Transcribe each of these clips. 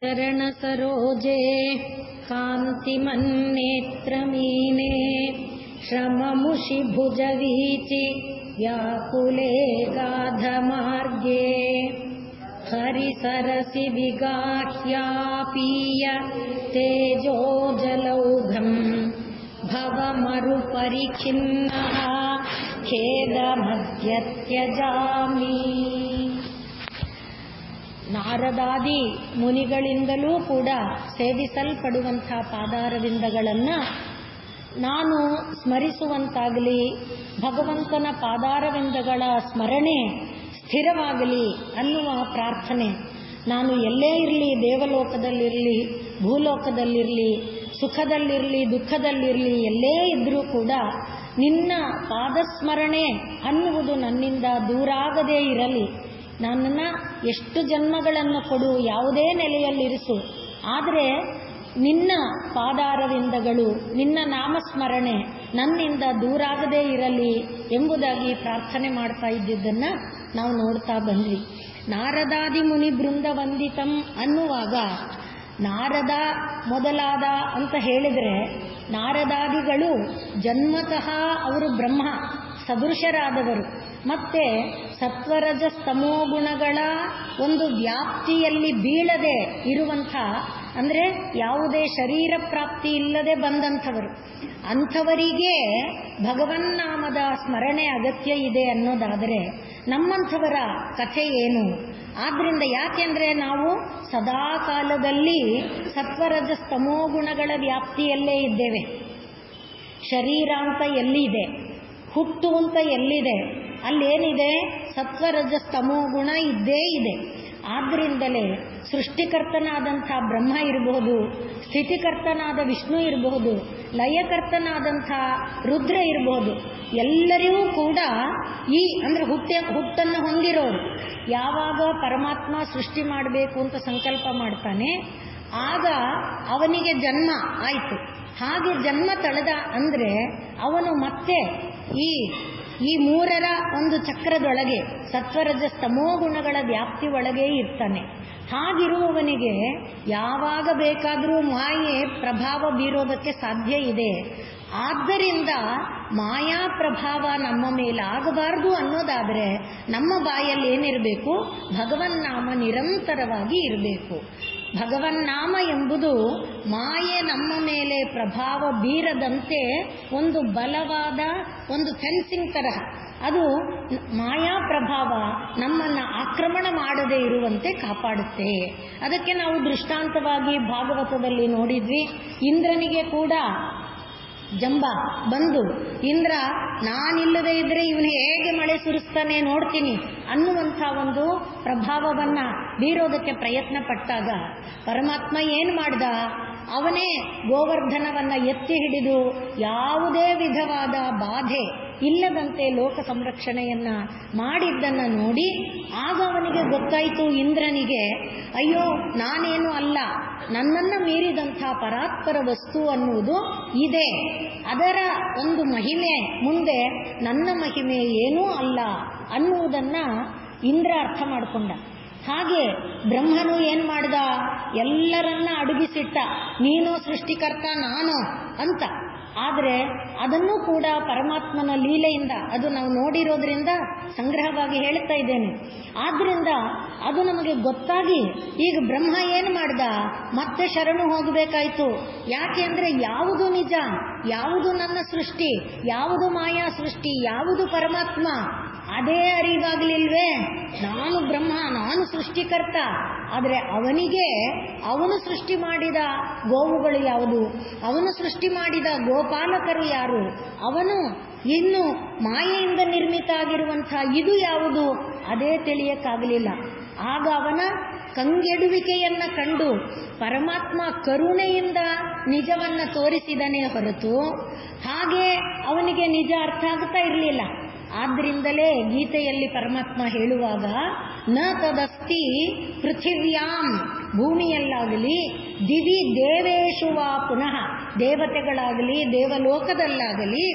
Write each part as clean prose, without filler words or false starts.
ಚರಣ ಸರೋಜೆ ಕಾಂತಿಮನ್ನೇತ್ರಮೀನೆ ಶ್ರಮಮುಷಿ ಭುಜವೀಚಿ ವ್ಯಾಕುಲೆ ಗಾಧಮಾರ್ಗೆ ಹರಿಸರಸಿ ವಿಗಾಹ್ಯಾಪೀಯ ತೇಜೋಜಲೌಘಂ ಭವಮರುಪರಿಖಿನ್ನಃ ಖೇದಮದ್ಯತ್ಯಜಾಮಿ. ನಾರದಾದಿ ಮುನಿಗಳಿಂದಲೂ ಕೂಡ ಸೇವಿಸಲ್ಪಡುವಂಥ ಪಾದಾರವಿಂದಗಳನ್ನು ನಾನು ಸ್ಮರಿಸುವಂತಾಗಲಿ, ಭಗವಂತನ ಪಾದಾರವಿಂದಗಳ ಸ್ಮರಣೆ ಸ್ಥಿರವಾಗಲಿ ಅನ್ನುವ ಪ್ರಾರ್ಥನೆ. ನಾನು ಎಲ್ಲೇ ಇರಲಿ, ದೇವಲೋಕದಲ್ಲಿರಲಿ, ಭೂಲೋಕದಲ್ಲಿರಲಿ, ಸುಖದಲ್ಲಿರಲಿ, ದುಃಖದಲ್ಲಿರಲಿ, ಎಲ್ಲೇ ಇದ್ದರೂ ಕೂಡ ನಿನ್ನ ಪಾದಸ್ಮರಣೆ ಅನ್ನುವುದು ನನ್ನಿಂದ ದೂರಾಗದೇ ಇರಲಿ. ನನ್ನನ್ನು ಎಷ್ಟು ಜನ್ಮಗಳನ್ನು ಕೊಡು, ಯಾವುದೇ ನೆಲೆಯಲ್ಲಿರಿಸು, ಆದರೆ ನಿನ್ನ ಪಾದಾರವಿಂದಗಳು, ನಿನ್ನ ನಾಮಸ್ಮರಣೆ ನನ್ನಿಂದ ದೂರಾಗದೇ ಇರಲಿ ಎಂಬುದಾಗಿ ಪ್ರಾರ್ಥನೆ ಮಾಡ್ತಾ ಇದ್ದಿದ್ದನ್ನು ನಾವು ನೋಡ್ತಾ ಬಂದ್ವಿ. ನಾರದಾದಿ ಮುನಿ ಬೃಂದ ವಂದಿತಂ ಅನ್ನುವಾಗ ನಾರದ ಮೊದಲಾದ ಅಂತ ಹೇಳಿದರೆ, ನಾರದಾದಿಗಳು ಜನ್ಮತಃ ಅವರು ಬ್ರಹ್ಮ ಸದೃಶರಾದವರು, ಮತ್ತೆ ಸತ್ವರಜಸ್ತಮೋ ಗುಣಗಳ ಒಂದು ವ್ಯಾಪ್ತಿಯಲ್ಲಿ ಬೀಳದೆ ಇರುವಂಥ, ಅಂದರೆ ಯಾವುದೇ ಶರೀರ ಪ್ರಾಪ್ತಿ ಇಲ್ಲದೆ ಬಂದಂಥವರು. ಅಂಥವರಿಗೆ ಭಗವನ್ನಾಮದ ಸ್ಮರಣೆ ಅಗತ್ಯ ಇದೆ ಅನ್ನೋದಾದರೆ ನಮ್ಮಂಥವರ ಕಥೆ ಏನು? ಆದ್ದರಿಂದ ಯಾಕೆಂದರೆ ನಾವು ಸದಾ ಕಾಲದಲ್ಲಿ ಸತ್ವರಜಸ್ತಮೋ ಗುಣಗಳ ವ್ಯಾಪ್ತಿಯಲ್ಲೇ ಇದ್ದೇವೆ. ಶರೀರ ಅಂತ ಎಲ್ಲಿದೆ, ಹುಟ್ಟು ಅಂತ ಎಲ್ಲಿದೆ, ಅಲ್ಲೇನಿದೆ? ಸತ್ವರಜಸ್ತಮೋ ಗುಣ ಇದ್ದೇ ಇದೆ. ಆದ್ದರಿಂದಲೇ ಸೃಷ್ಟಿಕರ್ತನಾದಂಥ ಬ್ರಹ್ಮ ಇರಬಹುದು, ಸ್ಥಿತಿಕರ್ತನಾದ ವಿಷ್ಣು ಇರಬಹುದು, ಲಯಕರ್ತನಾದಂಥ ರುದ್ರ ಇರಬಹುದು. ಎಲ್ಲರಿಗೂ ಕೂಡ ಈ ಅಂದರೆ ಹುಟ್ಟನ್ನು ಹೊಂದಿರೋರು. ಯಾವಾಗ ಪರಮಾತ್ಮ ಸೃಷ್ಟಿ ಮಾಡಬೇಕು ಅಂತ ಸಂಕಲ್ಪ ಮಾಡ್ತಾನೆ, ಆಗ ಅವನಿಗೆ ಜನ್ಮ ಆಯಿತು. ಹಾಗೆ ಜನ್ಮ ತಳೆದ ಅಂದರೆ ಅವನು ಮತ್ತೆ ಈ ಮೂರರ ಒಂದು ಚಕ್ರದೊಳಗೆ, ಸತ್ವರಜಸ್ತಮೋ ಗುಣಗಳ ವ್ಯಾಪ್ತಿ ಒಳಗೆ ಇರ್ತಾನೆ. ಹಾಗಿರುವವನಿಗೆ ಯಾವಾಗ ಬೇಕಾದರೂ ಮಾಯೆ ಪ್ರಭಾವ ಬೀರೋದಕ್ಕೆ ಸಾಧ್ಯ ಇದೆ. ಆದ್ದರಿಂದ ಮಾಯಾ ಪ್ರಭಾವ ನಮ್ಮ ಮೇಲೆ ಆಗಬಾರದು ಅನ್ನೋದಾದರೆ ನಮ್ಮ ಬಾಯಲ್ಲಿ ಏನಿರಬೇಕು? ಭಗವನ್ನಾಮ ನಿರಂತರವಾಗಿ ಇರಬೇಕು. ಭಗವನ್ನಾಮ ಎಂಬುದು ಮಾಯೆ ನಮ್ಮ ಮೇಲೆ ಪ್ರಭಾವ ಬೀರದಂತೆ ಒಂದು ಬಲವಾದ ಒಂದು ಫೆನ್ಸಿಂಗ್ ತರಹ. ಅದು ಮಾಯಾ ಪ್ರಭಾವ ನಮ್ಮನ್ನು ಆಕ್ರಮಣ ಮಾಡದೇ ಇರುವಂತೆ ಕಾಪಾಡುತ್ತೆ. ಅದಕ್ಕೆ ನಾವು ದೃಷ್ಟಾಂತವಾಗಿ ಭಾಗವತದಲ್ಲಿ ನೋಡಿದ್ವಿ. ಇಂದ್ರನಿಗೆ ಕೂಡ ಜಂಬ ಬಂದು, ಇಂದ್ರ ನಾನಿಲ್ಲದೆ ಇದ್ರೆ ಇವನು ಹೇಗೆ ಮಳೆ ಸುರಿಸ್ತಾನೆ ನೋಡ್ತೀನಿ ಅನ್ನುವಂಥ ಒಂದು ಪ್ರಭಾವವನ್ನು ಬೀರೋದಕ್ಕೆ ಪ್ರಯತ್ನ ಪಟ್ಟಾಗ ಪರಮಾತ್ಮ ಏನು ಮಾಡ್ದ? ಅವನೇ ಗೋವರ್ಧನವನ್ನು ಎತ್ತಿ ಹಿಡಿದು ಯಾವುದೇ ವಿಧವಾದ ಬಾಧೆ ಇಲ್ಲದಂತೆ ಲೋಕ ಸಂರಕ್ಷಣೆಯನ್ನ ಮಾಡಿದ್ದನ್ನು ನೋಡಿ ಆಗ ಅವನಿಗೆ ಗೊತ್ತಾಯಿತು, ಇಂದ್ರನಿಗೆ, ಅಯ್ಯೋ ನಾನೇನು ಅಲ್ಲ, ನನ್ನನ್ನು ಮೀರಿದಂಥ ಪರಾತ್ಪರ ವಸ್ತು ಅನ್ನುವುದು ಇದೆ. ಅದರ ಒಂದು ಮಹಿಮೆ ಮುಂದೆ ನನ್ನ ಮಹಿಮೆ ಏನೂ ಅಲ್ಲ ಅನ್ನುವುದನ್ನು ಇಂದ್ರ ಅರ್ಥ ಮಾಡಿಕೊಂಡ. ಹಾಗೆ ಬ್ರಹ್ಮನು ಏನು ಮಾಡ್ದ? ಎಲ್ಲರನ್ನ ಅಡುಗಿಸಿಟ್ಟ, ನೀನು ಸೃಷ್ಟಿಕರ್ತ ನಾನು ಅಂತ. ಆದರೆ ಅದನ್ನು ಕೂಡ ಪರಮಾತ್ಮನ ಲೀಲೆಯಿಂದ, ಅದು ನಾವು ನೋಡಿರೋದ್ರಿಂದ ಸಂಗ್ರಹವಾಗಿ ಹೇಳ್ತಾ ಇದ್ದೇನೆ. ಆದ್ದರಿಂದ ಅದು ನಮಗೆ ಗೊತ್ತಾಗಿ ಈಗ ಬ್ರಹ್ಮ ಏನು ಮಾಡ್ದ? ಮತ್ತೆ ಶರಣು ಹೋಗಬೇಕಾಯ್ತು. ಯಾಕೆ ಅಂದರೆ ಯಾವುದು ನಿಜ, ಯಾವುದು ನನ್ನ ಸೃಷ್ಟಿ, ಯಾವುದು ಮಾಯಾ ಸೃಷ್ಟಿ, ಯಾವುದು ಪರಮಾತ್ಮ ಅದೇ ಅರಿವಾಗಲಿಲ್ವೇ? ನಾನು ಬ್ರಹ್ಮ, ನಾನು ಸೃಷ್ಟಿಕರ್ತ. ಆದರೆ ಅವನಿಗೆ ಅವನು ಸೃಷ್ಟಿ ಮಾಡಿದ ಗೋವುಗಳು ಯಾವುದು, ಅವನು ಸೃಷ್ಟಿ ಮಾಡಿದ ಗೋಪಾಲಕರು ಯಾರು, ಅವನು ಇನ್ನು ಮಾಯೆಯಿಂದ ನಿರ್ಮಿತ ಆಗಿರುವಂಥ ಇದು ಯಾವುದು, ಅದೇ ತಿಳಿಯಕ್ಕಾಗಲಿಲ್ಲ. ಆಗ ಅವನ ಕಂಗೆಡುವಿಕೆಯನ್ನ ಕಂಡು ಪರಮಾತ್ಮ ಕರುಣೆಯಿಂದ ನಿಜವನ್ನ ತೋರಿಸಿದನೇ ಹೊರತು ಹಾಗೆ ಅವನಿಗೆ ನಿಜ ಅರ್ಥ ಆಗ್ತಾ ಇರಲಿಲ್ಲ. ಆದ್ದರಿಂದಲೇ ಗೀತೆಯಲ್ಲಿ ಪರಮಾತ್ಮ ಹೇಳುವಾಗ, ನ ತದಸ್ತಿ ಪೃಥಿವ್ಯಾಂ, ಭೂಮಿಯಲ್ಲಾಗಲಿ, ದಿವಿ ದೇವೇಶು ವಾ ಪುನಃ, ದೇವತೆಗಳಾಗಲಿ ದೇವಲೋಕದಲ್ಲಾಗಲಿ,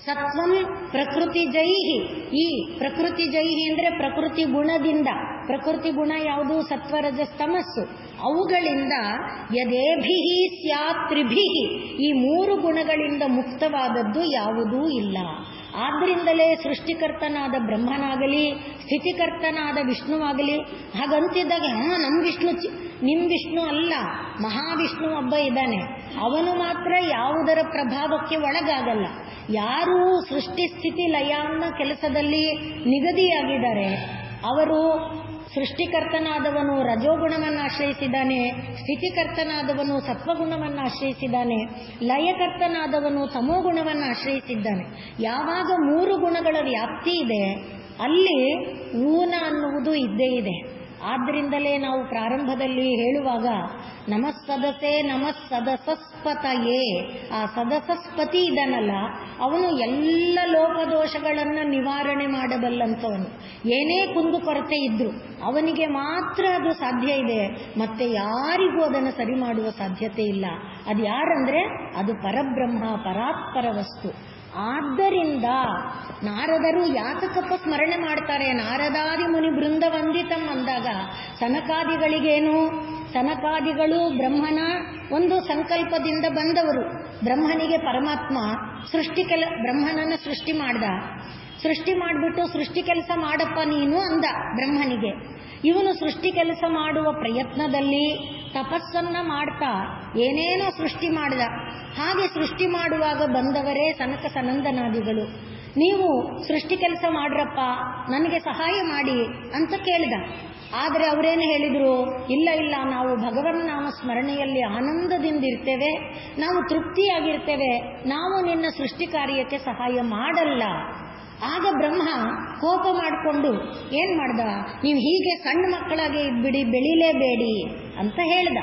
ಸತ್ವಂ ಪ್ರಕೃತಿ ಜೈಹಿ, ಈ ಪ್ರಕೃತಿ ಜೈಹಿ ಅಂದರೆ ಪ್ರಕೃತಿ ಗುಣದಿಂದ, ಪ್ರಕೃತಿ ಗುಣ ಯಾವುದು? ಸತ್ವರಜಸ್ತಮಸ್ಸು. ಅವುಗಳಿಂದ ಯದೇಭಿಹಿ ಸ್ಯಾತ್ರಿಭಿಹಿ, ಈ 3 ಗುಣಗಳಿಂದ ಮುಕ್ತವಾದದ್ದು ಯಾವುದೂ ಇಲ್ಲ. ಆದ್ದರಿಂದಲೇ ಸೃಷ್ಟಿಕರ್ತನಾದ ಬ್ರಹ್ಮನಾಗಲಿ ಸ್ಥಿತಿಕರ್ತನಾದ ವಿಷ್ಣುವಾಗಲಿ ಹಾಗಂತಿದ್ದಾಗ ನಮ್ಮ ವಿಷ್ಣು ನಿಮ್ಮ ವಿಷ್ಣು ಅಲ್ಲ, ಮಹಾವಿಷ್ಣು ಒಬ್ಬ ಇದ್ದಾನೆ, ಅವನು ಮಾತ್ರ ಯಾವುದರ ಪ್ರಭಾವಕ್ಕೆ ಒಳಗಾಗಲ್ಲ. ಯಾರು ಸೃಷ್ಟಿ ಸ್ಥಿತಿ ಲಯ ಅನ್ನೋ ಕೆಲಸದಲ್ಲಿ ನಿಗದಿಯಾಗಿದ್ದಾರೆ ಅವರು, ಸೃಷ್ಟಿಕರ್ತನಾದವನು ರಜೋಗುಣವನ್ನು ಆಶ್ರಯಿಸಿದ್ದಾನೆ, ಸ್ಥಿತಿಕರ್ತನಾದವನು ಸತ್ವಗುಣವನ್ನು ಆಶ್ರಯಿಸಿದ್ದಾನೆ, ಲಯಕರ್ತನಾದವನು ತಮೋಗುಣವನ್ನು ಆಶ್ರಯಿಸಿದ್ದಾನೆ. ಯಾವಾಗ 3 ಗುಣಗಳ ವ್ಯಾಪ್ತಿ ಇದೆ ಅಲ್ಲಿ ಊನ ಅನ್ನುವುದು ಇದ್ದೇ ಇದೆ. ಆದ್ದರಿಂದಲೇ ನಾವು ಪ್ರಾರಂಭದಲ್ಲಿ ಹೇಳುವಾಗ ನಮಸ್ಸದಸೆ ನಮಸ್ಸದಸಸ್ಪತಯೇ, ಆ ಸದಸಸ್ಪತಿ ಇದನ್ನಲ್ಲ, ಅವನು ಎಲ್ಲ ಲೋಪದೋಷಗಳನ್ನು ನಿವಾರಣೆ ಮಾಡಬಲ್ಲಂಥವನು. ಏನೇ ಕುಂದುಕೊರತೆ ಇದ್ರು ಅವನಿಗೆ ಮಾತ್ರ ಅದು ಸಾಧ್ಯ ಇದೆ, ಮತ್ತೆ ಯಾರಿಗೂ ಅದನ್ನು ಸರಿ ಮಾಡುವ ಸಾಧ್ಯತೆ ಇಲ್ಲ. ಅದು ಯಾರಂದ್ರೆ ಅದು ಪರಬ್ರಹ್ಮ, ಪರಾತ್ಪರ ವಸ್ತು. ಆದ್ದರಿಂದ ನಾರದರು ಯಾತಕಪ್ಪ ಸ್ಮರಣೆ ಮಾಡ್ತಾರೆ? ನಾರದಾದಿ ಮುನಿ ಬೃಂದ ವಂದಿತಂ ಅಂದಾಗ ಸನಕಾದಿಗಳಿಗೇನು? ಸನಕಾದಿಗಳು ಬ್ರಹ್ಮನ ಒಂದು ಸಂಕಲ್ಪದಿಂದ ಬಂದವರು. ಬ್ರಹ್ಮನಿಗೆ ಪರಮಾತ್ಮ ಬ್ರಹ್ಮನನ್ನು ಸೃಷ್ಟಿ ಮಾಡ್ದ. ಸೃಷ್ಟಿ ಮಾಡಿಬಿಟ್ಟು ಸೃಷ್ಟಿ ಕೆಲಸ ಮಾಡಪ್ಪ ನೀನು ಅಂದ ಬ್ರಹ್ಮನಿಗೆ. ಇವನು ಸೃಷ್ಟಿ ಕೆಲಸ ಮಾಡುವ ಪ್ರಯತ್ನದಲ್ಲಿ ತಪಸ್ಸನ್ನ ಮಾಡ್ತಾ ಏನೇನೋ ಸೃಷ್ಟಿ ಮಾಡ್ದ. ಹಾಗೆ ಸೃಷ್ಟಿ ಮಾಡುವಾಗ ಬಂದವರೇ ಸನಕ ಸನಂದನಾದಿಗಳು. ನೀವು ಸೃಷ್ಟಿ ಕೆಲಸ ಮಾಡ್ರಪ್ಪ, ನನಗೆ ಸಹಾಯ ಮಾಡಿ ಅಂತ ಕೇಳಿದ. ಆದರೆ ಅವರೇನು ಹೇಳಿದ್ರು? ಇಲ್ಲ ಇಲ್ಲ, ನಾವು ಭಗವನ್ ನಾಮ ಸ್ಮರಣೆಯಲ್ಲಿ ಆನಂದದಿಂದಿರ್ತೇವೆ, ನಾವು ತೃಪ್ತಿಯಾಗಿರ್ತೇವೆ, ನಾವು ನಿನ್ನ ಸೃಷ್ಟಿ ಕಾರ್ಯಕ್ಕೆ ಸಹಾಯ ಮಾಡಲ್ಲ. ಆಗ ಬ್ರಹ್ಮ ಕೋಪ ಮಾಡಿಕೊಂಡು ಏನ್ ಮಾಡ್ದ? ನೀವು ಹೀಗೆ ಸಣ್ಣ ಮಕ್ಕಳಾಗೆ ಇದ್ಬಿಡಿ, ಬೆಳಿಲೇಬೇಡಿ ಅಂತ ಹೇಳ್ದ.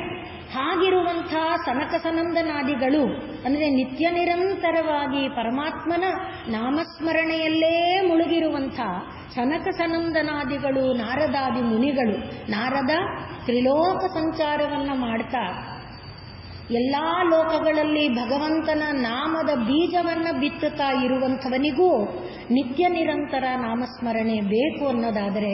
ಹಾಗಿರುವಂಥ ಸನಕ ಸನಂದನಾದಿಗಳು ಅಂದರೆ ನಿತ್ಯ ನಿರಂತರವಾಗಿ ಪರಮಾತ್ಮನ ನಾಮಸ್ಮರಣೆಯಲ್ಲೇ ಮುಳುಗಿರುವಂಥ ಸನಕ ಸನಂದನಾದಿಗಳು, ನಾರದಾದಿ ಮುನಿಗಳು. ನಾರದ ತ್ರಿಲೋಕ ಸಂಚಾರವನ್ನ ಮಾಡ್ತಾ ಎಲ್ಲಾ ಲೋಕಗಳಲ್ಲಿ ಭಗವಂತನ ನಾಮದ ಬೀಜವನ್ನ ಬಿತ್ತುತ್ತಾ ಇರುವಂಥವನಿಗೂ ನಿತ್ಯ ನಿರಂತರ ನಾಮಸ್ಮರಣೆ ಬೇಕು ಅನ್ನೋದಾದರೆ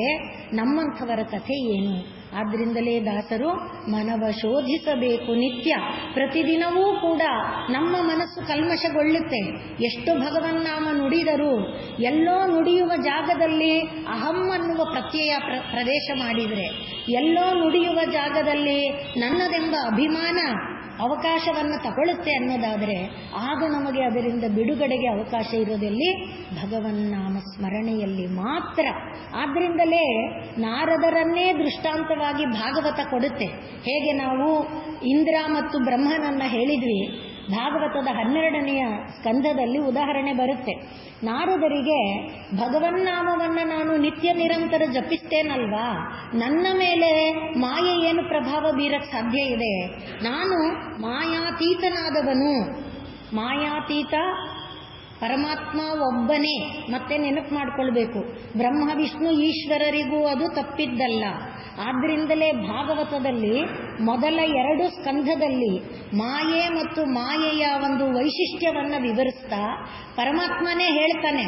ನಮ್ಮಂಥವರ ಕಥೆ ಏನು? ಆದ್ದರಿಂದಲೇ ದಾಸರು ಮನವ ಶೋಧಿಸಬೇಕು ನಿತ್ಯ. ಪ್ರತಿದಿನವೂ ಕೂಡ ನಮ್ಮ ಮನಸ್ಸು ಕಲ್ಮಶಗೊಳ್ಳುತ್ತೆ. ಎಷ್ಟು ಭಗವನ್ನಾಮ ನುಡಿದರೂ ಎಲ್ಲೋ ನುಡಿಯುವ ಜಾಗದಲ್ಲಿ ಅಹಂ ಅನ್ನುವ ಪ್ರತ್ಯಯ ಪ್ರವೇಶ ಮಾಡಿದರೆ, ಎಲ್ಲೋ ನುಡಿಯುವ ಜಾಗದಲ್ಲಿ ನನ್ನದೆಂಬ ಅಭಿಮಾನ ಅವಕಾಶವನ್ನು ತಗೊಳ್ಳುತ್ತೆ ಅನ್ನೋದಾದರೆ ಆಗ ನಮಗೆ ಅದರಿಂದ ಬಿಡುಗಡೆಗೆ ಅವಕಾಶ ಇರೋದಲ್ಲಿ ಭಗವನ್ನಾಮ ಸ್ಮರಣೆಯಲ್ಲಿ ಮಾತ್ರ. ಆದ್ದರಿಂದಲೇ ನಾರದರನ್ನೇ ದೃಷ್ಟಾಂತವಾಗಿ ಭಾಗವತ ಕೊಡುತ್ತೆ. ಹೇಗೆ ನಾವು ಇಂದ್ರ ಮತ್ತು ಬ್ರಹ್ಮನನ್ನ ಹೇಳಿದ್ವಿ, ಭಾಗವತದ 12ನೆಯ ಸ್ಕಂಧದಲ್ಲಿ ಉದಾಹರಣೆ ಬರುತ್ತೆ. ನಾರದರಿಗೆ ಭಗವನ್ನಾಮವನ್ನು ನಾನು ನಿತ್ಯ ನಿರಂತರ ಜಪಿಸ್ತೇನಲ್ವಾ, ನನ್ನ ಮೇಲೆ ಮಾಯೆ ಏನು ಪ್ರಭಾವ ಬೀರಕ್ಕೆ ಸಾಧ್ಯ ಇದೆ? ನಾನು ಮಾಯಾತೀತನಾದವನು. ಮಾಯಾತೀತ ಪರಮಾತ್ಮ ಒಬ್ಬನೇ. ಮತ್ತೆ ನೆನಪು ಮಾಡಿಕೊಳ್ಬೇಕು, ಬ್ರಹ್ಮ ವಿಷ್ಣು ಈಶ್ವರರಿಗೂ ಅದು ತಪ್ಪಿದ್ದಲ್ಲ. ಆದ್ದರಿಂದಲೇ ಭಾಗವತದಲ್ಲಿ ಮೊದಲ 2 ಸ್ಕಂಧದಲ್ಲಿ ಮಾಯೆ ಮತ್ತು ಮಾಯೆಯ ಒಂದು ವೈಶಿಷ್ಟ್ಯವನ್ನ ವಿವರಿಸ್ತಾ ಪರಮಾತ್ಮನೇ ಹೇಳ್ತಾನೆ.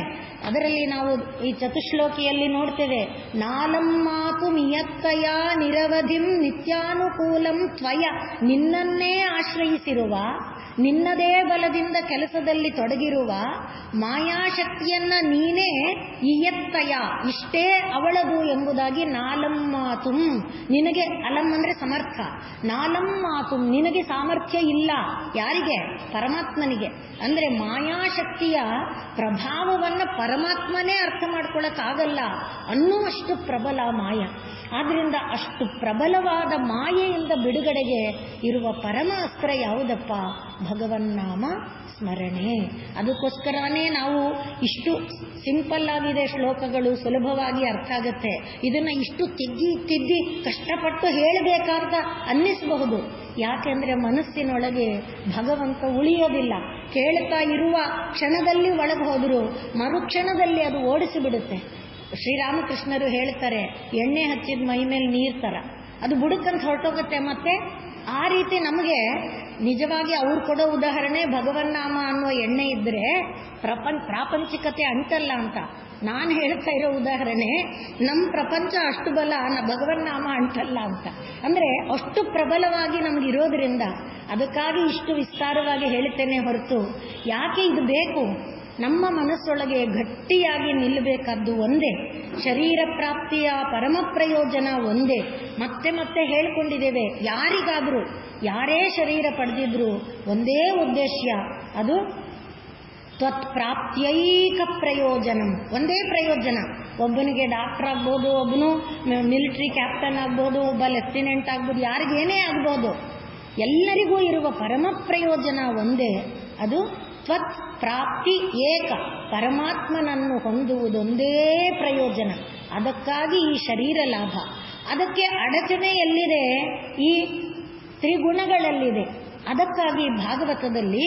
ಅದರಲ್ಲಿ ನಾವು ಈ ಚತುಶ್ಲೋಕಿಯಲ್ಲಿ ನೋಡ್ತೇವೆ, ನಾಲಂ ಮಾತು ಮಿಯತ್ತಯ ನಿರವಧಿಂ ನಿತ್ಯಾನುಕೂಲಂ ತ್ವಯ, ನಿನ್ನನ್ನೇ ಆಶ್ರಯಿಸಿರುವ, ನಿನ್ನದೇ ಬಲದಿಂದ ಕೆಲಸದಲ್ಲಿ ತೊಡಗಿರುವ ಮಾಯಾಶಕ್ತಿಯನ್ನ ನೀನೇ ಇಯತ್ತಯ, ಇಷ್ಟೇ ಅವಳದು ಎಂಬುದಾಗಿ ನಾಲಂ ಮಾತು, ನಿನಗೆ ಅಲಂ ಅಂದ್ರೆ ಸಮರ್ಥ, ನಾಲಂ ಮಾತು ನಿನಗೆ ಸಾಮರ್ಥ್ಯ ಇಲ್ಲ. ಯಾರಿಗೆ? ಪರಮಾತ್ಮನಿಗೆ. ಅಂದ್ರೆ ಮಾಯಾಶಕ್ತಿಯ ಪ್ರಭಾವವನ್ನು ಪರಮಾತ್ಮನೇ ಅರ್ಥ ಮಾಡ್ಕೊಳ್ಳಕ್ಕಾಗಲ್ಲ ಅನ್ನುವಷ್ಟು ಪ್ರಬಲ ಮಾಯ. ಆದ್ರಿಂದ ಅಷ್ಟು ಪ್ರಬಲವಾದ ಮಾಯೆಯಿಂದ ಬಿಡುಗಡೆಗೆ ಇರುವ ಪರಮ ಅಸ್ತ್ರ ಯಾವುದಪ್ಪ? ಭಗವನ್ನಾಮ ಸ್ಮರಣೆ. ಅದಕ್ಕೋಸ್ಕರನೇ ನಾವು ಇಷ್ಟು ಸಿಂಪಲ್ ಆಗಿದೆ ಶ್ಲೋಕಗಳು, ಸುಲಭವಾಗಿ ಅರ್ಥ ಆಗುತ್ತೆ. ಇದನ್ನ ಇಷ್ಟು ತಿದ್ದಿ ಕಷ್ಟಪಟ್ಟು ಹೇಳಬೇಕಾದ ಅನ್ನಿಸಬಹುದು. ಯಾಕೆಂದ್ರೆ ಮನಸ್ಸಿನೊಳಗೆ ಭಗವಂತ ಉಳಿಯೋದಿಲ್ಲ. ಕೇಳ್ತಾ ಇರುವ ಕ್ಷಣದಲ್ಲಿ ಒಳಗೆ ಹೋದ್ರು ಮರುಕ್ಷಣದಲ್ಲಿ ಅದು ಓಡಿಸಿಬಿಡುತ್ತೆ. ಶ್ರೀರಾಮಕೃಷ್ಣರು ಹೇಳ್ತಾರೆ, ಎಣ್ಣೆ ಹಚ್ಚಿದ ಮೈ ಮೇಲೆ ನೀರ್ ತರ ಅದು ಬುಡುಕಂತ ಹೊರಟೋಗುತ್ತೆ, ಮತ್ತೆ ಆ ರೀತಿ ನಮಗೆ ನಿಜವಾಗಿ ಅವ್ರು ಕೊಡೋ ಉದಾಹರಣೆ ಭಗವನ್ನಾಮ ಅನ್ನೋ ಎಣ್ಣೆ ಇದ್ರೆ ಪ್ರಾಪಂಚಿಕತೆ ಅಂಟಲ್ಲ ಅಂತ. ನಾನು ಹೇಳ್ತಾ ಇರೋ ಉದಾಹರಣೆ ನಮ್ಮ ಪ್ರಪಂಚ ಅಷ್ಟು ಬಲ, ಭಗವನ್ನಾಮ ಅಂಟಲ್ಲ ಅಂತ. ಅಂದ್ರೆ ಅಷ್ಟು ಪ್ರಬಲವಾಗಿ ನಮಗಿರೋದ್ರಿಂದ ಅದಕ್ಕಾಗಿ ಇಷ್ಟು ವಿಸ್ತಾರವಾಗಿ ಹೇಳ್ತೇನೆ ಹೊರತು ಯಾಕೆ ಇದು ಬೇಕು. ನಮ್ಮ ಮನಸ್ಸೊಳಗೆ ಗಟ್ಟಿಯಾಗಿ ನಿಲ್ಲಬೇಕಾದ್ದು ಒಂದೇ, ಶರೀರ ಪ್ರಾಪ್ತಿಯ ಪರಮ ಪ್ರಯೋಜನ ಒಂದೇ. ಮತ್ತೆ ಮತ್ತೆ ಹೇಳಿಕೊಂಡಿದ್ದೇವೆ, ಯಾರಿಗಾದರೂ ಯಾರೇ ಶರೀರ ಪಡೆದಿದ್ರು ಒಂದೇ ಉದ್ದೇಶ, ಅದು ತ್ವತ್ಪ್ರಾಪ್ತ್ಯೈಕ ಪ್ರಯೋಜನ, ಒಂದೇ ಪ್ರಯೋಜನ. ಒಬ್ಬನಿಗೆ ಡಾಕ್ಟರ್ ಆಗ್ಬೋದು, ಒಬ್ಬನು ಮಿಲಿಟರಿ ಕ್ಯಾಪ್ಟನ್ ಆಗ್ಬೋದು, ಒಬ್ಬ ಲೆಫ್ಟಿನೆಂಟ್ ಆಗ್ಬೋದು, ಯಾರಿಗೇನೇ ಆಗ್ಬೋದು, ಎಲ್ಲರಿಗೂ ಇರುವ ಪರಮ ಪ್ರಯೋಜನ ಒಂದೇ, ಅದು ತ್ವತ್ ಪ್ರಾಪ್ತಿ ಏಕ, ಪರಮಾತ್ಮನನ್ನು ಹೊಂದುವುದೊಂದೇ ಪ್ರಯೋಜನ. ಅದಕ್ಕಾಗಿ ಈ ಶರೀರ ಲಾಭ. ಅದಕ್ಕೆ ಅಡಚಣೆ ಎಲ್ಲಿದೆ? ಈ ತ್ರಿಗುಣಗಳಲ್ಲಿದೆ. ಅದಕ್ಕಾಗಿ ಭಾಗವತದಲ್ಲಿ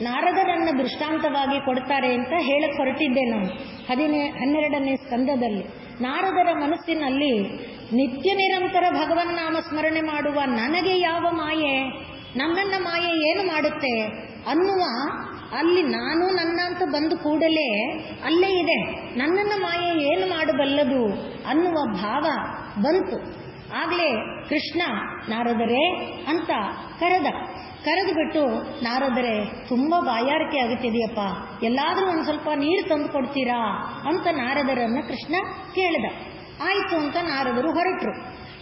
ನಾರದರನ್ನ ದೃಷ್ಟಾಂತವಾಗಿ ಕೊಡ್ತಾರೆ ಅಂತ ಹೇಳಕ್ ಹೊರಟಿದ್ದೆ ನಾನು 12ನೇ ಸ್ಕಂದದಲ್ಲಿ. ನಾರದರ ಮನಸ್ಸಿನಲ್ಲಿ ನಿತ್ಯ ನಿರಂತರ ಭಗವನ್ನಾಮ ಸ್ಮರಣೆ ಮಾಡುವ ನನಗೆ ಯಾವ ಮಾಯೆ, ನನ್ನನ್ನ ಮಾಯೆ ಏನು ಮಾಡುತ್ತೆ ಅನ್ನುವ, ಅಲ್ಲಿ ನಾನು ನನ್ನ ಅಂತ ಬಂದು ಕೂಡಲೇ ಅಲ್ಲೇ ಇದೆ, ನನ್ನನ್ನ ಮಾಯೆ ಏನು ಮಾಡಬಲ್ಲದು ಅನ್ನುವ ಭಾವ ಬಂತು. ಆಗಲೇ ಕೃಷ್ಣ ನಾರದರೇ ಅಂತ ಕರೆದು ಬಿಟ್ಟು, ನಾರದರೇ ತುಂಬಾ ಬಾಯಾರಿಕೆ ಆಗುತ್ತಿದೆಯಪ್ಪ, ಎಲ್ಲಾದ್ರೂ ಒಂದು ಸ್ವಲ್ಪ ನೀರು ತಂದು ಕೊಡ್ತೀರಾ ಅಂತ ನಾರದರನ್ನ ಕೃಷ್ಣ ಕೇಳಿದ. ಆಯ್ತು ಅಂತ ನಾರದರು ಹೊರಟರು.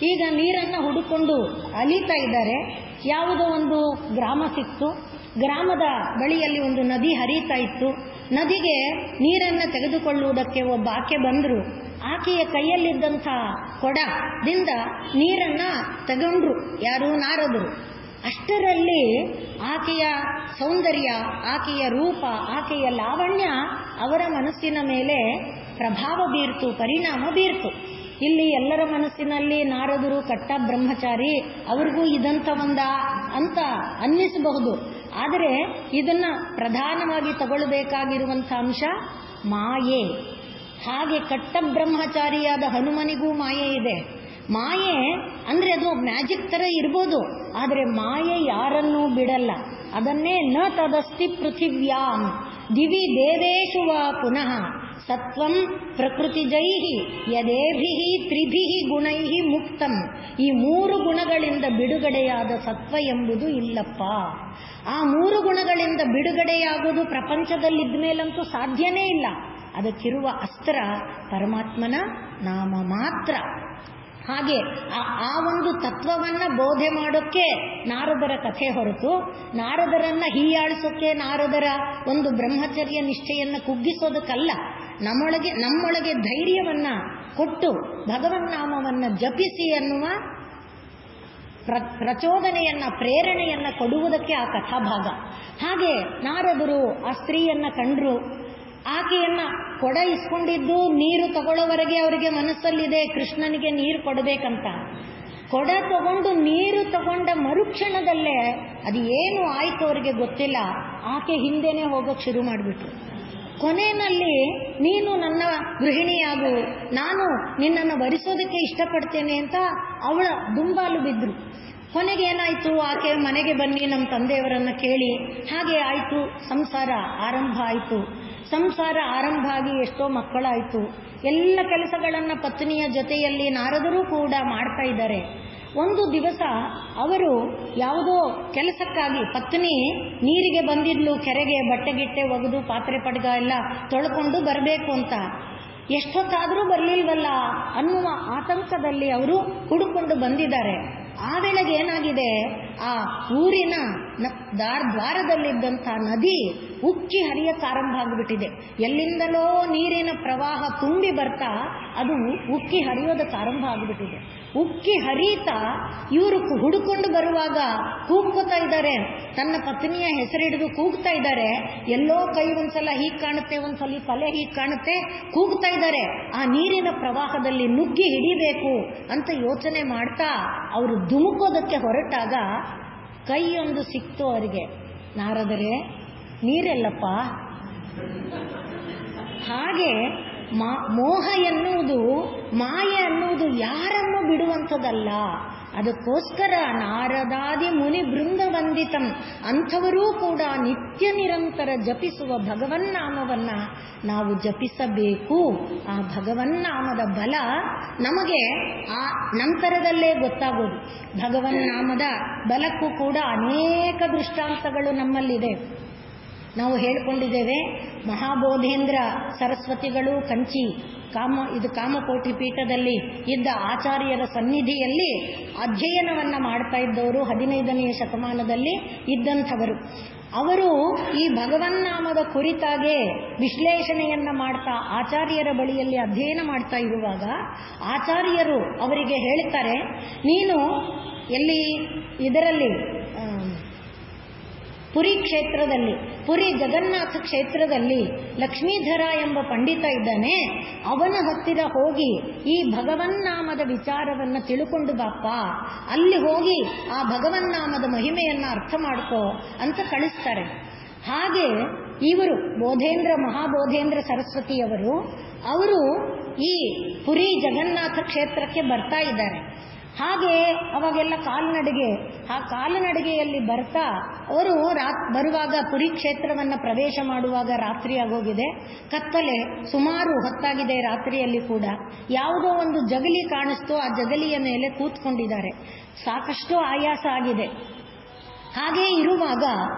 ಈಗ ನೀರನ್ನ ಹುಡುಕೊಂಡು ಅಲಿತಾ ಇದ್ದಾರೆ. ಯಾವುದೋ ಒಂದು ಗ್ರಾಮ ಸಿಕ್ತು. ಗ್ರಾಮದ ಬಳಿಯಲ್ಲಿ ಒಂದು ನದಿ ಹರಿತಾ ಇತ್ತು. ನದಿಗೆ ನೀರನ್ನ ತೆಗೆದುಕೊಳ್ಳುವುದಕ್ಕೆ ಒಬ್ಬ ಆಕೆ ಬಂದ್ರು. ಆಕೆಯ ಕೈಯಲ್ಲಿದ್ದಂಥ ಕೊಡದಿಂದ ನೀರನ್ನ ತಗೊಂಡ್ರು. ಯಾರು? ನಾರದರು. ಅಷ್ಟರಲ್ಲಿ ಆಕೆಯ ಸೌಂದರ್ಯ, ಆಕೆಯ ರೂಪ, ಆಕೆಯ ಲಾವಣ್ಯ ಅವರ ಮನಸ್ಸಿನ ಮೇಲೆ ಪ್ರಭಾವ ಬೀರ್ತು, ಪರಿಣಾಮ ಬೀರ್ತು. ಇಲ್ಲಿ ಎಲ್ಲರ ಮನಸ್ಸಿನಲ್ಲಿ ನಾರದರು ಕಟ್ಟ ಬ್ರಹ್ಮಚಾರಿ, ಅವ್ರಿಗೂ ಇದಂತ ಒಂದ ಅಂತ ಅನ್ನಿಸಬಹುದು. ಆದರೆ ಇದನ್ನ ಪ್ರಧಾನವಾಗಿ ತಗೊಳ್ಬೇಕಾಗಿರುವಂಥ ಅಂಶ ಮಾಯೆ. ಹಾಗೆ ಕಟ್ಟ ಬ್ರಹ್ಮಚಾರಿಯಾದ ಹನುಮನಿಗೂ ಮಾಯೆ ಇದೆ. ಮಾಯೆ ಅಂದ್ರೆ ಅದು ಮ್ಯಾಜಿಕ್ ತರ ಇರ್ಬೋದು, ಆದರೆ ಮಾಯೆ ಯಾರನ್ನೂ ಬಿಡಲ್ಲ. ಅದನ್ನೇ ನ ತದಸ್ತಿ ಪೃಥಿವ್ಯಾಂ ದಿವಿ ದೇವೇಶು ವಾ ಪುನಃ ಸತ್ವಂ ಪ್ರಕೃತಿಜೈಹಿ ಯದೇಭಿಹಿ ತ್ರಿಭಿಹಿ ಗುಣೈಹಿ ಮುಕ್ತಂ. ಈ 3 ಗುಣಗಳಿಂದ ಬಿಡುಗಡೆಯಾದ ಸತ್ವ ಎಂಬುದು ಇಲ್ಲಪ್ಪ. ಆ 3 ಗುಣಗಳಿಂದ ಬಿಡುಗಡೆಯಾಗುವುದು ಪ್ರಪಂಚದಲ್ಲಿದ್ದ ಮೇಲಂತೂ ಸಾಧ್ಯನೇ ಇಲ್ಲ. ಅದಕ್ಕಿರುವ ಅಸ್ತ್ರ ಪರಮಾತ್ಮನ ನಾಮ ಮಾತ್ರ. ಹಾಗೆ ಆ ಒಂದು ತತ್ವವನ್ನ ಬೋಧೆ ಮಾಡೋಕ್ಕೆ ನಾರದರ ಕಥೆ ಹೊರತು, ನಾರದರನ್ನ ಹೀಯಾಳಿಸೋಕೆ, ನಾರದರ ಒಂದು ಬ್ರಹ್ಮಚರ್ಯ ನಿಷ್ಠೆಯನ್ನ ಕುಗ್ಗಿಸೋದಕ್ಕಲ್ಲ. ನಮ್ಮೊಳಗೆ ಧೈರ್ಯವನ್ನ ಕೊಟ್ಟು ಭಗವನ್ನಾಮವನ್ನ ಜಪಿಸಿ ಅನ್ನುವ ಪ್ರಚೋದನೆಯನ್ನ, ಪ್ರೇರಣೆಯನ್ನ ಕೊಡುವುದಕ್ಕೆ ಆ ಕಥಾಭಾಗ. ಹಾಗೆ ನಾರದರು ಆ ಸ್ತ್ರೀಯನ್ನ ಕಂಡ್ರು. ಆಕೆಯನ್ನ ಕೊಡ ಇಸ್ಕೊಂಡಿದ್ದು ನೀರು ತಗೊಳ್ಳೋವರೆಗೆ ಅವರಿಗೆ ಮನಸ್ಸಲ್ಲಿದೆ ಕೃಷ್ಣನಿಗೆ ನೀರು ಕೊಡಬೇಕಂತ. ಕೊಡ ತಗೊಂಡು ನೀರು ತಗೊಂಡ ಮರುಕ್ಷಣದಲ್ಲೇ ಅದು ಏನು ಆಯ್ತು ಅವರಿಗೆ ಗೊತ್ತಿಲ್ಲ, ಆಕೆ ಹಿಂದೆನೆ ಹೋಗೋಕೆ ಶುರು ಮಾಡಿಬಿಟ್ರು. ಕೊನೆಯಲ್ಲಿ ನೀನು ನನ್ನ ಗೃಹಿಣಿಯಾಗು, ನಾನು ನಿನ್ನನ್ನು ವರಿಸೋದಕ್ಕೆ ಇಷ್ಟಪಡ್ತೇನೆ ಅಂತ ಅವಳ ದುಂಬಾಲು ಬಿದ್ರು. ಕೊನೆಗೆ ಏನಾಯ್ತು, ಆಕೆ ಮನೆಗೆ ಬನ್ನಿ ನಮ್ಮ ತಂದೆಯವರನ್ನ ಕೇಳಿ. ಹಾಗೆ ಆಯ್ತು, ಸಂಸಾರ ಆರಂಭ ಆಯಿತು. ಸಂಸಾರ ಆರಂಭ ಆಗಿ ಎಷ್ಟೋ ಮಕ್ಕಳಾಯಿತು. ಎಲ್ಲ ಕೆಲಸಗಳನ್ನ ಪತ್ನಿಯ ಜೊತೆಯಲ್ಲಿ ನಾರದರು ಕೂಡ ಮಾಡ್ತಾ ಇದ್ದಾರೆ. ಒಂದು ದಿವಸ ಅವರು ಯಾವುದೋ ಕೆಲಸಕ್ಕಾಗಿ, ಪತ್ನಿ ನೀರಿಗೆ ಬಂದಿದ್ಲು ಕೆರೆಗೆ, ಬಟ್ಟೆಗಿಟ್ಟೆ ಒಗೆದು ಪಾತ್ರೆ ಪಡ್ಗ ಎಲ್ಲ ತೊಳ್ಕೊಂಡು ಬರಬೇಕು ಅಂತ. ಎಷ್ಟೊತ್ತಾದರೂ ಬರಲಿಲ್ವಲ್ಲ ಅನ್ನುವ ಆತಂಕದಲ್ಲಿ ಅವರು ಹುಡುಕೊಂಡು ಬಂದಿದ್ದಾರೆ. ಆ ವೇಳೆಗೆ ಏನಾಗಿದೆ, ಆ ಊರಿನ ದ್ವಾರದಲ್ಲಿದ್ದಂಥ ನದಿ ಉಕ್ಕಿ ಹರಿಯಕ್ಕೆ ಆರಂಭ ಆಗಿಬಿಟ್ಟಿದೆ. ಎಲ್ಲಿಂದಲೋ ನೀರಿನ ಪ್ರವಾಹ ತುಂಬಿ ಬರ್ತಾ ಅದು ಉಕ್ಕಿ ಹರಿಯೋದಕ್ಕೆ ಆರಂಭ ಆಗಿಬಿಟ್ಟಿದೆ. ಉಕ್ಕಿ ಹರಿತಾ ಇವರು ಹುಡುಕೊಂಡು ಬರುವಾಗ ಕೂಗ್ಕೋತಾ ಇದ್ದಾರೆ, ತನ್ನ ಪತ್ನಿಯ ಹೆಸರಿಡಿದು ಕೂಗ್ತಾ ಇದ್ದಾರೆ. ಎಲ್ಲೋ ಕೈ ಒಂದ್ಸಲ ಹೀಗೆ ಕಾಣುತ್ತೆ, ಒಂದ್ಸಲ ತಲೆ ಹೀಗೆ ಕಾಣುತ್ತೆ, ಕೂಗ್ತಾ ಇದ್ದಾರೆ. ಆ ನೀರಿನ ಪ್ರವಾಹದಲ್ಲಿ ನುಗ್ಗಿ ಹಿಡಿಬೇಕು ಅಂತ ಯೋಚನೆ ಮಾಡ್ತಾ ಅವರು ಧುಮುಕೋದಕ್ಕೆ ಹೊರಟಾಗ ಕೈಯೊಂದು ಸಿಕ್ತು ಅವರಿಗೆ. ನಾರದರೆ, ನೀರೆಲ್ಲಪ್ಪ. ಹಾಗೆ ಮೋಹ ಎನ್ನುವುದು, ಮಾಯೆ ಅನ್ನುವುದು ಯಾರನ್ನು ಬಿಡುವಂಥದ್ದಲ್ಲ. ಅದಕ್ಕೋಸ್ಕರ ನಾರದಾದಿ ಮುನಿ ಬೃಂದ ವಂದಿತಂ, ಅಂಥವರೂ ಕೂಡ ನಿತ್ಯ ನಿರಂತರ ಜಪಿಸುವ ಭಗವನ್ನಾಮವನ್ನ ನಾವು ಜಪಿಸಬೇಕು. ಆ ಭಗವನ್ನಾಮದ ಬಲ ನಮಗೆ ಆ ನಂತರದಲ್ಲೇ ಗೊತ್ತಾಗೋದು. ಭಗವನ್ನಾಮದ ಬಲಕ್ಕೂ ಕೂಡ ಅನೇಕ ದೃಷ್ಟಾಂತಗಳು ನಮ್ಮಲ್ಲಿದೆ. ನಾವು ಹೇಳ್ಕೊಂಡಿದ್ದೇವೆ, ಮಹಾಬೋಧೇಂದ್ರ ಸರಸ್ವತಿಗಳು ಕಂಚಿ ಕಾಮಕೋಟಿ ಪೀಠದಲ್ಲಿ ಇದ್ದ ಆಚಾರ್ಯರ ಸನ್ನಿಧಿಯಲ್ಲಿ ಅಧ್ಯಯನವನ್ನ ಮಾಡ್ತಾ ಇದ್ದವರು 15ನೇ ಶತಮಾನದಲ್ಲಿ ಇದ್ದಂಥವರು. ಅವರು ಈ ಭಗವನ್ನಾಮದ ಕುರಿತಾಗೆ ವಿಶ್ಲೇಷಣೆಯನ್ನ ಮಾಡ್ತಾ ಆಚಾರ್ಯರ ಬಳಿಯಲ್ಲಿ ಅಧ್ಯಯನ ಮಾಡ್ತಾ ಇರುವಾಗ ಆಚಾರ್ಯರು ಅವರಿಗೆ ಹೇಳ್ತಾರೆ, ನೀನು ಎಲ್ಲಿ ಇದರಲ್ಲಿ ಪುರಿ ಕ್ಷೇತ್ರದಲ್ಲಿ, ಪುರಿ ಜಗನ್ನಾಥ ಕ್ಷೇತ್ರದಲ್ಲಿ ಲಕ್ಷ್ಮೀಧರ ಎಂಬ ಪಂಡಿತ ಇದ್ದಾನೆ, ಅವನ ಹತ್ತಿರ ಹೋಗಿ ಈ ಭಗವನ್ನಾಮದ ವಿಚಾರವನ್ನು ತಿಳ್ಕೊಂಡು ಬಾಪ್ಪ, ಅಲ್ಲಿ ಹೋಗಿ ಆ ಭಗವನ್ನಾಮದ ಮಹಿಮೆಯನ್ನು ಅರ್ಥ ಮಾಡ್ಕೋ ಅಂತ ಕಳಿಸ್ತಾರೆ. ಹಾಗೆ ಇವರು ಮಹಾಬೋಧೇಂದ್ರ ಸರಸ್ವತಿಯವರು ಅವರು ಈ ಪುರಿ ಜಗನ್ನಾಥ ಕ್ಷೇತ್ರಕ್ಕೆ ಬರ್ತಾ ಇದ್ದಾರೆ. ಹಾಗೆ ಅವಾಗೆಲ್ಲ ಕಾಲ್ನಡಿಗೆಯಲ್ಲಿ ಬರ್ತಾ ಅವರು ಬರುವಾಗ ಪುರಿ ಕ್ಷೇತ್ರವನ್ನು ಪ್ರವೇಶ ಮಾಡುವಾಗ ರಾತ್ರಿ ಆಗೋಗಿದೆ, ಕತ್ತಲೆ ಸುಮಾರು ಹೊತ್ತಾಗಿದೆ. ರಾತ್ರಿಯಲ್ಲಿ ಕೂಡ ಯಾವುದೋ ಒಂದು ಜಗಲಿ ಕಾಣಿಸ್ತು, ಆ ಜಗಲಿಯ ಮೇಲೆ ಕೂತ್ಕೊಂಡಿದ್ದಾರೆ. ಸಾಕಷ್ಟು ಆಯಾಸ ಆಗಿದೆ. ಹಾಗೆ ಇರುವಾಗ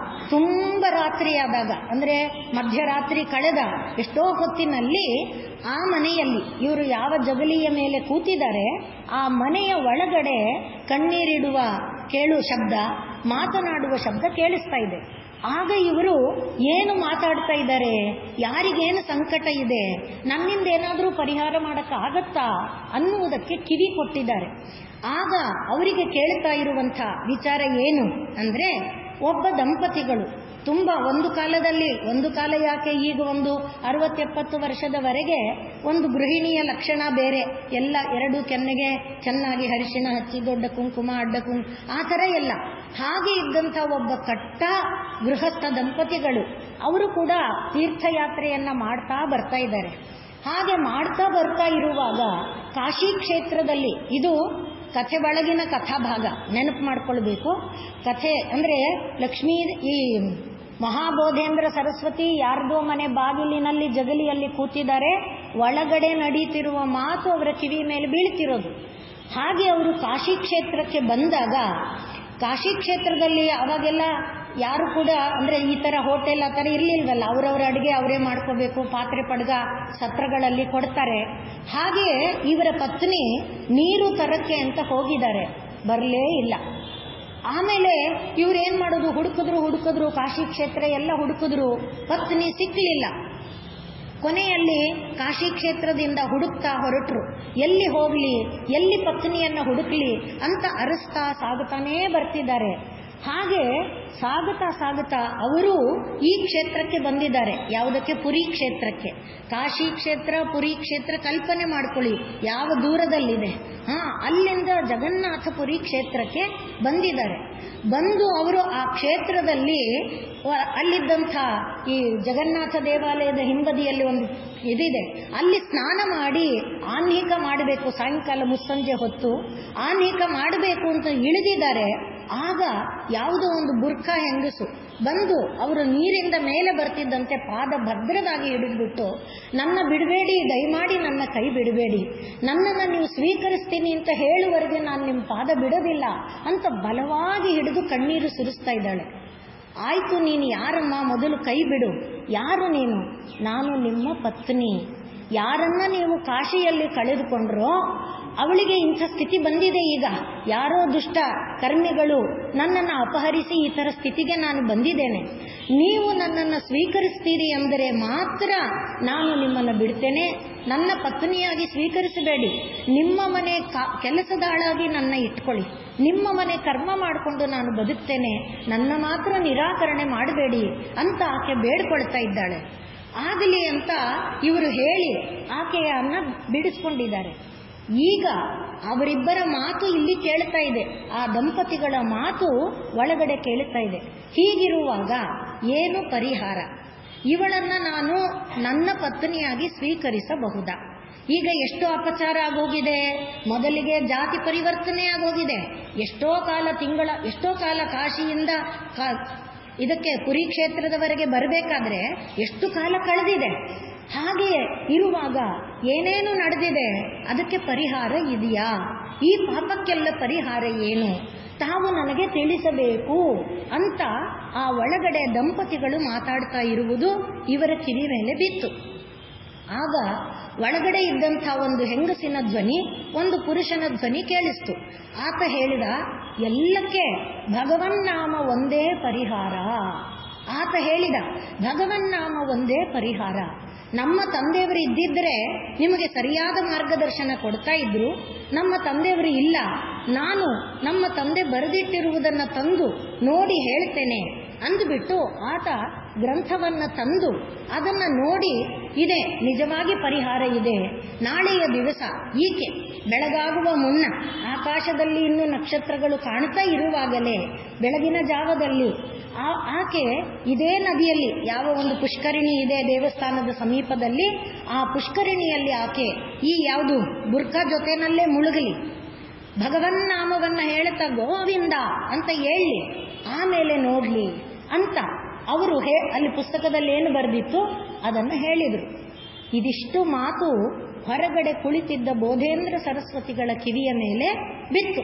ತುಂಬ ರಾತ್ರಿಯಾದಾಗ, ಅಂದರೆ ಮಧ್ಯರಾತ್ರಿ ಕಳೆದ ಎಷ್ಟೋ ಹೊತ್ತಿನಲ್ಲಿ ಆ ಮನೆಯಲ್ಲಿ ಇವರು ಯಾವ ಜಗಲಿಯ ಮೇಲೆ ಕೂತಿದ್ದಾರೆ ಆ ಮನೆಯ ಒಳಗಡೆ ಕಣ್ಣೀರಿಡುವ ಶಬ್ದ, ಮಾತನಾಡುವ ಶಬ್ದ ಕೇಳಿಸ್ತಾ ಇದೆ. ಆಗ ಇವರು ಏನು ಮಾತಾಡ್ತಾ ಇದ್ದಾರೆ, ಯಾರಿಗೇನು ಸಂಕಟ ಇದೆ, ನನ್ನಿಂದ ಏನಾದರೂ ಪರಿಹಾರ ಮಾಡೋಕ್ಕಾಗತ್ತಾ ಅನ್ನುವುದಕ್ಕೆ ಕಿವಿ ಕೊಟ್ಟಿದ್ದಾರೆ. ಆಗ ಅವರಿಗೆ ಕೇಳ್ತಾ ಇರುವಂಥ ವಿಚಾರ ಏನು ಅಂದರೆ, ಒಬ್ಬ ದಂಪತಿಗಳು ಒಂದು ಕಾಲ ಯಾಕೆ, ಈಗ ಒಂದು 60-70 ವರ್ಷದವರೆಗೆ ಒಂದು ಗೃಹಿಣಿಯ ಲಕ್ಷಣ ಬೇರೆ, ಎಲ್ಲ 2 ಕೆನ್ನೆಗೆ ಚೆನ್ನಾಗಿ ಅರಿಶಿಣ ಹಚ್ಚಿ ದೊಡ್ಡ ಕುಂಕುಮ ಅಡ್ಡ ಆ ಥರ ಎಲ್ಲ. ಹಾಗೆ ಇದ್ದಂಥ ಒಬ್ಬ ಕಟ್ಟ ಗೃಹಸ್ಥ ದಂಪತಿಗಳು ಅವರು ಕೂಡ ತೀರ್ಥಯಾತ್ರೆಯನ್ನ ಮಾಡ್ತಾ ಬರ್ತಾ ಇದ್ದಾರೆ. ಹಾಗೆ ಮಾಡ್ತಾ ಬರ್ತಾ ಇರುವಾಗ ಕಾಶಿ ಕ್ಷೇತ್ರದಲ್ಲಿ, ಇದು ಕಥೆ ಒಳಗಿನ ಕಥಾಭಾಗ, ನೆನಪು ಮಾಡ್ಕೊಳ್ಬೇಕು. ಕಥೆ ಅಂದರೆ ಈ ಮಹಾಬೋಧೇಂದ್ರ ಸರಸ್ವತಿ ಯಾರ್ದೋ ಮನೆ ಬಾಗಿಲಿನಲ್ಲಿ ಜಗಲಿಯಲ್ಲಿ ಕೂತಿದ್ದಾರೆ, ಒಳಗಡೆ ನಡೀತಿರುವ ಮಾತು ಅವರ ಕಿವಿ ಮೇಲೆ ಬೀಳ್ತಿರೋದು. ಹಾಗೆ ಅವರು ಕಾಶಿ ಕ್ಷೇತ್ರಕ್ಕೆ ಬಂದಾಗ, ಕಾಶಿ ಕ್ಷೇತ್ರದಲ್ಲಿ ಅವಾಗೆಲ್ಲ ಯಾರು ಕೂಡ ಅಂದರೆ ಈ ಥರ ಹೋಟೆಲ್ ಆ ಥರ ಇರಲಿಲ್ವಲ್ಲ, ಅವರವರ ಅಡುಗೆ ಅವರೇ ಮಾಡ್ಕೋಬೇಕು, ಪಾತ್ರೆ ಪಡ್ಗ ಸತ್ರಗಳಲ್ಲಿ ಕೊಡ್ತಾರೆ. ಹಾಗೆ ಇವರ ಪತ್ನಿ ನೀರು ತರಕ್ಕೆ ಅಂತ ಹೋಗಿದ್ದಾರೆ, ಬರಲೇ ಇಲ್ಲ. ಆಮೇಲೆ ಇವ್ರೇನ್ ಮಾಡೋದು, ಹುಡುಕಿದ್ರು ಕಾಶಿ ಕ್ಷೇತ್ರ ಎಲ್ಲ ಹುಡುಕಿದ್ರು, ಪತ್ನಿ ಸಿಕ್ಕಲಿಲ್ಲ. ಕೊನೆಯಲ್ಲಿ ಕಾಶಿ ಕ್ಷೇತ್ರದಿಂದ ಹುಡುಕ್ತಾ ಹೊರಟರು. ಎಲ್ಲಿ ಹೋಗ್ಲಿ, ಎಲ್ಲಿ ಪತ್ನಿಯನ್ನ ಹುಡುಕ್ಲಿ ಅಂತ ಅರಸ್ತಾ ಸಾಗುತ್ತಾನೇ ಬರ್ತಿದ್ದಾರೆ. ಹಾಗೆ ಸಾಗುತ್ತಾ ಅವರು ಈ ಕ್ಷೇತ್ರಕ್ಕೆ ಬಂದಿದ್ದಾರೆ. ಯಾವುದಕ್ಕೆ? ಪುರಿ ಕ್ಷೇತ್ರಕ್ಕೆ. ಕಾಶಿ ಕ್ಷೇತ್ರ, ಪುರಿ ಕ್ಷೇತ್ರ ಕಲ್ಪನೆ ಮಾಡ್ಕೊಳ್ಳಿ ಯಾವ ದೂರದಲ್ಲಿದೆ. ಅಲ್ಲಿಂದ ಜಗನ್ನಾಥಪುರಿ ಕ್ಷೇತ್ರಕ್ಕೆ ಬಂದಿದ್ದಾರೆ. ಬಂದು ಅವರು ಆ ಕ್ಷೇತ್ರದಲ್ಲಿ ಅಲ್ಲಿದ್ದಂಥ ಈ ಜಗನ್ನಾಥ ದೇವಾಲಯದ ಹಿಂಬದಿಯಲ್ಲಿ ಒಂದು ಇದಿದೆ, ಅಲ್ಲಿ ಸ್ನಾನ ಮಾಡಿ ಆಹ್ನಿಕ ಮಾಡಬೇಕು. ಸಾಯಂಕಾಲ ಮುಸ್ಸಂಜೆ ಹೊತ್ತು ಆಹ್ನಿಕ ಮಾಡಬೇಕು ಅಂತ ಇಳಿದಿದ್ದಾರೆ. ಆಗ ಯಾವುದೋ ಒಂದು ಬುರ್ಖಾ ಹೆಂಗಸು ಬಂದು ಅವರು ನೀರಿಂದ ಮೇಲೆ ಬರ್ತಿದ್ದಂತೆ ಪಾದ ಭದ್ರವಾಗಿ ಹಿಡಿದ್ಬಿಟ್ಟು, ನನ್ನ ಬಿಡಬೇಡಿ, ದಯಮಾಡಿ ನನ್ನ ಕೈ ಬಿಡಬೇಡಿ, ನನ್ನನ್ನು ನೀವು ಸ್ವೀಕರಿಸ್ತೀನಿ ಅಂತ ಹೇಳುವವರೆಗೆ ನಾನು ನಿಮ್ಮ ಪಾದ ಬಿಡೋದಿಲ್ಲ ಅಂತ ಬಲವಾಗಿ ಹಿಡಿದು ಕಣ್ಣೀರು ಸುರಿಸ್ತಾ ಇದ್ದಾಳೆ. ಆಯ್ತು, ನೀನು ಯಾರಮ್ಮ, ಮೊದಲು ಕೈ ಬಿಡು. ಯಾರು ನೀನು? ನಾನು ನಿಮ್ಮ ಪತ್ನಿ. ಯಾರನ್ನ ನೀವು ಕಾಶಿಯಲ್ಲಿ ಕಳೆದುಕೊಂಡ್ರೋ ಅವಳಿಗೆ ಇಂಥ ಸ್ಥಿತಿ ಬಂದಿದೆ. ಈಗ ಯಾರೋ ದುಷ್ಟ ಕರ್ಮಿಗಳು ನನ್ನನ್ನು ಅಪಹರಿಸಿ ಈ ಥರ ಸ್ಥಿತಿಗೆ ನಾನು ಬಂದಿದ್ದೇನೆ. ನೀವು ನನ್ನನ್ನು ಸ್ವೀಕರಿಸ್ತೀರಿ ಅಂದರೆ ಮಾತ್ರ ನಾನು ನಿಮ್ಮನ್ನು ಬಿಡ್ತೇನೆ. ನನ್ನ ಪತ್ನಿಯಾಗಿ ಸ್ವೀಕರಿಸಬೇಡಿ. ನಿಮ್ಮ ಮನೆ ಕೆಲಸದಾಳಾಗಿ ನನ್ನ ಇಟ್ಕೊಳ್ಳಿ. ನಿಮ್ಮ ಮನೆ ಕರ್ಮ ಮಾಡಿಕೊಂಡು ನಾನು ಬದುಕ್ತೇನೆ. ನನ್ನ ಮಾತ್ರ ನಿರಾಕರಣೆ ಮಾಡಬೇಡಿ ಅಂತ ಆಕೆ ಬೇಡ್ಕೊಳ್ತಾ ಇದ್ದಾಳೆ. ಆಗಲಿ ಅಂತ ಇವರು ಹೇಳಿ ಆಕೆಯನ್ನ ಬಿಡಿಸ್ಕೊಂಡಿದ್ದಾರೆ. ಈಗ ಅವರಿಬ್ಬರ ಮಾತು ಇಲ್ಲಿ ಕೇಳ್ತಾ ಇದೆ, ಆ ದಂಪತಿಗಳ ಮಾತು ಒಳಗಡೆ ಕೇಳ್ತಾ ಇದೆ. ಹೀಗಿರುವಾಗ ಏನು ಪರಿಹಾರ? ಇವಳನ್ನ ನಾನು ನನ್ನ ಪತ್ನಿಯಾಗಿ ಸ್ವೀಕರಿಸಬಹುದಾ? ಈಗ ಎಷ್ಟು ಅಪಚಾರ ಆಗೋಗಿದೆ. ಮೊದಲಿಗೆ ಜಾತಿ ಪರಿವರ್ತನೆ ಆಗೋಗಿದೆ. ಎಷ್ಟೋ ಕಾಲ ಕಾಶಿಯಿಂದ ಇದಕ್ಕೆ ಕುರುಕ್ಷೇತ್ರದವರೆಗೆ ಬರಬೇಕಾದ್ರೆ ಎಷ್ಟು ಕಾಲ ಕಳೆದಿದೆ. ಹಾಗೆಯೇ ಇರುವಾಗ ಏನೇನು ನಡೆದಿದೆ, ಅದಕ್ಕೆ ಪರಿಹಾರ ಇದೆಯಾ? ಈ ಪಾಪಕ್ಕೆಲ್ಲ ಪರಿಹಾರ ಏನು? ತಾವು ನನಗೆ ತಿಳಿಸಬೇಕು ಅಂತ ಆ ಒಳಗಡೆ ದಂಪತಿಗಳು ಮಾತಾಡ್ತಾ ಇರುವುದು ಇವರ ಕಿವಿ ಮೇಲೆ ಬಿತ್ತು. ಆಗ ಒಳಗಡೆ ಇದ್ದಂಥ ಒಂದು ಹೆಂಗಸಿನ ಧ್ವನಿ, ಒಂದು ಪುರುಷನ ಧ್ವನಿ ಕೇಳಿಸ್ತು. ಆತ ಹೇಳಿದ, ಎಲ್ಲಕ್ಕೆ ಭಗವನ್ನಾಮ ಒಂದೇ ಪರಿಹಾರ. ಆತ ಹೇಳಿದ, ಭಗವನ್ನಾಮ ಒಂದೇ ಪರಿಹಾರ. ನಮ್ಮ ತಂದೆಯವರು ಇದ್ದಿದ್ರೆ ನಿಮಗೆ ಸರಿಯಾದ ಮಾರ್ಗದರ್ಶನ ಕೊಡ್ತಾ ಇದ್ರು. ನಮ್ಮ ತಂದೆಯವರು ಇಲ್ಲ. ನಾನು ನಮ್ಮ ತಂದೆ ಬರೆದಿಟ್ಟಿರುವುದನ್ನು ತಂದು ನೋಡಿ ಹೇಳ್ತೇನೆ ಅಂದುಬಿಟ್ಟು ಆತ ಗ್ರಂಥವನ್ನು ತಂದು ಅದನ್ನು ನೋಡಿ, ಇದೆ ನಿಜವಾಗಿ ಪರಿಹಾರ ಇದೆ. ನಾಳೆಯ ದಿವಸ ಈಕೆ ಬೆಳಗಾಗುವ ಮುನ್ನ ಆಕಾಶದಲ್ಲಿ ಇನ್ನು ನಕ್ಷತ್ರಗಳು ಕಾಣ್ತಾ ಇರುವಾಗಲೇ ಬೆಳಗಿನ ಜಾವದಲ್ಲಿ ಆಕೆ ಇದೇ ನದಿಯಲ್ಲಿ, ಯಾವ ಒಂದು ಪುಷ್ಕರಿಣಿ ಇದೆ ದೇವಸ್ಥಾನದ ಸಮೀಪದಲ್ಲಿ, ಆ ಪುಷ್ಕರಿಣಿಯಲ್ಲಿ ಆಕೆ ಈ ಯಾವುದು ಬುರ್ಕಾ ಜೊತೆನಲ್ಲೇ ಮುಳುಗಲಿ, ಭಗವನ್ನಾಮವನ್ನು ಹೇಳುತ್ತಾ ಗೋವಿಂದ ಅಂತ ಹೇಳಿ ಆಮೇಲೆ ನೋಡ್ಲಿ ಅಂತ ಅವರು ಅಲ್ಲಿ ಪುಸ್ತಕದಲ್ಲಿ ಏನು ಬರೆದಿತ್ತು ಅದನ್ನು ಹೇಳಿದರು. ಇದಿಷ್ಟು ಮಾತು ಹೊರಗಡೆ ಕುಳಿತಿದ್ದ ಬೋಧೇಂದ್ರ ಸರಸ್ವತಿಗಳ ಕಿವಿಯ ಮೇಲೆ ಬಿತ್ತು.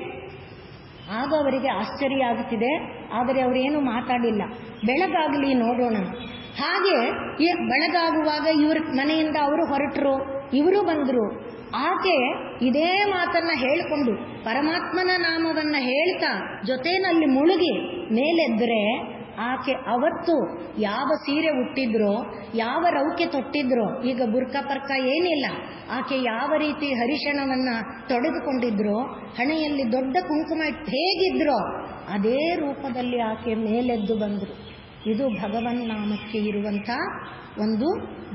ಆಗ ಅವರಿಗೆ ಆಶ್ಚರ್ಯ ಆಗುತ್ತಿದೆ. ಆದರೆ ಅವರೇನು ಮಾತಾಡಿಲ್ಲ. ಬೆಳಗಾಗಲಿ ನೋಡೋಣ. ಹಾಗೆ ಬೆಳಗಾಗುವಾಗ ಇವ್ರ ಮನೆಯಿಂದ ಅವರು ಹೊರಟರು, ಇವರು ಬಂದರು. ಆಕೆ ಇದೇ ಮಾತನ್ನ ಹೇಳಿಕೊಂಡು ಪರಮಾತ್ಮನ ನಾಮವನ್ನ ಹೇಳ್ತಾ ಜೊತೆನಲ್ಲಿ ಮುಳುಗಿ ಮೇಲೆದ್ರೆ ಆಕೆ ಅವತ್ತು ಯಾವ ಸೀರೆ ಉಟ್ಟಿದ್ರೋ, ಯಾವ ರೌಕೆ ತೊಟ್ಟಿದ್ರೋ, ಈಗ ಬುರ್ಕ ಪರ್ಕ ಏನಿಲ್ಲ, ಆಕೆ ಯಾವ ರೀತಿ ಹರಿಶಣವನ್ನ ತೊಡೆದುಕೊಂಡಿದ್ರೋ, ಹಣೆಯಲ್ಲಿ ದೊಡ್ಡ ಕುಂಕುಮ ಹೇಗಿದ್ರೋ ಅದೇ ರೂಪದಲ್ಲಿ ಆಕೆ ಮೇಲೆದ್ದು ಬಂದರು. ಇದು ಭಗವನ್ನಾಮಕ್ಕೆ ಇರುವಂಥ ಒಂದು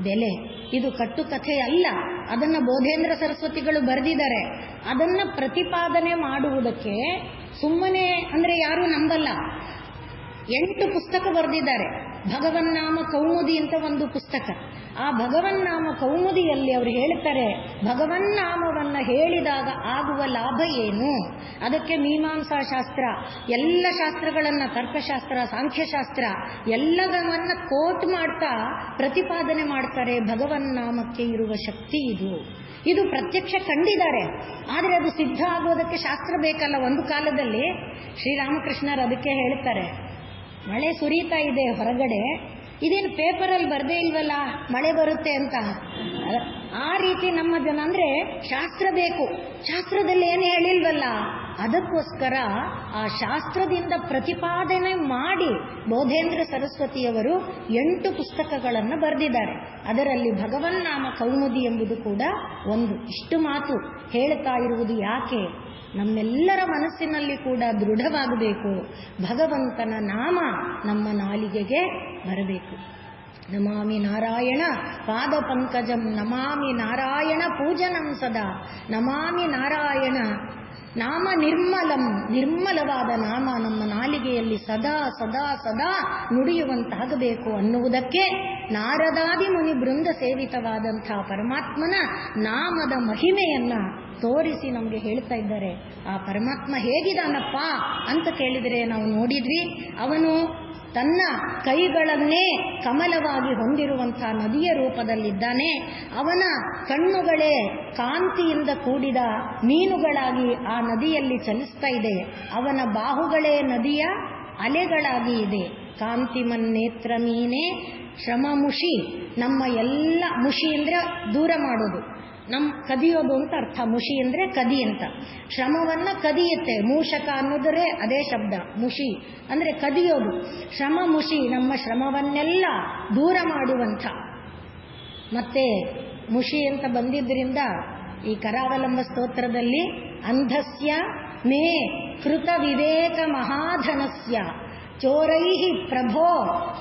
ಬೆಲೆ. ಇದು ಕಟ್ಟುಕಥೆ ಅಲ್ಲ, ಅದನ್ನು ಬೋಧೇಂದ್ರ ಸರಸ್ವತಿಗಳು ಬರೆದಿದ್ದಾರೆ. ಅದನ್ನು ಪ್ರತಿಪಾದನೆ ಮಾಡುವುದಕ್ಕೆ ಸುಮ್ಮನೆ ಅಂದರೆ ಯಾರೂ ನಂಬಲ್ಲ. 8 ಪುಸ್ತಕ ಬರೆದಿದ್ದಾರೆ. ಭಗವನ್ನಾಮ ಕೌಮುದಿ ಅಂತ ಒಂದು ಪುಸ್ತಕ. ಆ ಭಗವನ್ನಾಮ ಕೌಮುದಿಯಲ್ಲಿ ಅವರು ಹೇಳ್ತಾರೆ, ಭಗವನ್ನಾಮವನ್ನ ಹೇಳಿದಾಗ ಆಗುವ ಲಾಭ ಏನು, ಅದಕ್ಕೆ ಮೀಮಾಂಸಾ ಶಾಸ್ತ್ರ, ಎಲ್ಲ ಶಾಸ್ತ್ರಗಳನ್ನ, ತರ್ಕಶಾಸ್ತ್ರ, ಸಾಂಖ್ಯಶಾಸ್ತ್ರ ಎಲ್ಲವನ್ನ ಕೋಟ್ ಮಾಡ್ತಾ ಪ್ರತಿಪಾದನೆ ಮಾಡ್ತಾರೆ. ಭಗವನ್ನಾಮಕ್ಕೆ ಇರುವ ಶಕ್ತಿ ಇದು ಪ್ರತ್ಯಕ್ಷ ಕಂಡಿದ್ದಾರೆ. ಆದರೆ ಅದು ಸಿದ್ಧ ಆಗೋದಕ್ಕೆ ಶಾಸ್ತ್ರ ಬೇಕಲ್ಲ. ಒಂದು ಕಾಲದಲ್ಲಿ ಶ್ರೀರಾಮಕೃಷ್ಣರು ಅದಕ್ಕೆ ಹೇಳ್ತಾರೆ, ಮಳೆ ಸುರಿತಾ ಇದೆ ಹೊರಗಡೆ, ಇದೇನು ಪೇಪರಲ್ಲಿ ಬರದೇ ಇಲ್ವಲ್ಲ ಮಳೆ ಬರುತ್ತೆ ಅಂತ. ಆ ರೀತಿ ನಮ್ಮ ಜನ ಅಂದರೆ ಶಾಸ್ತ್ರ ಬೇಕು, ಶಾಸ್ತ್ರದಲ್ಲಿ ಏನು ಹೇಳಿಲ್ವಲ್ಲ, ಅದಕ್ಕೋಸ್ಕರ ಆ ಶಾಸ್ತ್ರದಿಂದ ಪ್ರತಿಪಾದನೆ ಮಾಡಿ ಬೋಧೇಂದ್ರ ಸರಸ್ವತಿಯವರು 8 ಪುಸ್ತಕಗಳನ್ನು ಬರೆದಿದ್ದಾರೆ. ಅದರಲ್ಲಿ ಭಗವನ್ನಾಮ ಕೌಮುದಿ ಎಂಬುದು ಕೂಡ ಒಂದು. ಇಷ್ಟು ಮಾತು ಹೇಳ್ತಾ ಇರುವುದು ಯಾಕೆ, ನಮ್ಮೆಲ್ಲರ ಮನಸ್ಸಿನಲ್ಲಿ ಕೂಡ ದೃಢವಾಗಬೇಕು. ಭಗವಂತನ ನಾಮ ನಮ್ಮ ನಾಲಿಗೆಗೆ ಬರಬೇಕು. ನಮಾಮಿ ನಾರಾಯಣ ಪಾದ ಪಂಕಜಂ, ನಮಾಮಿ ನಾರಾಯಣ ಪೂಜನಂ ಸದಾ, ನಮಾಮಿ ನಾರಾಯಣ ನಾಮ ನಿರ್ಮಲಂ, ನಿರ್ಮಲವಾದ ನಾಮ ನಮ್ಮ ನಾಲಿಗೆಯಲ್ಲಿ ಸದಾ ಸದಾ ಸದಾ ನುಡಿಯುವಂತಾಗಬೇಕು ಅನ್ನುವುದಕ್ಕೆ ನಾರದಾದಿ ಮುನಿ ಬೃಂದ ಸೇವಿತವಾದಂಥ ಪರಮಾತ್ಮನ ನಾಮದ ಮಹಿಮೆಯನ್ನ ತೋರಿಸಿ ನಮಗೆ ಹೇಳ್ತಾ ಇದ್ದಾರೆ. ಆ ಪರಮಾತ್ಮ ಹೇಗಿದಾನಪ್ಪ ಅಂತ ಕೇಳಿದರೆ ನಾವು ನೋಡಿದ್ವಿ, ಅವನು ತನ್ನ ಕೈಗಳನ್ನೇ ಕಮಲವಾಗಿ ಹೊಂದಿರುವಂಥ ನದಿಯ ರೂಪದಲ್ಲಿದ್ದಾನೆ. ಅವನ ಕಣ್ಣುಗಳೇ ಕಾಂತಿಯಿಂದ ಕೂಡಿದ ಮೀನುಗಳಾಗಿ ಆ ನದಿಯಲ್ಲಿ ಚಲಿಸ್ತಾ ಇದೆ. ಅವನ ಬಾಹುಗಳೇ ನದಿಯ ಅಲೆಗಳಾಗಿ ಇದೆ. ಕಾಂತಿಮನ್ನೇತ್ರ ಮೀನೇ ಶ್ರಮ ಮುಷಿ, ನಮ್ಮ ಎಲ್ಲ ಮುಷಿ ಅಂದರೆ ದೂರ ಮಾಡೋದು, ಕದಿಯೋದು ಅಂತ ಅರ್ಥ. ಮುಷಿ ಅಂದರೆ ಕದಿ ಅಂತ. ಶ್ರಮವನ್ನ ಕದಿಯುತ್ತೆ. ಮೂಷಕ ಅನ್ನೋದರೆ ಅದೇ ಶಬ್ದ. ಮುಷಿ ಅಂದರೆ ಕದಿಯೋದು. ಶ್ರಮ ಮುಷಿ, ನಮ್ಮ ಶ್ರಮವನ್ನೆಲ್ಲ ದೂರ ಮಾಡುವಂಥ. ಮತ್ತೆ ಮುಷಿ ಅಂತ ಬಂದಿದ್ದರಿಂದ ಈ ಕರಾವಲಂಬ ಸ್ತೋತ್ರದಲ್ಲಿ ಅಂಧಸ್ಯ ಮೇ ಕೃತ ವಿವೇಕ ಮಹಾಧನಸ್ಯ ಚೋರೈಹಿ ಪ್ರಭೋ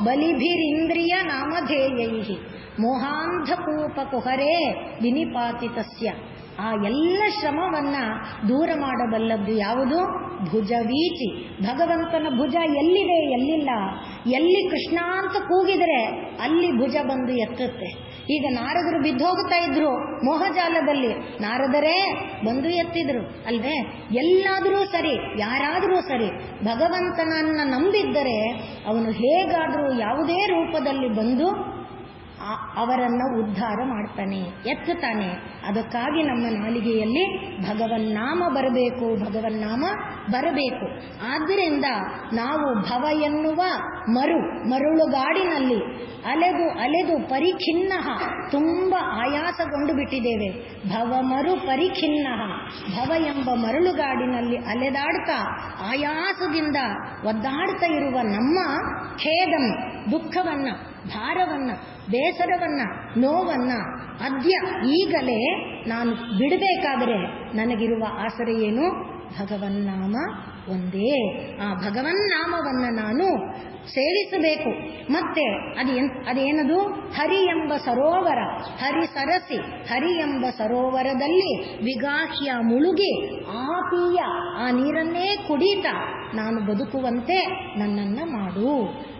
ಬಲಿಭಿರಿಂದ್ರಿಯ ನಾಮಧೇಯೈಹಿ ಮೋಹಾಂಧಕೂಪ ಕುಹರೇ ವಿನಿಪಾತಿತಸ್ಯ. ಆ ಎಲ್ಲ ಶ್ರಮವನ್ನ ದೂರ ಮಾಡಬಲ್ಲದ್ದು ಯಾವುದು? ಭುಜವೀಚಿ. ಭಗವಂತನ ಭುಜ ಎಲ್ಲಿದೆ, ಎಲ್ಲಿಲ್ಲ. ಎಲ್ಲಿ ಕೃಷ್ಣ ಅಂತ ಕೂಗಿದರೆ ಅಲ್ಲಿ ಭುಜ ಬಂದು ಎತ್ತುತ್ತೆ. ಈಗ ನಾರದರು ಬಿದ್ದೋಗ್ತಾ ಇದ್ರು ಮೋಹಜಾಲದಲ್ಲಿ, ನಾರದರೇ ಬಂದು ಎತ್ತಿದ್ರು ಅಲ್ವೇ? ಎಲ್ಲಾದರೂ ಸರಿ, ಯಾರಾದರೂ ಸರಿ, ಭಗವಂತನನ್ನ ನಂಬಿದ್ದರೆ ಅವನು ಹೇಗಾದರೂ ಯಾವುದೇ ರೂಪದಲ್ಲಿ ಬಂದು ಅವರನ್ನ ಉದ್ಧಾರ ಮಾಡ್ತಾನೆ, ಎತ್ತುತ್ತಾನೆ. ಅದಕ್ಕಾಗಿ ನಮ್ಮ ನಾಲಿಗೆಯಲ್ಲಿ ಭಗವನ್ನಾಮ ಬರಬೇಕು, ಭಗವನ್ನಾಮ ಬರಬೇಕು. ಆದ್ದರಿಂದ ನಾವು ಭವ ಎನ್ನುವ ಮರುಳುಗಾಡಿನಲ್ಲಿ ಅಲೆದು ಅಲೆದು ಪರಿಖಿನ್ನ, ತುಂಬ ಆಯಾಸಗೊಂಡು ಬಿಟ್ಟಿದ್ದೇವೆ. ಭವ ಪರಿಖಿನ್ನ, ಭವ ಎಂಬ ಮರಳುಗಾಡಿನಲ್ಲಿ ಅಲೆದಾಡ್ತಾ ಆಯಾಸದಿಂದ ಒದ್ದಾಡ್ತಾ ಇರುವ ನಮ್ಮ ಖೇದಂ, ದುಃಖವನ್ನ, ಭಾರವನ್ನ, ಬೇಸರವನ್ನ, ನೋವನ್ನ ಅದ್ಯ ಈಗಲೇ ನಾನು ಬಿಡಬೇಕಾದರೆ ನನಗಿರುವ ಆಸರೆ ಏನು? ಭಗವನ್ನಾಮ ಒಂದೇ. ಆ ಭಗವನ್ನಾಮವನ್ನ ನಾನು ಸೇವಿಸಬೇಕು. ಮತ್ತೆ ಅದೇನದು? ಹರಿ ಎಂಬ ಸರೋವರ, ಹರಿ ಸರಸಿ, ಹರಿ ಎಂಬ ಸರೋವರದಲ್ಲಿ ವಿಗಾಹ್ಯ ಮುಳುಗಿ ಆಪೀಯ, ಆ ನೀರನ್ನೇ ಕುಡಿತಾ ನಾನು ಬದುಕುವಂತೆ ನನ್ನನ್ನ ಮಾಡು.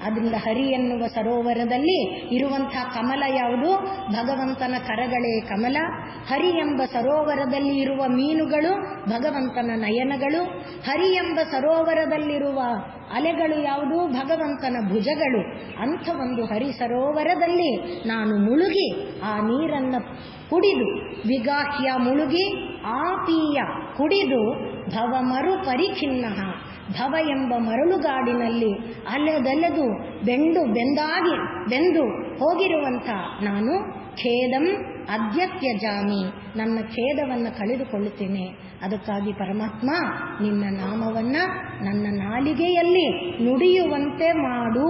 ಅದರಿಂದ ಹರಿ ಎನ್ನುವ ಸರೋವರದಲ್ಲಿ ಇರುವಂತಹ ಕಮಲ ಯಾವುದು? ಭಗವಂತನ ಕರಗಳೇ ಕಮಲ. ಹರಿ ಎಂಬ ಸರೋವರದಲ್ಲಿ ಇರುವ ಮೀನುಗಳು ಭಗವಂತನ ನಯನಗಳು. ಹರಿ ಎಂಬ ಸರೋವರದಲ್ಲಿರುವ ಅಲೆಗಳು ಯಾವುದು? ಭಗವಂತನ ಭುಜಗಳು. ಅಂಥ ಒಂದು ಹರಿ ಸರೋವರದಲ್ಲಿ ನಾನು ಮುಳುಗಿ ಆ ನೀರನ್ನ ಕುಡಿದು, ವಿಗಾಹ್ಯ ಮುಳುಗಿ ಆಪೀಯ ಕುಡಿದು, ಭವ ಪರಿಖಿನ್ನ, ಭವ ಎಂಬ ಮರಳುಗಾಡಿನಲ್ಲಿ ಅಲೆದೆಲೆದು ಬೆಂದು ಹೋಗಿರುವಂಥ ನಾನು ಖೇದಂ ಅದ್ಯ ತ್ಯಜಾಮಿ, ನನ್ನ ಖೇದವನ್ನು ಕಳೆದುಕೊಳ್ಳುತ್ತೇನೆ. ಅದಕ್ಕಾಗಿ ಪರಮಾತ್ಮ ನಿನ್ನ ನಾಮವನ್ನ ನನ್ನ ನಾಲಿಗೆಯಲ್ಲಿ ನುಡಿಯುವಂತೆ ಮಾಡು.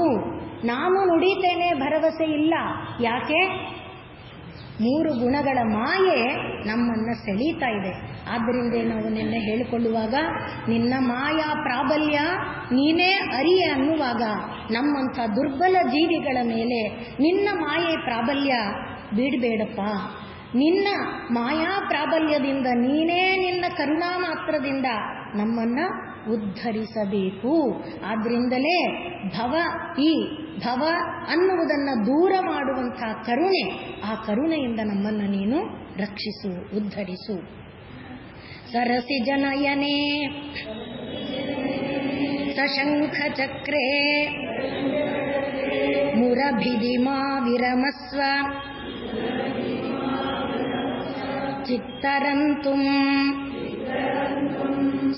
ನಾನು ನುಡಿತೇನೆ ಭರವಸೆ ಇಲ್ಲ. ಯಾಕೆ? 3 ಗುಣಗಳ ಮಾಯೆ ನಮ್ಮನ್ನ ಸೆಳೀತಾ ಇದೆ. ಆದ್ದರಿಂದ ನಾವು ನಿನ್ನೆ ಹೇಳಿಕೊಳ್ಳುವಾಗ ನಿನ್ನ ಮಾಯಾ ಪ್ರಾಬಲ್ಯ ನೀನೇ ಅರಿಯೆ ಅನ್ನುವಾಗ ನಮ್ಮಂಥ ದುರ್ಬಲ ಜೀವಿಗಳ ಮೇಲೆ ನಿನ್ನ ಮಾಯೆ ಪ್ರಾಬಲ್ಯ ಬೀಡಬೇಡಪ್ಪ. ನಿನ್ನ ಮಾಯಾ ಪ್ರಾಬಲ್ಯದಿಂದ ನೀನೇ ನಿನ್ನ ಕರುಣಾ ಮಾತ್ರದಿಂದ ನಮ್ಮನ್ನ ಉದ್ಧರಿಸಬೇಕು. ಆದ್ರಿಂದಲೇ ಈ ಭವ ಅನ್ನುವುದನ್ನು ದೂರ ಮಾಡುವಂತಹ ಕರುಣೆ, ಆ ಕರುಣೆಯಿಂದ ನಮ್ಮನ್ನು ನೀನು ರಕ್ಷಿಸು, ಉದ್ಧರಿಸು. ಸರಸಿ ಜನಯನೇ ಸಶಂಖ ಚಕ್ರೇ ಮುರಭಿದಿಮಾ ವಿರಮಸ್ವ ಚಿತ್ತರಂತುಂ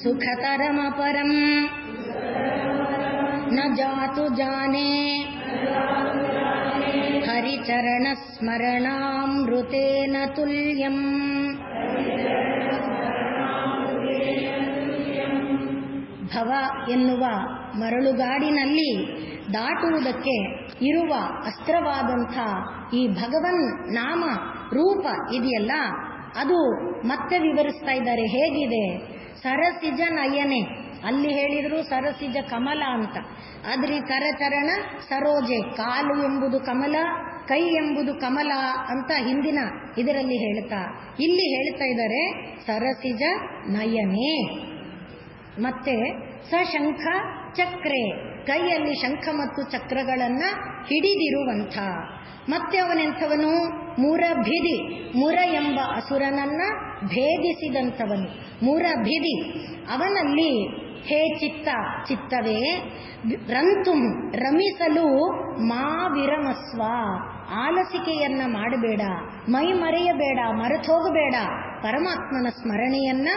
ಸುಖತರಮಪರಂ ನ ಜಾತು ಜಾನೆ ಹರಿಚರಣ ಸ್ಮರಣಾಮೃತೇನ ತುಲ್ಯಂ. ಭವ ಎನ್ನುವ ಮರಳುಗಾಡಿನಲ್ಲಿ ದಾಟುವುದಕ್ಕೆ ಇರುವ ಅಸ್ತ್ರವಾದಂಥ ಈ ಭಗವನ್ ನಾಮ ರೂಪ ಇದೆಯಲ್ಲ, ಅದು ಮತ್ತೆ ವಿವರಿಸ್ತಾ ಇದ್ದಾರೆ. ಹೇಗಿದೆ? ಸರಸಿಜ ನಯನೆ, ಅಲ್ಲಿ ಹೇಳಿದ್ರು ಸರಸಿಜ ಕಮಲ ಅಂತ. ಆದ್ರೆ ಕರಚರಣ ಸರೋಜೆ, ಕಾಲು ಎಂಬುದು ಕಮಲ, ಕೈ ಎಂಬುದು ಕಮಲ ಅಂತ ಹಿಂದಿನ ಇದರಲ್ಲಿ ಇಲ್ಲಿ ಹೇಳ್ತಾ ಇದ್ದಾರೆ ಸರಸಿಜ ನಯನೆ. ಮತ್ತೆ ಸಶಂಖ ಚಕ್ರೆ, ಕೈಯಲ್ಲಿ ಶಂಖ ಮತ್ತು ಚಕ್ರಗಳನ್ನ ಹಿಡಿದಿರುವಂಥ. ಮತ್ತೆ ಅವನೆಂಥವನು? ಮುರಭಿದಿ, ಮುರ ಎಂಬ ಅಸುರನನ್ನ ಭೇದಿಸಿದಂಥವನು ಮುರಭಿದಿ. ಅವನಲ್ಲಿ ಹೇ ಚಿತ್ತವೇ ರಂತುಂ, ರಮಿಸಲು ಮಾ ವಿರಮಸ್ವ, ಆಲಸಿಕೆಯನ್ನ ಮಾಡಬೇಡ, ಮೈ ಮರೆಯಬೇಡ, ಮರೆತೋಗಬೇಡ, ಪರಮಾತ್ಮನ ಸ್ಮರಣೆಯನ್ನ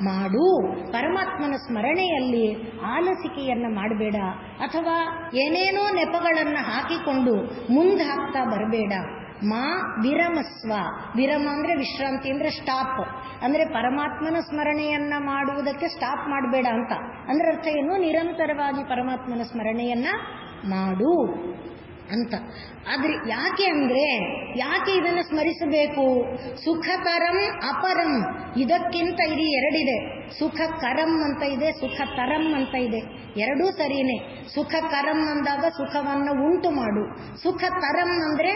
ಮಾಡು. ಪರಮಾತ್ಮನ ಸ್ಮರಣೆಯಲ್ಲಿ ಆಲಸಿಕೆಯನ್ನ ಮಾಡಬೇಡ, ಅಥವಾ ಏನೇನೋ ನೆಪಗಳನ್ನ ಹಾಕಿಕೊಂಡು ಮುಂದೆ ಹಾಕ್ತಾ ಬರಬೇಡ. ಮಾ ವಿರಮಸ್ವ, ವಿರಮ ಅಂದ್ರೆ ವಿಶ್ರಾಂತಿ, ಅಂದ್ರೆ ಸ್ಟಾಪ್, ಅಂದ್ರೆ ಪರಮಾತ್ಮನ ಸ್ಮರಣೆಯನ್ನ ಮಾಡುವುದಕ್ಕೆ ಸ್ಟಾಪ್ ಮಾಡಬೇಡ ಅಂತ. ಅಂದ್ರೆ ಅರ್ಥ ಏನು? ನಿರಂತರವಾಗಿ ಪರಮಾತ್ಮನ ಸ್ಮರಣೆಯನ್ನ ಮಾಡು ಅಂತ. ಆದ್ರೆ ಯಾಕೆ ಅಂದ್ರೆ, ಯಾಕೆ ಇದನ್ನು ಸ್ಮರಿಸಬೇಕು? ಸುಖತರಂ ಅಪರಂ, ಇದಕ್ಕಿಂತ ಇದು ಎರಡಿದೆ. ಸುಖಕರಂ ಅಂತ ಇದೆ, ಸುಖತರಂ ಅಂತ ಇದೆ. ಎರಡೂ ಸರಿನೇ. ಸುಖಕರಂ ಅಂದಾಗ ಸುಖವನ್ನು ಉಂಟು ಮಾಡು, ಸುಖತರಂ ಅಂದ್ರೆ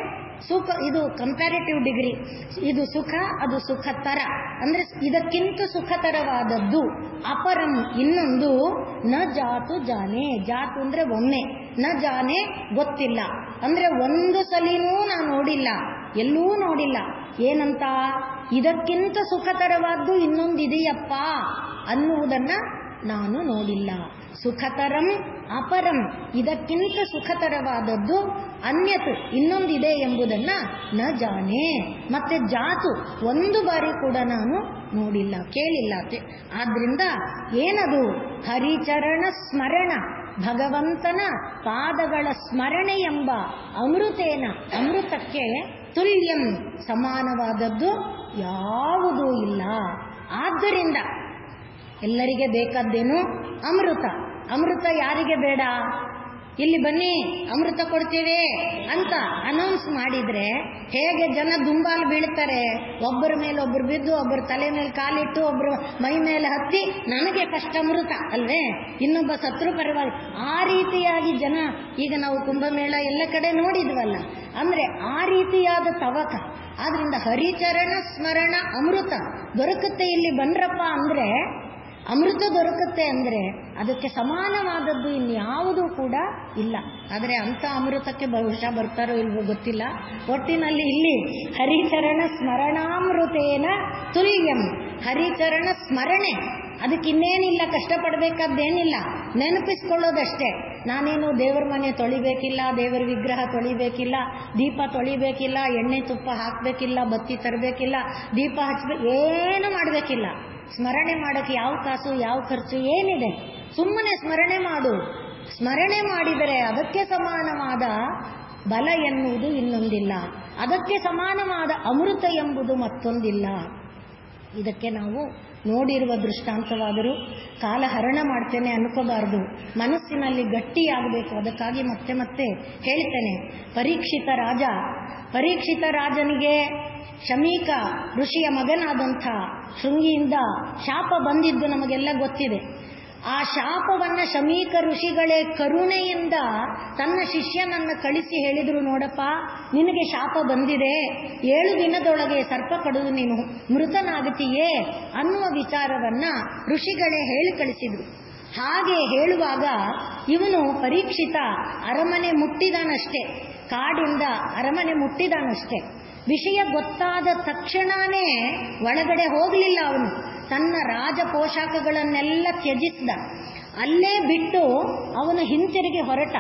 ಸುಖ, ಇದು ಕಂಪ್ಯಾರಿಟಿವ್ ಡಿಗ್ರಿ, ಇದು ಸುಖ, ಅದು ಸುಖತರ, ಅಂದ್ರೆ ಇದಕ್ಕಿಂತ ಸುಖತರವಾದದ್ದು. ಅಪರಂ ಇನ್ನೊಂದು, ನ ಜಾತು ಜಾನೆ, ಜಾತು ಅಂದ್ರೆ ಒಮ್ಮೆ, ನ ಜಾನೆ ಗೊತ್ತಿಲ್ಲ, ಅಂದ್ರೆ ಒಂದು ಸಲಿನೂ ನಾನು ನೋಡಿಲ್ಲ, ಎಲ್ಲೂ ನೋಡಿಲ್ಲ. ಏನಂತ, ಇದಕ್ಕಿಂತ ಸುಖತರವಾದ್ದು ಇನ್ನೊಂದಿದೆಯಪ್ಪ ಅನ್ನುವುದನ್ನ ನಾನು ನೋಡಿಲ್ಲ. ಸುಖತರಂ ಅಪರಂ, ಇದಕ್ಕಿಂತ ಸುಖತರವಾದದ್ದು ಅನ್ಯತ್ ಇನ್ನೊಂದಿದೆ ಎಂಬುದನ್ನ ನ ಜಾನೆ, ಮತ್ತೆ ಜಾತು ಒಂದು ಬಾರಿ ಕೂಡ ನಾನು ನೋಡಿಲ್ಲ, ಕೇಳಿಲ್ಲ. ಆದ್ರಿಂದ ಏನದು, ಹರಿಚರಣ ಸ್ಮರಣ, ಭಗವಂತನ ಪಾದಗಳ ಸ್ಮರಣೆ ಎಂಬ ಅಮೃತೇನ, ಅಮೃತಕ್ಕೆ ತುಲ್ಯಂ ಸಮಾನವಾದದ್ದು ಯಾವುದೂ ಇಲ್ಲ. ಆದ್ದರಿಂದ ಎಲ್ಲರಿಗೆ ಬೇಕಾದ್ದೇನು, ಅಮೃತ. ಅಮೃತ ಯಾರಿಗೆ ಬೇಡ? ಇಲ್ಲಿ ಬನ್ನಿ ಅಮೃತ ಕೊಡ್ತೇವೆ ಅಂತ ಅನೌನ್ಸ್ ಮಾಡಿದ್ರೆ ಹೇಗೆ ಜನ ದುಂಬಾಲು ಬೀಳ್ತಾರೆ, ಒಬ್ಬರ ಮೇಲೆ ಒಬ್ಬರು ಬಿದ್ದು, ಒಬ್ಬರ ತಲೆ ಮೇಲೆ ಕಾಲಿಟ್ಟು, ಒಬ್ಬರು ಮೈ ಮೇಲೆ ಹತ್ತಿ, ನನಗೆ ಕಷ್ಟ ಅಮೃತ ಅಲ್ವೇ, ಇನ್ನೊಬ್ಬ ಸತ್ರು ಪರವಾಗಿ, ಆ ರೀತಿಯಾಗಿ ಜನ ಈಗ ನಾವು ಕುಂಭಮೇಳ ಎಲ್ಲ ಕಡೆ ನೋಡಿದ್ವಲ್ಲ, ಅಂದ್ರೆ ಆ ರೀತಿಯಾದ ತವಕ. ಆದ್ರಿಂದ ಹರಿಚರಣ ಸ್ಮರಣ ಅಮೃತ ದೊರಕುತ್ತೆ ಇಲ್ಲಿ ಬನ್ರಪ್ಪ ಅಂದ್ರೆ, ಅಮೃತ ದೊರಕುತ್ತೆ ಅಂದ್ರೆ ಅದಕ್ಕೆ ಸಮಾನವಾದದ್ದು ಇನ್ಯಾವುದೂ ಕೂಡ ಇಲ್ಲ. ಆದರೆ ಅಂಥ ಅಮೃತಕ್ಕೆ ಬಹುಶಃ ಬರ್ತಾರೋ ಇಲ್ವೋ ಗೊತ್ತಿಲ್ಲ. ಒಟ್ಟಿನಲ್ಲಿ ಇಲ್ಲಿ ಹರಿಚರಣ ಸ್ಮರಣಾಮೃತೇನ ತುಲ್ಯಂ, ಹರಿಚರಣ ಸ್ಮರಣೆ, ಅದಕ್ಕಿನ್ನೇನಿಲ್ಲ, ಕಷ್ಟಪಡಬೇಕಾದ್ದೇನಿಲ್ಲ, ನೆನಪಿಸ್ಕೊಳ್ಳೋದಷ್ಟೇ. ನಾನೇನು ದೇವರ ಮನೆ ತೊಳಿಬೇಕಿಲ್ಲ, ದೇವರ ವಿಗ್ರಹ ತೊಳಿಬೇಕಿಲ್ಲ, ದೀಪ ತೊಳಿಬೇಕಿಲ್ಲ, ಎಣ್ಣೆ ತುಪ್ಪ ಹಾಕಬೇಕಿಲ್ಲ, ಬತ್ತಿ ತರಬೇಕಿಲ್ಲ, ದೀಪ ಹಚ್ಚಬೇಕು, ಏನು ಮಾಡಬೇಕಿಲ್ಲ. ಸ್ಮರಣೆ ಮಾಡೋಕ್ಕೆ ಯಾವ ಕಾಸು ಯಾವ ಖರ್ಚು ಏನಿದೆ, ಸುಮ್ಮನೆ ಸ್ಮರಣೆ ಮಾಡು. ಸ್ಮರಣೆ ಮಾಡಿದರೆ ಅದಕ್ಕೆ ಸಮಾನವಾದ ಬಲ ಎನ್ನುವುದು ಇನ್ನೊಂದಿಲ್ಲ, ಅದಕ್ಕೆ ಸಮಾನವಾದ ಅಮೃತ ಎಂಬುದು ಮತ್ತೊಂದಿಲ್ಲ. ಇದಕ್ಕೆ ನಾವು ನೋಡಿರುವ ದೃಷ್ಟಾಂತವಾದರೂ ಕಾಲಹರಣ ಮಾಡ್ತೇನೆ ಅನ್ಕೋಬಾರದು, ಮನಸ್ಸಿನಲ್ಲಿ ಗಟ್ಟಿಯಾಗಬೇಕು. ಅದಕ್ಕಾಗಿ ಮತ್ತೆ ಮತ್ತೆ ಹೇಳ್ತೇನೆ, ಪರೀಕ್ಷಿತ ರಾಜನಿಗೆ ಶಮೀಕ ಋಷಿಯ ಮಗನಾದಂಥ ಶೃಂಗಿಯಿಂದ ಶಾಪ ಬಂದಿದ್ದು ನಮಗೆಲ್ಲ ಗೊತ್ತಿದೆ. ಆ ಶಾಪವನ್ನ ಶಮೀಕ ಋಷಿಗಳೇ ಕರುಣೆಯಿಂದ ತನ್ನ ಶಿಷ್ಯನನ್ನು ಕಳಿಸಿ ಹೇಳಿದ್ರು, ನೋಡಪ್ಪ ನಿನಗೆ ಶಾಪ ಬಂದಿದೆ, 7 ದಿನದೊಳಗೆ ಸರ್ಪ ಕಡಿದು ನೀನು ಮೃತನಾಗುತ್ತೀಯೇ ಅನ್ನುವ ವಿಚಾರವನ್ನ ಋಷಿಗಳೇ ಹೇಳಿ ಕಳಿಸಿದ್ರು. ಹಾಗೆ ಹೇಳುವಾಗ ಇವನು ಪರೀಕ್ಷಿತ ಅರಮನೆ ಮುಟ್ಟಿದಾನಷ್ಟೇ, ಕಾಡಿಂದ ಅರಮನೆ ಮುಟ್ಟಿದಾನಷ್ಟೇ. ವಿಷಯ ಗೊತ್ತಾದ ತಕ್ಷಣನೇ ಒಳಗಡೆ ಹೋಗಲಿಲ್ಲ. ಅವನು ತನ್ನ ರಾಜ ಪೋಷಾಕಗಳನ್ನೆಲ್ಲ ತ್ಯಜಿಸಿದ, ಅಲ್ಲೇ ಬಿಟ್ಟು ಅವನು ಹಿಂತಿರುಗಿ ಹೊರಟ.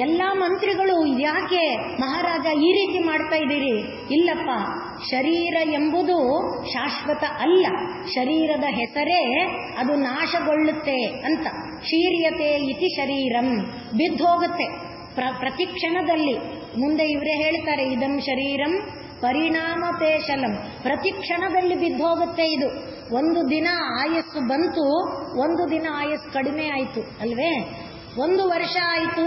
ಎಲ್ಲ ಮಂತ್ರಿಗಳು, ಯಾಕೆ ಮಹಾರಾಜ ಈ ರೀತಿ ಮಾಡ್ತಾ ಇದ್ದೀರಿ? ಇಲ್ಲಪ್ಪ, ಶರೀರ ಎಂಬುದು ಶಾಶ್ವತ ಅಲ್ಲ, ಶರೀರದ ಹೆಸರೇ ಅದು ನಾಶಗೊಳ್ಳುತ್ತೆ ಅಂತ. ಶೀರ್ಯತೆ ಇತಿ ಶರೀರಂ, ಬಿದ್ದೋಗುತ್ತೆ ಪ್ರತಿ ಕ್ಷಣದಲ್ಲಿ. ಮುಂದೆ ಇವರೇ ಹೇಳ್ತಾರೆ, ಇದಂ ಶರೀರಂ ಪರಿಣಾಮ ಪೇಶಲಂ, ಪ್ರತಿ ಕ್ಷಣದಲ್ಲಿ ಬಿದ್ದೋಗುತ್ತೆ ಇದು. ಒಂದು ದಿನ ಆಯಸ್ಸು ಬಂತು, ಒಂದು ದಿನ ಆಯಸ್ಸು ಕಡಿಮೆ ಆಯಿತು ಅಲ್ವೇ, 1 ವರ್ಷ ಆಯಿತು,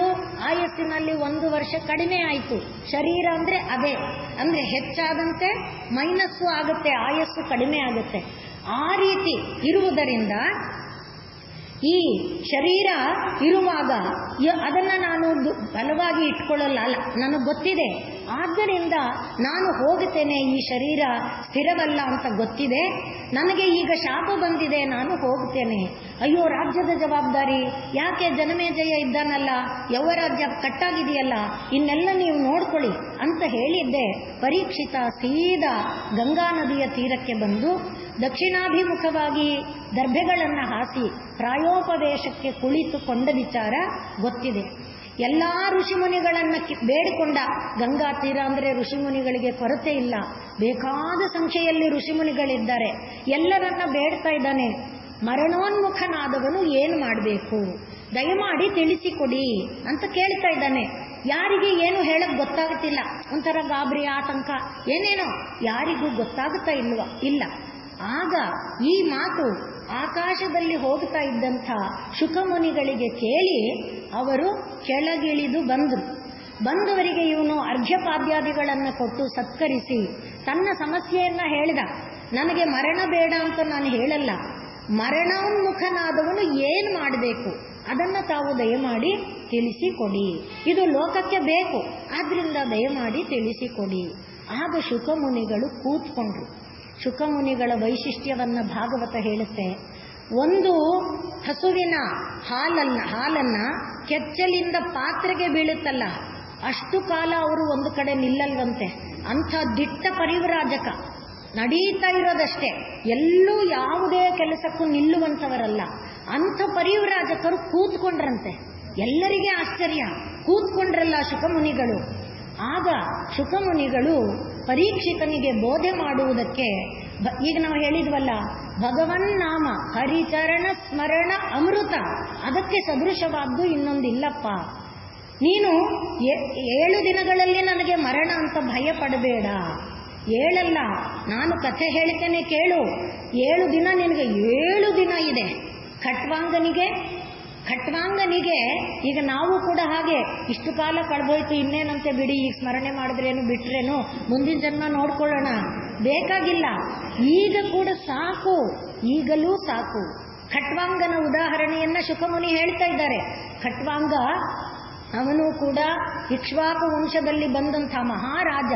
ಆಯಸ್ಸಿನಲ್ಲಿ 1 ವರ್ಷ ಕಡಿಮೆ ಆಯಿತು. ಶರೀರ ಅಂದ್ರೆ ಅದೇ, ಅಂದ್ರೆ ಹೆಚ್ಚಾದಂತೆ ಮೈನಸ್ಸು ಆಗುತ್ತೆ, ಆಯಸ್ಸು ಕಡಿಮೆ ಆಗುತ್ತೆ. ಆ ರೀತಿ ಇರುವುದರಿಂದ ಈ ಶರೀರ ಇರುವಾಗ ಅದನ್ನು ನಾನು ಬಲವಾಗಿ ಇಟ್ಕೊಳ್ಳಲ್ಲ, ನನಗೆ ಗೊತ್ತಿದೆ. ಆದ್ದರಿಂದ ನಾನು ಹೋಗುತ್ತೇನೆ, ಈ ಶರೀರ ಸ್ಥಿರವಲ್ಲ ಅಂತ ಗೊತ್ತಿದೆ. ನನಗೆ ಈಗ ಶಾಪ ಬಂದಿದೆ, ನಾನು ಹೋಗುತ್ತೇನೆ. ಅಯ್ಯೋ, ರಾಜ್ಯದ ಜವಾಬ್ದಾರಿ ಯಾಕೆ, ಜನಮೇಜಯ ಇದ್ದಾನಲ್ಲ, ಯೌವರಾಜ್ಯ ಕಟ್ಟಾಗಿದೆಯಲ್ಲ, ಇನ್ನೆಲ್ಲ ನೀವು ನೋಡ್ಕೊಳ್ಳಿ ಅಂತ ಹೇಳಿದ್ದೆ. ಪರೀಕ್ಷಿತ ಸೀದಾ ಗಂಗಾ ನದಿಯ ತೀರಕ್ಕೆ ಬಂದು ದಕ್ಷಿಣಾಭಿಮುಖವಾಗಿ ದರ್ಭೆಗಳನ್ನು ಹಾಸಿ ಪ್ರಾಯೋಪವೇಶಕ್ಕೆ ಕುಳಿತುಕೊಂಡ ವಿಚಾರ ಗೊತ್ತಿದೆ. ಎಲ್ಲ ಋಷಿಮುನಿಗಳನ್ನು ಬೇಡಿಕೊಂಡ. ಗಂಗಾ ತೀರ ಅಂದರೆ ಋಷಿಮುನಿಗಳಿಗೆ ಕೊರತೆ ಇಲ್ಲ, ಬೇಕಾದ ಸಂಖ್ಯೆಯಲ್ಲಿ ಋಷಿಮುನಿಗಳಿದ್ದಾರೆ. ಎಲ್ಲರನ್ನ ಬೇಡ್ತಾ ಇದ್ದಾನೆ. ಮರಣೋನ್ಮುಖನಾದವನು ಏನು ಮಾಡಬೇಕು, ದಯಮಾಡಿ ತಿಳಿಸಿಕೊಡಿ ಅಂತ ಕೇಳ್ತಾ ಇದ್ದಾನೆ. ಯಾರಿಗೆ ಏನು ಹೇಳಕ್ ಗೊತ್ತಾಗುತ್ತಿಲ್ಲ, ಒಂಥರ ಗಾಬರಿ, ಆತಂಕ, ಏನೇನೋ, ಯಾರಿಗೂ ಗೊತ್ತಾಗುತ್ತಾ ಇಲ್ಲ. ಆಗ ಈ ಮಾತು ಆಕಾಶದಲ್ಲಿ ಹೋಗ್ತಾ ಇದ್ದಂಥ ಶುಕಮುನಿಗಳಿಗೆ ಕೇಳಿ ಅವರು ಕೆಳಗಿಳಿದು ಬಂದವರಿಗೆ ಇವನು ಅರ್ಘ್ಯಪಾದ್ಯಾದಿಗಳನ್ನು ಕೊಟ್ಟು ಸತ್ಕರಿಸಿ ತನ್ನ ಸಮಸ್ಯೆಯನ್ನ ಹೇಳಿದ. ನನಗೆ ಮರಣ ಬೇಡ ಅಂತ ನಾನು ಹೇಳಲ್ಲ, ಮರಣೋನ್ಮುಖನಾದವನು ಏನು ಮಾಡಬೇಕು ಅದನ್ನು ತಾವು ದಯಮಾಡಿ ತಿಳಿಸಿಕೊಡಿ. ಇದು ಲೋಕಕ್ಕೆ ಬೇಕು, ಆದ್ರಿಂದ ದಯಮಾಡಿ ತಿಳಿಸಿಕೊಡಿ. ಆಗ ಶುಕಮುನಿಗಳು ಕೂತ್ಕೊಂಡ್ರು. ಶುಕಮುನಿಗಳ ವೈಶಿಷ್ಟ್ಯವನ್ನ ಭಾಗವತ ಹೇಳುತ್ತೆ. ಒಂದು ಹಸುವಿನ ಹಾಲನ್ನ ಕೆಚ್ಚಲಿಂದ ಪಾತ್ರೆಗೆ ಬೀಳುತ್ತಲ್ಲ, ಅಷ್ಟು ಕಾಲ ಅವರು ಒಂದು ಕಡೆ ನಿಲ್ಲಲ್ವಂತೆ. ಅಂಥ ದಿಟ್ಟ ಪರಿವ್ರಾಜಕ, ನಡೀತಾ ಇರೋದಷ್ಟೇ, ಎಲ್ಲೂ ಯಾವುದೇ ಕೆಲಸಕ್ಕೂ ನಿಲ್ಲುವಂಥವರಲ್ಲ. ಅಂಥ ಪರಿವ್ರಾಜಕರು ಕೂತ್ಕೊಂಡ್ರಂತೆ. ಎಲ್ಲರಿಗೆ ಆಶ್ಚರ್ಯ, ಕೂತ್ಕೊಂಡ್ರಲ್ಲ ಶುಕಮುನಿಗಳು. ಆಗ ಶುಕಮುನಿಗಳು ಪರೀಕ್ಷಿತನಿಗೆ ಬೋಧೆ ಮಾಡುವುದಕ್ಕೆ, ಈಗ ನಾವು ಹೇಳಿದ್ವಲ್ಲ, ಭಗವನ್ ನಾಮ ಹರಿಚರಣ ಸ್ಮರಣ ಅಮೃತ, ಅದಕ್ಕೆ ಸದೃಶವಾದ್ದು ಇನ್ನೊಂದಿಲ್ಲಪ್ಪ. ನೀನು 7 ದಿನಗಳಲ್ಲಿ ನನಗೆ ಮರಣ ಅಂತ ಭಯ ಪಡಬೇಡ. 7 ಅಲ್ಲ, ನಾನು ಕಥೆ ಹೇಳ್ತೇನೆ ಕೇಳು. 7 ದಿನ ನಿನಗೆ 7 ದಿನ ಇದೆ. ಖಟ್ವಾಂಗನಿಗೆ ಈಗ ನಾವು ಕೂಡ ಹಾಗೆ, ಇಷ್ಟು ಕಾಲ ಕಳೆದೋಯ್ತು, ಇನ್ನೇನಂತೆ ಬಿಡಿ, ಈಗ ಸ್ಮರಣೆ ಮಾಡಿದ್ರೇನು ಬಿಟ್ರೇನು, ಮುಂದಿನ ಜನ್ಮ ನೋಡ್ಕೊಳ್ಳೋಣ, ಬೇಕಾಗಿಲ್ಲ, ಈಗ ಕೂಡ ಸಾಕು, ಈಗಲೂ ಸಾಕು. ಖಟ್ವಾಂಗನ ಉದಾಹರಣೆಯನ್ನ ಶುಕಮುನಿ ಹೇಳ್ತಾ ಇದ್ದಾರೆ. ಖಟ್ವಾಂಗ ಅವನು ಕೂಡ ಇಕ್ಷ್ವಾಕು ವಂಶದಲ್ಲಿ ಬಂದಂಥ ಮಹಾರಾಜ.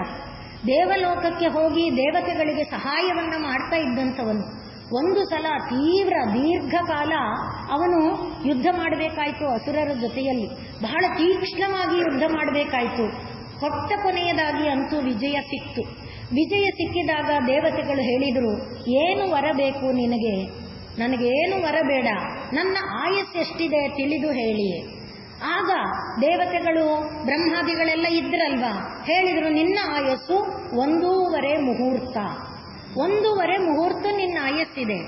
ದೇವಲೋಕಕ್ಕೆ ಹೋಗಿ ದೇವತೆಗಳಿಗೆ ಸಹಾಯವನ್ನ ಮಾಡ್ತಾ ಇದ್ದಂಥವನು. ಒಂದು ಸಲ ತೀವ್ರ ದೀರ್ಘಕಾಲ ಅವನು ಯುದ್ಧ ಮಾಡಬೇಕಾಯ್ತು ಅಸುರರ ಜೊತೆಯಲ್ಲಿ. ಬಹಳ ತೀಕ್ಷ್ಣವಾಗಿ ಯುದ್ಧ ಮಾಡಬೇಕಾಯ್ತು. ಕೊಟ್ಟ ಕೊನೆಯದಾಗಿ ಅಂತೂ ವಿಜಯ ಸಿಕ್ತು. ವಿಜಯ ಸಿಕ್ಕಿದಾಗ ದೇವತೆಗಳು ಹೇಳಿದರು, ಏನು ವರ ಬೇಕು ನಿನಗೆ? ನನಗೇನು ವರ ಬೇಡ, ನನ್ನ ಆಯಸ್ಸೆಷ್ಟಿದೆ ತಿಳಿದು ಹೇಳಿ. ಆಗ ದೇವತೆಗಳು ಬ್ರಹ್ಮಾದಿಗಳೆಲ್ಲ ಇದ್ರಲ್ವಾ, ಹೇಳಿದ್ರು, ನಿನ್ನ ಆಯಸ್ಸು 1.5 ಮುಹೂರ್ತ, 1.5 ಮುಹೂರ್ತ ನಿನ್ನ ಆಯಸ್ಸಿದೆ.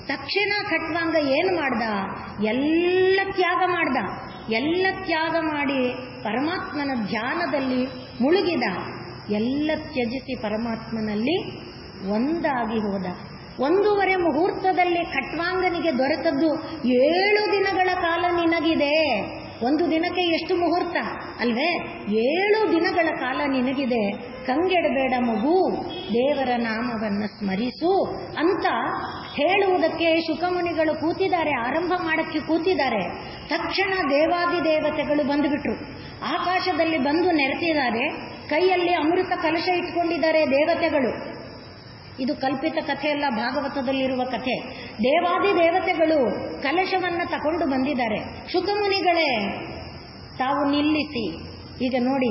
ತಕ್ಷಣ ಖಟ್ವಾಂಗ ಏನು ಮಾಡ್ದ? ಎಲ್ಲ ತ್ಯಾಗ ಮಾಡಿ ಪರಮಾತ್ಮನ ಧ್ಯಾನದಲ್ಲಿ ಮುಳುಗಿದ. ಎಲ್ಲ ತ್ಯಜಿಸಿ ಪರಮಾತ್ಮನಲ್ಲಿ ಒಂದಾಗಿ ಹೋದ. 1.5 ಮುಹೂರ್ತದಲ್ಲಿ ಖಟ್ವಾಂಗನಿಗೆ ದೊರೆತದ್ದು 7 ದಿನಗಳ ಕಾಲ ನಿನಗಿದೆ. ಒಂದು ದಿನಕ್ಕೆ ಎಷ್ಟು ಮುಹೂರ್ತ ಅಲ್ವೇ? 7 ದಿನಗಳ ಕಾಲ ನಿನಗಿದೆ. ಕಂಗೆಡಬೇಡ ಮಗು, ದೇವರ ನಾಮವನ್ನು ಸ್ಮರಿಸು ಅಂತ ಹೇಳುವುದಕ್ಕೆ ಶುಕಮುನಿಗಳು ಕೂತಿದ್ದಾರೆ, ಆರಂಭ ಮಾಡಕ್ಕೆ ಕೂತಿದ್ದಾರೆ. ತಕ್ಷಣ ದೇವಾದಿ ದೇವತೆಗಳು ಬಂದುಬಿಟ್ರು. ಆಕಾಶದಲ್ಲಿ ಬಂದು ನೆರೆತಿದ್ದಾರೆ. ಕೈಯಲ್ಲಿ ಅಮೃತ ಕಲಶ ಇಟ್ಕೊಂಡಿದ್ದಾರೆ ದೇವತೆಗಳು. ಇದು ಕಲ್ಪಿತ ಕಥೆಯಲ್ಲ, ಭಾಗವತದಲ್ಲಿರುವ ಕಥೆ. ದೇವಾದಿ ದೇವತೆಗಳು ಕಲಶವನ್ನ ತಕೊಂಡು ಬಂದಿದ್ದಾರೆ. ಶುಕಮುನಿಗಳೇ, ತಾವು ನಿಲ್ಲಿಸಿ. ಈಗ ನೋಡಿ,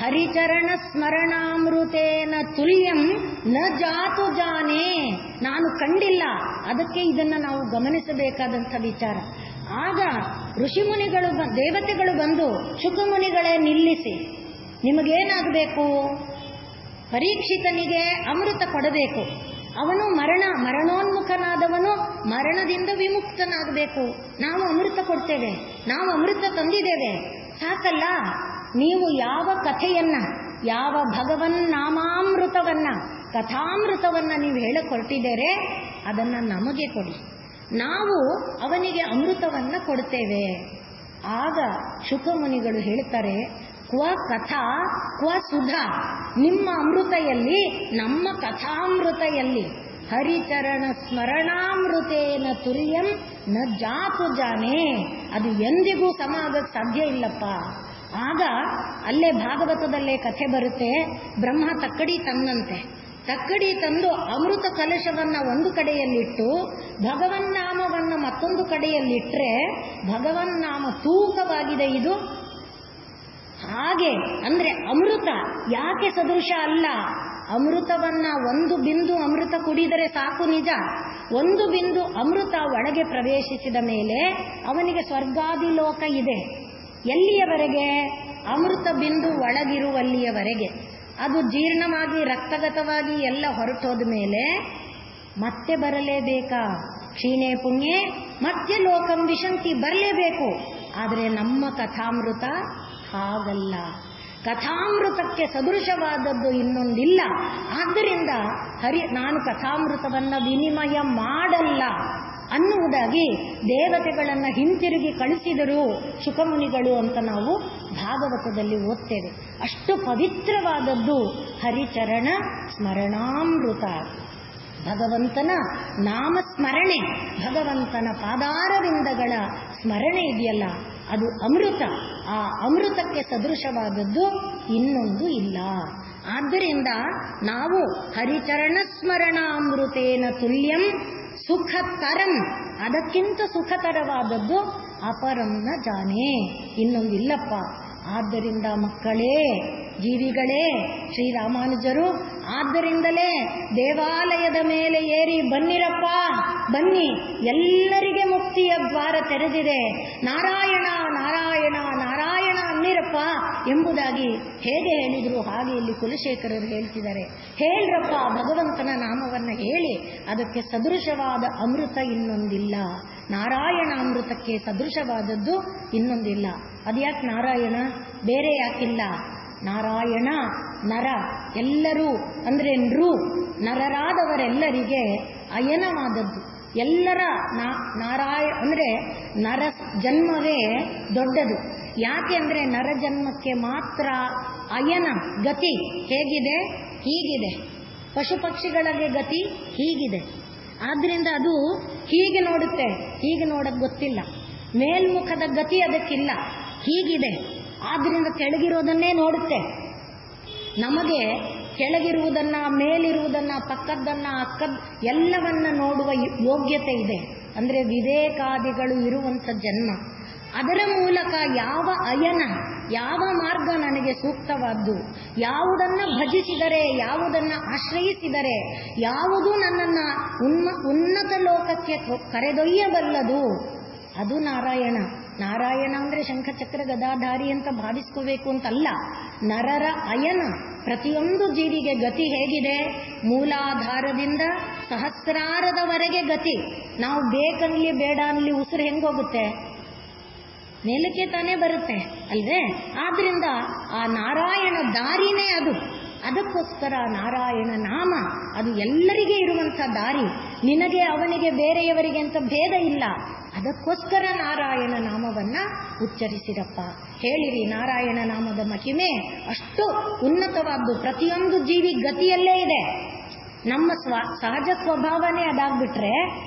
ಹರಿಚರಣ ಸ್ಮರಣಾಮೃತೇನ ತುಲ್ಯಂ ನ ಜಾತು ಜಾನೆ. ನಾನು ಕಂಡಿಲ್ಲ, ಅದಕ್ಕೆ ಇದನ್ನ ನಾವು ಗಮನಿಸಬೇಕಾದಂಥ ವಿಚಾರ. ಆಗ ಋಷಿಮುನಿಗಳು ದೇವತೆಗಳು ಬಂದು, ಶುಕಮುನಿಗಳೇ ನಿಲ್ಲಿಸಿ, ನಿಮಗೇನಾಗಬೇಕು? ಪರೀಕ್ಷಿತನಿಗೆ ಅಮೃತ ಕೊಡಬೇಕು. ಅವನು ಮರಣೋನ್ಮುಖನಾದವನು ಮರಣದಿಂದ ವಿಮುಕ್ತನಾಗಬೇಕು. ನಾವು ಅಮೃತ ಕೊಡ್ತೇವೆ, ನಾವು ಅಮೃತ ತಂದಿದ್ದೇವೆ, ಸಾಕಲ್ಲ. ನೀವು ಯಾವ ಕಥೆಯನ್ನ, ಯಾವ ಭಗವನ್ ನಾಮಾಮೃತವನ್ನ, ಕಥಾಮೃತವನ್ನ ನೀವು ಹೇಳಕೊಟ್ಟಿದ್ದೀರೆ, ಅದನ್ನ ನಮಗೆ ಕೊಡಿ, ನಾವು ಅವನಿಗೆ ಅಮೃತವನ್ನ ಕೊಡ್ತೇವೆ. ಆಗ ಶುಕಮುನಿಗಳು ಹೇಳ್ತಾರೆ, ಕ್ವ ಕಥಾ ಕ್ವ ಸುಧಾ, ನಿಮ್ಮ ಅಮೃತೆಯಲ್ಲಿ, ನಮ್ಮ ಕಥಾಮೃತೆಯಲ್ಲಿ ಹರಿಚರಣ ಸ್ಮರಣಾಮೃತೇನ ತುಲ್ಯಂ ನ ಜಾತು ಜಾನೆ, ಅದು ಎಂದಿಗೂ ಸಮ ಆಗಕ್ಕೆ ಸಾಧ್ಯ ಇಲ್ಲಪ್ಪ. ಆಗ ಅಲ್ಲೇ ಭಾಗವತದಲ್ಲೇ ಕಥೆ ಬರುತ್ತೆ. ಬ್ರಹ್ಮ ತಕ್ಕಡಿ ತನ್ನಂತೆ, ತಕ್ಕಡಿ ತಂದು ಅಮೃತ ಕಲಶವನ್ನ ಒಂದು ಕಡೆಯಲ್ಲಿಟ್ಟು ಭಗವನ್ನಾಮವನ್ನ ಮತ್ತೊಂದು ಕಡೆಯಲ್ಲಿಟ್ಟರೆ ಭಗವನ್ನಾಮ ತೂಕವಾಗಿದೆ. ಇದು ಹಾಗೆ ಅಂದ್ರೆ ಅಮೃತ ಯಾಕೆ ಸದೃಶ ಅಲ್ಲ? ಅಮೃತವನ್ನ 1 ಬಿಂದು ಅಮೃತ ಕುಡಿದರೆ ಸಾಕು, ನಿಜ. 1 ಬಿಂದು ಅಮೃತ ಒಳಗೆ ಪ್ರವೇಶಿಸಿದ ಮೇಲೆ ಅವನಿಗೆ ಸ್ವರ್ಗಾದಿ ಲೋಕ ಇದೆ. ಎಲ್ಲಿಯವರೆಗೆ? ಅಮೃತ ಬಿಂದು ಒಳಗಿರುವಲ್ಲಿಯವರೆಗೆ. ಅದು ಜೀರ್ಣವಾಗಿ ರಕ್ತಗತವಾಗಿ ಎಲ್ಲ ಹೊರಟೋದ ಮೇಲೆ ಮತ್ತೆ ಬರಲೇಬೇಕಾ? ಕ್ಷೀಣೆ ಪುಣ್ಯೆ ಮತ್ತೆ ಲೋಕಂ ವಿಶಂತಿ, ಬರಲೇಬೇಕು. ಆದರೆ ನಮ್ಮ ಕಥಾಮೃತ ಹಾಗಲ್ಲ. ಕಥಾಮೃತಕ್ಕೆ ಸದೃಶವಾದದ್ದು ಇನ್ನೊಂದಿಲ್ಲ. ಆದ್ದರಿಂದ ನಾನು ಕಥಾಮೃತವನ್ನ ವಿನಿಮಯ ಮಾಡಲ್ಲ ಅನ್ನುವುದಾಗಿ ದೇವತೆಗಳನ್ನ ಹಿಂತಿರುಗಿ ಕಳಿಸಿದರು ಶುಕಮುನಿಗಳು ಅಂತ ನಾವು ಭಾಗವತದಲ್ಲಿ ಓದ್ತೇವೆ. ಅಷ್ಟು ಪವಿತ್ರವಾದದ್ದು ಹರಿಚರಣ ಸ್ಮರಣಾಮೃತ. ಭಗವಂತನ ನಾಮಸ್ಮರಣೆ, ಭಗವಂತನ ಪಾದಾರವಿಂದಗಳ ಸ್ಮರಣೆ ಇದೆಯಲ್ಲ ಅದು ಅಮೃತ. ಆ ಅಮೃತಕ್ಕೆ ಸದೃಶವಾದದ್ದು ಇನ್ನೊಂದು ಇಲ್ಲ. ಆದ್ದರಿಂದ ನಾವು ಹರಿಚರಣ ಸ್ಮರಣಾಮೃತೇನ ತುಲ್ಯಂ ಸುಖತರಂ, ಅದಕ್ಕಿಂತ ಸುಖತರವಾದದ್ದು ಅಪರಂನ ಜಾನೆ, ಇನ್ನೊಂದಿಲ್ಲಪ್ಪ. ಆದ್ದರಿಂದ ಮಕ್ಕಳೇ, ಜೀವಿಗಳೇ, ಶ್ರೀರಾಮಾನುಜರು ಆದ್ದರಿಂದಲೇ ದೇವಾಲಯದ ಮೇಲೆ ಏರಿ ಬನ್ನಿರಪ್ಪ, ಬನ್ನಿ, ಎಲ್ಲರಿಗೆ ಮುಕ್ತಿಯ ದ್ವಾರ ತೆರೆದಿದೆ, ನಾರಾಯಣ ನಾರಾಯಣ ನಾರಾಯಣ ಅನ್ನಿರಪ್ಪ ಎಂಬುದಾಗಿ ಹೇಗೆ ಹೇಳಿದ್ರು ಹಾಗೆ ಇಲ್ಲಿ ಕುಲಶೇಖರರು ಹೇಳ್ತಿದ್ದಾರೆ. ಹೇಳ್ರಪ್ಪ, ಭಗವಂತನ ನಾಮವನ್ನು ಹೇಳಿ, ಅದಕ್ಕೆ ಸದೃಶವಾದ ಅಮೃತ ಇನ್ನೊಂದಿಲ್ಲ. ನಾರಾಯಣ ಅಮೃತಕ್ಕೆ ಸದೃಶವಾದದ್ದು ಇನ್ನೊಂದಿಲ್ಲ. ಅದ್ಯಾಕೆ ನಾರಾಯಣ, ಬೇರೆ ಯಾಕಿಲ್ಲ? ನಾರಾಯಣ ನರ, ಎಲ್ಲರೂ ಅಂದರೆ ನರರಾದವರೆಲ್ಲರಿಗೆ ಅಯನವಾದದ್ದು. ಎಲ್ಲರ ನಾರಾಯಣ ಅಂದರೆ ನರ ಜನ್ಮವೇ ದೊಡ್ಡದು. ಯಾಕೆ ಅಂದರೆ ನರ ಜನ್ಮಕ್ಕೆ ಮಾತ್ರ ಅಯನ ಗತಿ ಹೇಗಿದೆ, ಹೀಗಿದೆ. ಪಶು ಪಕ್ಷಿಗಳಿಗೆ ಗತಿ ಹೀಗಿದೆ. ಆದ್ರಿಂದ ಅದು ಹೀಗೆ ನೋಡುತ್ತೆ, ಹೀಗೆ ನೋಡಕ್ ಗೊತ್ತಿಲ್ಲ. ಮೇಲ್ಮುಖದ ಗತಿ ಅದಕ್ಕಿಲ್ಲ, ಹೀಗಿದೆ. ಆದ್ರಿಂದ ಕೆಳಗಿರೋದನ್ನೇ ನೋಡುತ್ತೆ. ನಮಗೆ ಕೆಳಗಿರುವುದನ್ನ, ಮೇಲಿರುವುದನ್ನ, ಪಕ್ಕದ್ದನ್ನ, ಎಲ್ಲವನ್ನ ನೋಡುವ ಯೋಗ್ಯತೆ ಇದೆ. ಅಂದ್ರೆ ವಿವೇಕಾದಿಗಳು ಇರುವಂಥ ಜನ್ಮ. ಅದರ ಮೂಲಕ ಯಾವ ಅಯನ, ಯಾವ ಮಾರ್ಗ ನನಗೆ ಸೂಕ್ತವಾದ್ದು, ಯಾವುದನ್ನ ಭಜಿಸಿದರೆ, ಯಾವುದನ್ನ ಆಶ್ರಯಿಸಿದರೆ, ಯಾವುದು ನನ್ನನ್ನ ಉನ್ನತ ಲೋಕಕ್ಕೆ ಕರೆದೊಯ್ಯಬಲ್ಲದು, ಅದು ನಾರಾಯಣ. ನಾರಾಯಣ ಅಂದ್ರೆ ಶಂಖಚಕ್ರ ಗದಾಧಾರಿ ಅಂತ ಭಾವಿಸ್ಕೋಬೇಕು ಅಂತಲ್ಲ. ನರರ ಅಯನ, ಪ್ರತಿಯೊಂದು ಜೀವಿಗೆ ಗತಿ ಹೇಗಿದೆ, ಮೂಲಾಧಾರದಿಂದ ಸಹಸ್ರಾರದವರೆಗೆ ಗತಿ. ನಾವು ಬೇಕನ್ಲಿ ಬೇಡ ಅನ್ಲಿ ಉಸಿರು ಹೆಂಗೋಗುತ್ತೆ, ಮೇಲಕ್ಕೆ ತಾನೇ ಬರುತ್ತೆ ಅಲ್ವೇ? ಆದ್ರಿಂದ ಆ ನಾರಾಯಣ ದಾರಿನೇ ಅದು. ಅದಕ್ಕೋಸ್ಕರ ನಾರಾಯಣ ನಾಮ ಅದು ಎಲ್ಲರಿಗೆ ಇರುವಂಥ ದಾರಿ. ನಿನಗೆ ಅವನಿಗೆ ಬೇರೆಯವರಿಗೆ ಅಂತ ಭೇದ ಇಲ್ಲ. ಅದಕ್ಕೋಸ್ಕರ ನಾರಾಯಣ ನಾಮವನ್ನ ಉಚ್ಚರಿಸಿರಪ್ಪ, ಹೇಳಿರಿ. ನಾರಾಯಣ ನಾಮದ ಮಹಿಮೆ ಅಷ್ಟು ಉನ್ನತವಾದ್ದು. ಪ್ರತಿಯೊಂದು ಜೀವಿ ಗತಿಯಲ್ಲೇ ಇದೆ. ನಮ್ಮ ಸಹಜ ಸ್ವಭಾವನೇ ಅದಾಗ್ಬಿಟ್ರೆ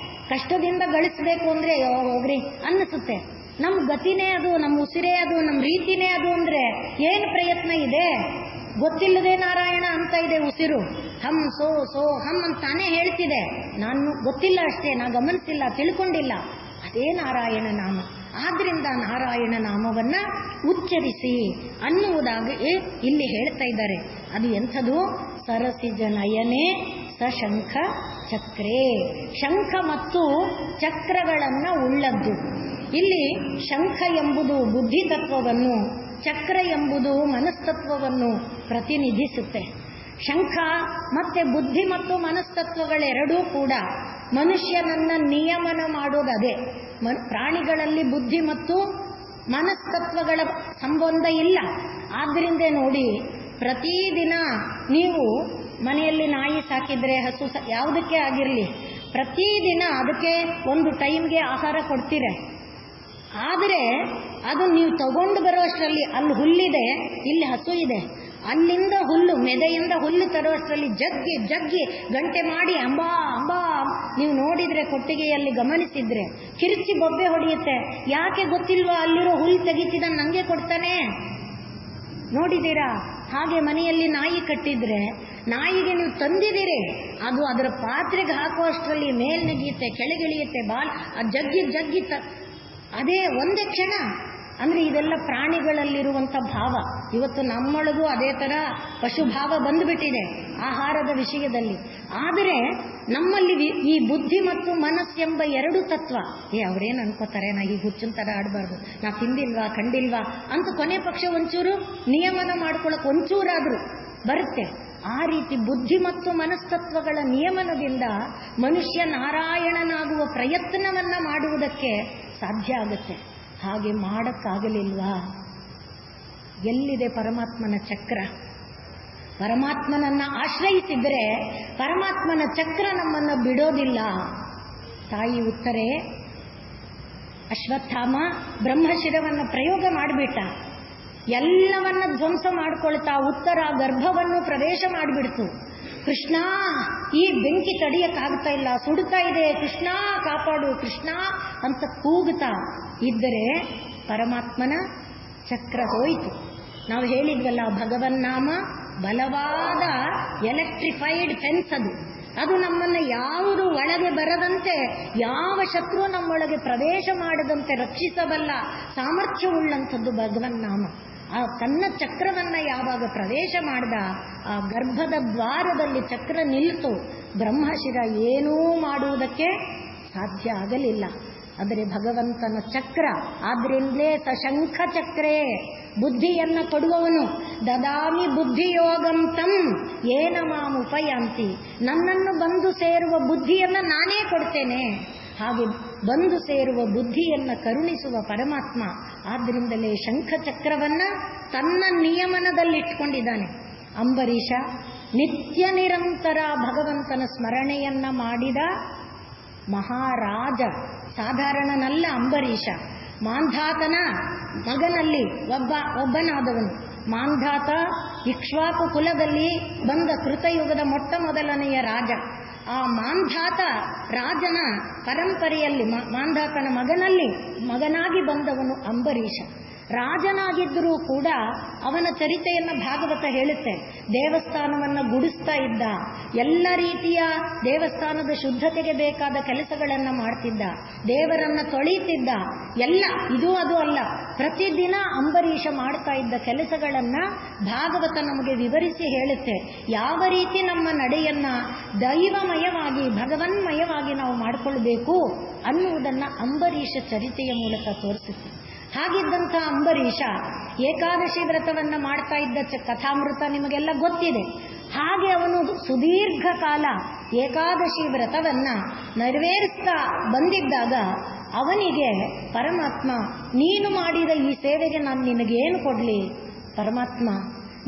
ಕಷ್ಟದಿಂದ ಗಳಿಸ್ಬೇಕು ಅಂದ್ರೆ ಹೋಗ್ರಿ ಅನ್ನಿಸುತ್ತೆ. ನಮ್ಮ ಗತಿನೇ ಅದು, ನಮ್ಮ ಉಸಿರೇ ಅದು, ನಮ್ಮ ರೀತಿನೇ ಅದು ಅಂದ್ರೆ ಏನು ಪ್ರಯತ್ನ ಇದೆ? ಗೊತ್ತಿಲ್ಲದೆ ನಾರಾಯಣ ಅಂತ ಇದೆ ಉಸಿರು. ಹಮ್ ಸೋ ಸೋ ಹಮ್ ಅಂತಾನೆ ಹೇಳ್ತಿದೆ. ನಾನು ಗೊತ್ತಿಲ್ಲ ಅಷ್ಟೇ, ನಾ ಗಮನಿಸಿಲ್ಲ, ತಿಳ್ಕೊಂಡಿಲ್ಲ. ಅದೇ ನಾರಾಯಣ ನಾಮ. ಆದ್ರಿಂದ ನಾರಾಯಣ ನಾಮವನ್ನ ಉಚ್ಚರಿಸಿ ಅನ್ನುವುದಾಗಿ ಇಲ್ಲಿ ಹೇಳ್ತಾ ಇದ್ದಾರೆ. ಅದು ಎಂಥದು? ಸರಸಿಜ ನಯನೇ ಸಶಂಖ ಚಕ್ರೇ. ಶಂಖ ಮತ್ತು ಚಕ್ರಗಳನ್ನ ಉಳ್ಳದ್ದು. ಇಲ್ಲಿ ಶಂಖ ಎಂಬುದು ಬುದ್ಧಿ ತತ್ವವನ್ನು, ಚಕ್ರ ಎಂಬುದು ಮನಸ್ತತ್ವವನ್ನು ಪ್ರತಿನಿಧಿಸುತ್ತೆ. ಶಂಖ ಮತ್ತೆ ಬುದ್ಧಿ ಮತ್ತು ಮನಸ್ತತ್ವಗಳೆರಡೂ ಕೂಡ ಮನುಷ್ಯನನ್ನ ನಿಯಮನ ಮಾಡೋದದೇ. ಪ್ರಾಣಿಗಳಲ್ಲಿ ಬುದ್ಧಿ ಮತ್ತು ಮನಸ್ತತ್ವಗಳ ಸಂಬಂಧ ಇಲ್ಲ. ಆದ್ರಿಂದ ನೋಡಿ, ಪ್ರತಿದಿನ ನೀವು ಮನೆಯಲ್ಲಿ ನಾಯಿ ಸಾಕಿದ್ರೆ, ಹಸು ಯಾವುದಕ್ಕೆ ಆಗಿರಲಿ, ಪ್ರತಿದಿನ ಅದಕ್ಕೆ ಒಂದು ಟೈಮ್ಗೆ ಆಹಾರ ಕೊಡ್ತೀರ. ಆದರೆ ಅದು ನೀವು ತಗೊಂಡು ಬರುವಷ್ಟರಲ್ಲಿ ಅಲ್ಲಿ ಹುಲ್ಲಿದೆ, ಇಲ್ಲಿ ಹಸು ಇದೆ. ಅಲ್ಲಿಂದ ಹುಲ್ಲು, ಮೆದೆಯಿಂದ ಹುಲ್ಲು ತರುವಷ್ಟರಲ್ಲಿ ಜಗ್ಗಿ ಜಗ್ಗಿ ಗಂಟೆ ಮಾಡಿ ಅಂಬಾ ಅಂಬಾ. ನೀವು ನೋಡಿದ್ರೆ ಕೊಟ್ಟಿಗೆಯಲ್ಲಿ ಗಮನಿಸಿದ್ರೆ ಕಿರ್ಚಿ ಬೊಬ್ಬೆ ಹೊಡೆಯುತ್ತೆ. ಯಾಕೆ ಗೊತ್ತಿಲ್ವಾ? ಅಲ್ಲಿರೋ ಹುಲ್ಲು ತೆಗಿತಿದ ನಂಗೆ ಕೊಡ್ತಾನೆ. ನೋಡಿದ್ದೀರಾ? ಹಾಗೆ ಮನೆಯಲ್ಲಿ ನಾಯಿ ಕಟ್ಟಿದ್ರೆ, ನಾಯಿಗೆ ನೀವು ತಂದಿದ್ದೀರಿ, ಅದು ಅದರ ಪಾತ್ರೆಗೆ ಹಾಕುವಷ್ಟರಲ್ಲಿ ಮೇಲ್ನಗಿಯುತ್ತೆ, ಕೆಳಗಿಳಿಯುತ್ತೆ, ಜಗ್ಗಿ ಜಗ್ಗಿ ಅದೇ ಒಂದೇ ಕ್ಷಣ. ಅಂದ್ರೆ ಇದೆಲ್ಲ ಪ್ರಾಣಿಗಳಲ್ಲಿರುವಂಥ ಭಾವ. ಇವತ್ತು ನಮ್ಮೊಳಗೂ ಅದೇ ತರ ಪಶುಭಾವ ಬಂದುಬಿಟ್ಟಿದೆ ಆಹಾರದ ವಿಷಯದಲ್ಲಿ. ಆದರೆ ನಮ್ಮಲ್ಲಿ ಈ ಬುದ್ಧಿ ಮತ್ತು ಮನಸ್ಸೆಂಬ ಎರಡು ತತ್ವ, ಅವ್ರೇನು ಅನ್ಕೋತಾರೆ, ನಾ ಈ ಹುಚ್ಚಿನ ತರ ಆಡಬಾರ್ದು, ನಾ ತಿಂದಿಲ್ವಾ ಕಂಡಿಲ್ವಾ ಅಂತ ಕೊನೆ ಪಕ್ಷ ಒಂಚೂರು ನಿಯಮನ ಮಾಡ್ಕೊಳಕ್ ಒಂಚೂರಾದ್ರೂ ಬರುತ್ತೆ. ಆ ರೀತಿ ಬುದ್ಧಿ ಮತ್ತು ಮನಸ್ತತ್ವಗಳ ನಿಯಮನದಿಂದ ಮನುಷ್ಯ ನಾರಾಯಣನಾಗುವ ಪ್ರಯತ್ನವನ್ನ ಮಾಡುವುದಕ್ಕೆ ಸಾಧ್ಯ ಆಗುತ್ತೆ. ಹಾಗೆ ಮಾಡಕ್ಕಾಗಲಿಲ್ವಾ? ಎಲ್ಲಿದೆ ಪರಮಾತ್ಮನ ಚಕ್ರ? ಪರಮಾತ್ಮನನ್ನ ಆಶ್ರಯಿಸಿದ್ರೆ ಪರಮಾತ್ಮನ ಚಕ್ರ ನಮ್ಮನ್ನ ಬಿಡೋದಿಲ್ಲ. ತಾಯಿ ಉತ್ತರೆ, ಅಶ್ವತ್ಥಾಮ ಬ್ರಹ್ಮಶಿರವನ್ನ ಪ್ರಯೋಗ ಮಾಡಿಬಿಟ್ಟ, ಎಲ್ಲವನ್ನ ಧ್ವಂಸ ಮಾಡ್ಕೊಳ್ತಾ ಉತ್ತರ ಗರ್ಭವನ್ನು ಪ್ರವೇಶ ಮಾಡಿಬಿಡ್ತು. ಕೃಷ್ಣ ಈ ಬೆಂಕಿ ತಡೆಯಕ್ಕಾಗ್ತಾ ಇಲ್ಲ, ಸುಡ್ತಾ ಇದೆ, ಕೃಷ್ಣ ಕಾಪಾಡು ಕೃಷ್ಣ ಅಂತ ಕೂಗುತ್ತಾ ಇದ್ದರೆ ಪರಮಾತ್ಮನ ಚಕ್ರ ಹೋಯಿತು. ನಾವು ಹೇಳಿದ್ವಲ್ಲ, ಭಗವನ್ನಾಮ ಬಲವಾದ ಎಲೆಕ್ಟ್ರಿಫೈಡ್ ಫೆನ್ಸ್ ಅದು ನಮ್ಮನ್ನು ಯಾವುದು ಒಳಗೆ ಬರದಂತೆ, ಯಾವ ಶತ್ರು ನಮ್ಮೊಳಗೆ ಪ್ರವೇಶ ಮಾಡದಂತೆ ರಕ್ಷಿಸಬಲ್ಲ ಸಾಮರ್ಥ್ಯವುಳ್ಳಂಥದ್ದು ಭಗವನ್ನಾಮ. ಆ ತನ್ನ ಚಕ್ರವನ್ನ ಯಾವಾಗ ಪ್ರವೇಶ ಮಾಡಿದ, ಆ ಗರ್ಭದ ದ್ವಾರದಲ್ಲಿ ಚಕ್ರ ನಿಲ್ಲಿತು, ಬ್ರಹ್ಮಶಿರ ಏನೂ ಮಾಡುವುದಕ್ಕೆ ಸಾಧ್ಯ ಆಗಲಿಲ್ಲ. ಆದರೆ ಭಗವಂತನ ಚಕ್ರ, ಆದ್ರಿಂದಲೇ ಸಶಂಖ ಚಕ್ರೇ, ಬುದ್ಧಿಯನ್ನ ಕೊಡುವವನು. ದದಾಮಿ ಬುದ್ಧಿಯೋಗಂ ತಂ ಏನ ಮಾಮುಪಯಾಂತಿ, ನನ್ನನ್ನು ಬಂದು ಸೇರುವ ಬುದ್ಧಿಯನ್ನ ನಾನೇ ಕೊಡ್ತೇನೆ. ಹಾಗೆ ಬಂದು ಸೇರುವ ಬುದ್ಧಿಯನ್ನ ಕರುಣಿಸುವ ಪರಮಾತ್ಮ. ಆದ್ರಿಂದಲೇ ಶಂಖಚಕ್ರವನ್ನ ತನ್ನ ನಿಯಮನದಲ್ಲಿಟ್ಕೊಂಡಿದ್ದಾನೆ. ಅಂಬರೀಷ ನಿತ್ಯ ನಿರಂತರ ಭಗವಂತನ ಸ್ಮರಣೆಯನ್ನ ಮಾಡಿದ ಮಹಾರಾಜ, ಸಾಧಾರಣನಲ್ಲ ಅಂಬರೀಷ. ಮಾಂಧಾತನ ಮಗನಲ್ಲಿ ಒಬ್ಬನಾದವನು. ಮಾಂಧಾತ ಇಕ್ಷ್ವಾಕು ಕುಲದಲ್ಲಿ ಬಂದ ಕೃತಯುಗದ ಮೊಟ್ಟ ಮೊದಲನೆಯ ರಾಜ. ಆ ಮಾಂಧಾತ ರಾಜನ ಪರಂಪರೆಯಲ್ಲಿ ಮಾಂಧಾತನ ಮಗನಾಗಿ ಬಂದವನು ಅಂಬರೀಷ. ರಾಜನಾಗಿದ್ದರೂ ಕೂಡ ಅವನ ಚರಿತೆಯನ್ನ ಭಾಗವತ ಹೇಳುತ್ತೆ. ದೇವಸ್ಥಾನವನ್ನ ಗುಡಿಸ್ತಾ ಇದ್ದ, ಎಲ್ಲ ರೀತಿಯ ದೇವಸ್ಥಾನದ ಶುದ್ಧತೆಗೆ ಬೇಕಾದ ಕೆಲಸಗಳನ್ನ ಮಾಡ್ತಿದ್ದ, ದೇವರನ್ನ ತೊಳೀತಿದ್ದ. ಎಲ್ಲ ಇದು ಅದು ಅಲ್ಲ, ಪ್ರತಿದಿನ ಅಂಬರೀಷ ಮಾಡ್ತಾ ಇದ್ದ ಕೆಲಸಗಳನ್ನ ಭಾಗವತ ನಮಗೆ ವಿವರಿಸಿ ಹೇಳುತ್ತೆ. ಯಾವ ರೀತಿ ನಮ್ಮ ನಡೆಯನ್ನ ದೈವಮಯವಾಗಿ ಭಗವನ್ಮಯವಾಗಿ ನಾವು ಮಾಡಿಕೊಳ್ಬೇಕು ಅನ್ನುವುದನ್ನ ಅಂಬರೀಷ ಚರಿತೆಯ ಮೂಲಕ ತೋರಿಸುತ್ತೆ. ಹಾಗಿದ್ದಂಥ ಅಂಬರೀಷ ಏಕಾದಶಿ ವ್ರತವನ್ನ ಮಾಡ್ತಾ ಇದ್ದ ಕಥಾಮೃತ ನಿಮಗೆಲ್ಲ ಗೊತ್ತಿದೆ. ಹಾಗೆ ಅವನು ಸುದೀರ್ಘ ಕಾಲ ಏಕಾದಶಿ ವ್ರತವನ್ನ ನೆರವೇರಿಸ್ತಾ ಬಂದಿದ್ದಾಗ ಅವನಿಗೆ ಪರಮಾತ್ಮ, ನೀನು ಮಾಡಿದ ಈ ಸೇವೆಗೆ ನಾನು ನಿನಗೇನು ಕೊಡ್ಲಿ ಪರಮಾತ್ಮ,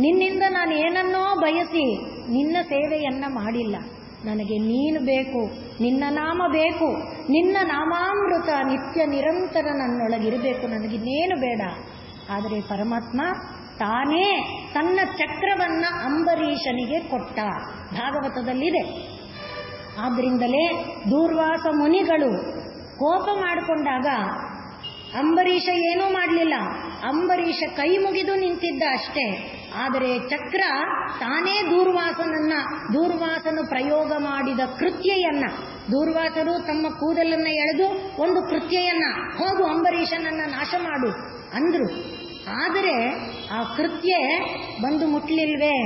ನಿನ್ನಿಂದ ನಾನು ಏನನ್ನೋ ಬಯಸಿ ನಿನ್ನ ಸೇವೆಯನ್ನ ಮಾಡಿಲ್ಲ, ನನಗೆ ನೀನು ಬೇಕು, ನಿನ್ನ ನಾಮ ಬೇಕು, ನಿನ್ನ ನಾಮಾಮೃತ ನಿತ್ಯ ನಿರಂತರ ನನ್ನೊಳಗಿರಬೇಕು, ನನಗಿನ್ನೇನು ಬೇಡ. ಆದರೆ ಪರಮಾತ್ಮ ತಾನೇ ತನ್ನ ಚಕ್ರವನ್ನ ಅಂಬರೀಷನಿಗೆ ಕೊಟ್ಟ, ಭಾಗವತದಲ್ಲಿದೆ. ಆದ್ರಿಂದಲೇ ದೂರ್ವಾಸ ಮುನಿಗಳು ಕೋಪ ಮಾಡಿಕೊಂಡಾಗ ಅಂಬರೀಷ ಏನೂ ಮಾಡಲಿಲ್ಲ, ಅಂಬರೀಷ ಕೈ ಮುಗಿದು ನಿಂತಿದ್ದ ಅಷ್ಟೇ. ಆದರೆ ಚಕ್ರ ತಾನೇ ದೂರ್ವಾಸನು ಪ್ರಯೋಗ ಮಾಡಿದ ಕೃತ್ಯೆಯನ್ನ, ದೂರ್ವಾಸರು ತಮ್ಮ ಕೂದಲನ್ನ ಎಳೆದು ಒಂದು ಕೃತ್ಯೆಯನ್ನ, ಹೋಗು ಅಂಬರೀಷನನ್ನ ನಾಶ ಮಾಡು ಅಂದ್ರು. ಆದರೆ ಆ ಕೃತ್ಯ ಬಂದು ಮುಟ್ಲಿಲ್ವೇ?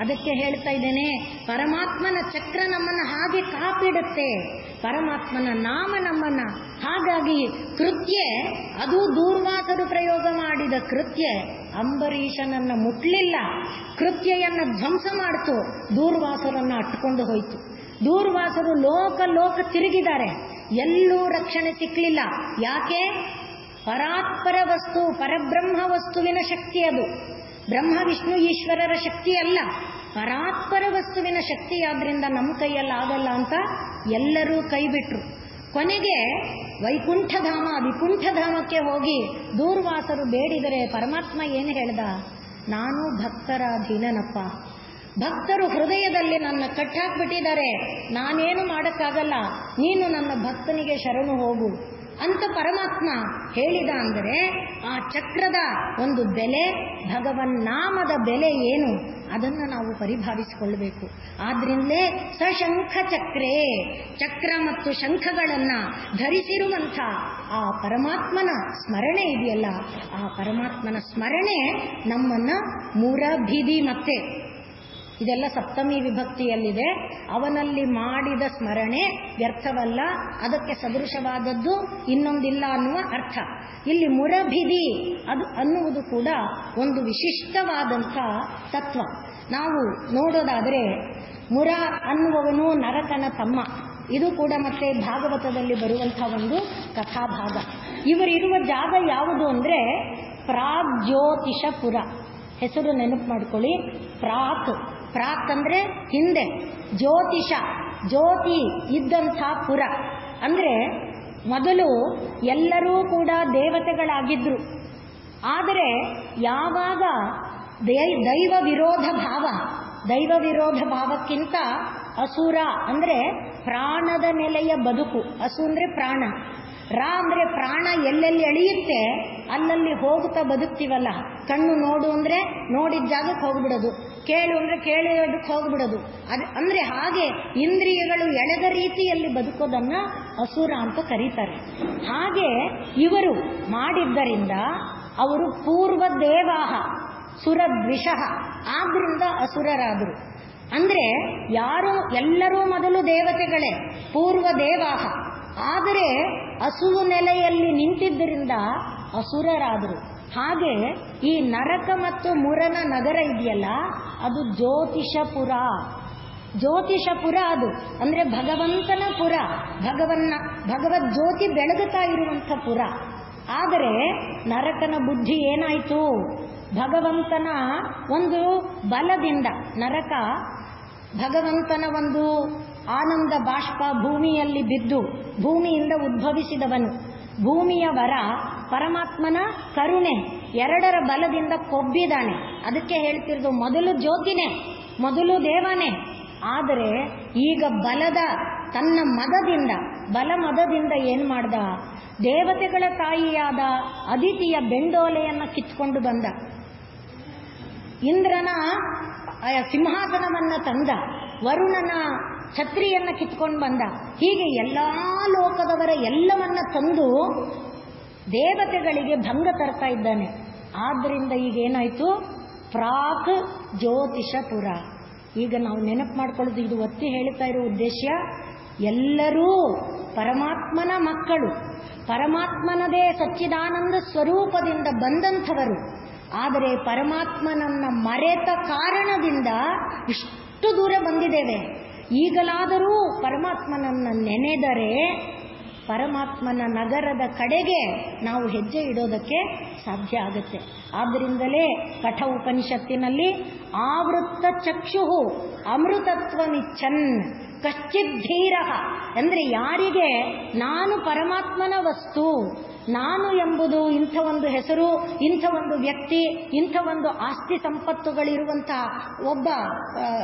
ಅದಕ್ಕೆ ಹೇಳ್ತಾ ಇದ್ದೇನೆ, ಪರಮಾತ್ಮನ ಚಕ್ರ ನಮ್ಮನ್ನ ಹಾಗೆ ಕಾಪಿಡುತ್ತೆ, ಪರಮಾತ್ಮನ ನಾಮ ನಮ್ಮನ್ನ. ಹಾಗಾಗಿ ಕೃತ್ಯ ಅದು ದೂರ್ವಾಸರು ಪ್ರಯೋಗ ಮಾಡಿದ ಕೃತ್ಯ ಅಂಬರೀಷನನ್ನ ಮುಟ್ಲಿಲ್ಲ, ಕೃತ್ಯೆಯನ್ನ ಧ್ವಂಸ ಮಾಡ್ತು, ದೂರ್ವಾಸರನ್ನ ಅಟ್ಕೊಂಡು ಹೋಯ್ತು. ದೂರ್ವಾಸರು ಲೋಕ ತಿರುಗಿದ್ದಾರೆ, ಎಲ್ಲೂ ರಕ್ಷಣೆ ಸಿಕ್ಕಲಿಲ್ಲ. ಯಾಕೆ? ಪರಾತ್ಪರ ವಸ್ತು, ಪರಬ್ರಹ್ಮ ವಸ್ತುವಿನ ಶಕ್ತಿ ಅದು. ಬ್ರಹ್ಮ ವಿಷ್ಣು ಈಶ್ವರರ ಶಕ್ತಿ ಅಲ್ಲ, ಪರಾತ್ಪರ ವಸ್ತುವಿನ ಶಕ್ತಿಯಾದ್ರಿಂದ ನಮ್ಮ ಕೈಯಲ್ಲಿ ಆಗಲ್ಲ ಅಂತ ಎಲ್ಲರೂ ಕೈ ಬಿಟ್ರು. ಕೊನೆಗೆ ವೈಕುಂಠಧಾಮ ವಿಕುಂಠಧಾಮಕ್ಕೆ ಹೋಗಿ ದೂರ್ವಾಸರು ಬೇಡಿದರೆ ಪರಮಾತ್ಮ ಏನು ಹೇಳ್ದ? ನಾನು ಭಕ್ತರ ಅಧೀನನಪ್ಪ, ಭಕ್ತರು ಹೃದಯದಲ್ಲಿ ನನ್ನ ಕಟ್ಟಾಕ್ಬಿಟ್ಟಿದ್ದಾರೆ, ನಾನೇನು ಮಾಡಕ್ಕಾಗಲ್ಲ, ನೀನು ನನ್ನ ಭಕ್ತನಿಗೆ ಶರಣು ಹೋಗು ಅಂತ ಪರಮಾತ್ಮ ಹೇಳಿದ. ಅಂದರೆ ಆ ಚಕ್ರದ ಒಂದು ಬೆಲೆ, ಭಗವನ್ನಾಮದ ಬೆಲೆ ಏನು ಅದನ್ನು ನಾವು ಪರಿಭಾವಿಸಿಕೊಳ್ಳಬೇಕು. ಆದ್ರಿಂದಲೇ ಸಶಂಖ ಚಕ್ರೇ, ಚಕ್ರ ಮತ್ತು ಶಂಖಗಳನ್ನ ಧರಿಸಿರುವಂಥ ಆ ಪರಮಾತ್ಮನ ಸ್ಮರಣೆ ಇದೆಯಲ್ಲ, ಆ ಪರಮಾತ್ಮನ ಸ್ಮರಣೆ ನಮ್ಮನ್ನ ಮುರಭಿದಿ, ಮತ್ತೆ ಇದೆಲ್ಲ ಸಪ್ತಮಿ ವಿಭಕ್ತಿಯಲ್ಲಿದೆ. ಅವನಲ್ಲಿ ಮಾಡಿದ ಸ್ಮರಣೆ ವ್ಯರ್ಥವಲ್ಲ, ಅದಕ್ಕೆ ಸದೃಶವಾದದ್ದು ಇನ್ನೊಂದಿಲ್ಲ ಅನ್ನುವ ಅರ್ಥ. ಇಲ್ಲಿ ಮುರಭಿದಿ ಅದು ಅನ್ನುವುದು ಕೂಡ ಒಂದು ವಿಶಿಷ್ಟವಾದಂಥ ತತ್ವ. ನಾವು ನೋಡೋದಾದರೆ ಮುರ ಅನ್ನುವವನು ನರಕನ ತಮ್ಮ. ಇದು ಕೂಡ ಮತ್ತೆ ಭಾಗವತದಲ್ಲಿ ಬರುವಂಥ ಒಂದು ಕಥಾಭಾಗ. ಇವರಿರುವ ಜಾಗ ಯಾವುದು ಅಂದರೆ ಪ್ರಾಗ್ಜ್ಯೋತಿಷಪುರ. ಹೆಸರು ನೆನಪು ಮಾಡ್ಕೊಳ್ಳಿ. ಪ್ರಾಕ್ ಅಂದ್ರೆ ಹಿಂದೆ, ಜ್ಯೋತಿಷ ಜ್ಯೋತಿ ಇದ್ದಂಥ ಪುರ ಅಂದ್ರೆ ಮೊದಲು ಎಲ್ಲರೂ ಕೂಡ ದೇವತೆಗಳಾಗಿದ್ರು. ಆದರೆ ಯಾವಾಗ ದೈವ ವಿರೋಧ ಭಾವ, ದೈವ ವಿರೋಧ ಭಾವಕ್ಕಿಂತ ಅಸುರ ಅಂದರೆ ಪ್ರಾಣದ ನೆಲೆಯ ಬದುಕು. ಅಸು ಅಂದರೆ ಪ್ರಾಣ, ರಾ ಅಂದರೆ ಪ್ರಾಣ ಎಲ್ಲೆಲ್ಲಿ ಅಳಿಯುತ್ತೆ ಅಲ್ಲಲ್ಲಿ ಹೋಗುತ್ತಾ ಬದುಕ್ತೀವಲ್ಲ. ಕಣ್ಣು ನೋಡು ಅಂದರೆ ನೋಡಿದ ಜಾಗಕ್ಕೆ ಹೋಗ್ಬಿಡೋದು, ಕೇಳು ಅಂದರೆ ಕೇಳಿರೋದಕ್ಕೆ ಹೋಗ್ಬಿಡೋದು. ಅಂದರೆ ಹಾಗೆ ಇಂದ್ರಿಯಗಳು ಎಳೆದ ರೀತಿಯಲ್ಲಿ ಬದುಕೋದನ್ನ ಅಸುರ ಅಂತ ಕರೀತಾರೆ. ಹಾಗೆ ಇವರು ಮಾಡಿದ್ದರಿಂದ ಅವರು ಪೂರ್ವ ದೇವಾಹ ಸುರದ್ವಿಷಃ, ಆದ್ರಿಂದ ಅಸುರರಾದರು. ಅಂದ್ರೆ ಯಾರು ಎಲ್ಲರೂ ಮೊದಲು ದೇವತೆಗಳೇ, ಪೂರ್ವ ದೇವಾಹ, ಆದರೆ ಅಸುವು ನೆಲೆಯಲ್ಲಿ ನಿಂತಿದ್ದರಿಂದ ಅಸುರರಾದರು. ಹಾಗೆ ಈ ನರಕ ಮತ್ತು ಮುರನ ನಗರ ಇದೆಯಲ್ಲ, ಅದು ಜ್ಯೋತಿಷಪುರ. ಜ್ಯೋತಿಷಪುರ ಅದು ಅಂದ್ರೆ ಭಗವಂತನ ಪುರ, ಭಗವದ್ ಜ್ಯೋತಿ ಬೆಳಗುತ್ತಾ ಇರುವಂಥ ಪುರ. ಆದರೆ ನರಕನ ಬುದ್ಧಿ ಏನಾಯಿತು? ಭಗವಂತನ ಒಂದು ಬಲದಿಂದ ನರಕ ಭಗವಂತನ ಒಂದು ಆನಂದ ಬಾಷ್ಪ ಭೂಮಿಯಲ್ಲಿ ಬಿದ್ದು, ಭೂಮಿಯಿಂದ ಉದ್ಭವಿಸಿದವನು, ಭೂಮಿಯ ವರ ಪರಮಾತ್ಮನ ಕರುಣೆ ಎರಡರ ಬಲದಿಂದ ಕೊಬ್ಬಿದಾನೆ. ಅದಕ್ಕೆ ಹೇಳ್ತಿರೋದು ಮೊದಲು ಜ್ಯೋತಿನೇ, ಮೊದಲು ದೇವನೇ. ಆದರೆ ಈಗ ಬಲದ ತನ್ನ ಮದದಿಂದ, ಬಲಮದದಿಂದ ಏನ್ ಮಾಡ್ದ? ದೇವತೆಗಳ ತಾಯಿಯಾದ ಅದಿತಿಯ ಬೆಂಡೋಲೆಯನ್ನ ಕಿತ್ಕೊಂಡು ಬಂದ, ಇಂದ್ರನ ಸಿಂಹಾಸನವನ್ನ ತಂದ, ವರುಣನ ಛತ್ರಿಯನ್ನ ಕಿತ್ಕೊಂಡು ಬಂದ. ಹೀಗೆ ಎಲ್ಲಾ ಲೋಕದವರ ಎಲ್ಲವನ್ನ ತಂದು ದೇವತೆಗಳಿಗೆ ಭಂಗ ತರ್ತಾ ಇದ್ದಾನೆ. ಆದ್ರಿಂದ ಈಗ ಏನಾಯ್ತು? ಪ್ರಾಕ್ ಜ್ಯೋತಿಷಪುರ. ಈಗ ನಾವು ನೆನಪು ಮಾಡ್ಕೊಳ್ಳೋದು, ಇದು ಒತ್ತಿ ಹೇಳ್ತಾ ಇರೋ ಉದ್ದೇಶ, ಎಲ್ಲರೂ ಪರಮಾತ್ಮನ ಮಕ್ಕಳು, ಪರಮಾತ್ಮನದೇ ಸಚ್ಚಿದಾನಂದ ಸ್ವರೂಪದಿಂದ ಬಂದಂಥವರು. ಆದರೆ ಪರಮಾತ್ಮನನ್ನ ಮರೆತ ಕಾರಣದಿಂದ ಇಷ್ಟು ದೂರ ಬಂದಿದ್ದೇವೆ. ಈಗಲಾದರೂ ಪರಮಾತ್ಮನನ್ನ ನೆನೆದರೆ ಪರಮಾತ್ಮನ ನಗರದ ಕಡೆಗೆ ನಾವು ಹೆಜ್ಜೆ ಇಡೋದಕ್ಕೆ ಸಾಧ್ಯ ಆಗುತ್ತೆ. ಆದ್ದರಿಂದಲೇ ಕಠ ಉಪನಿಷತ್ತಿನಲ್ಲಿ ಆವೃತ್ತ ಚಕ್ಷುಹು ಅಮೃತತ್ವಮಿಚ್ಛನ್ ಕಶ್ಚಿತ್ ಧೀರ, ಅಂದ್ರೆ ಯಾರಿಗೆ ನಾನು ಪರಮಾತ್ಮನ ವಸ್ತು, ನಾನು ಎಂಬುದು ಇಂಥ ಒಂದು ಹೆಸರು, ಇಂಥ ಒಂದು ವ್ಯಕ್ತಿ, ಇಂಥ ಒಂದು ಆಸ್ತಿ ಸಂಪತ್ತುಗಳಿರುವಂತಹ ಒಬ್ಬ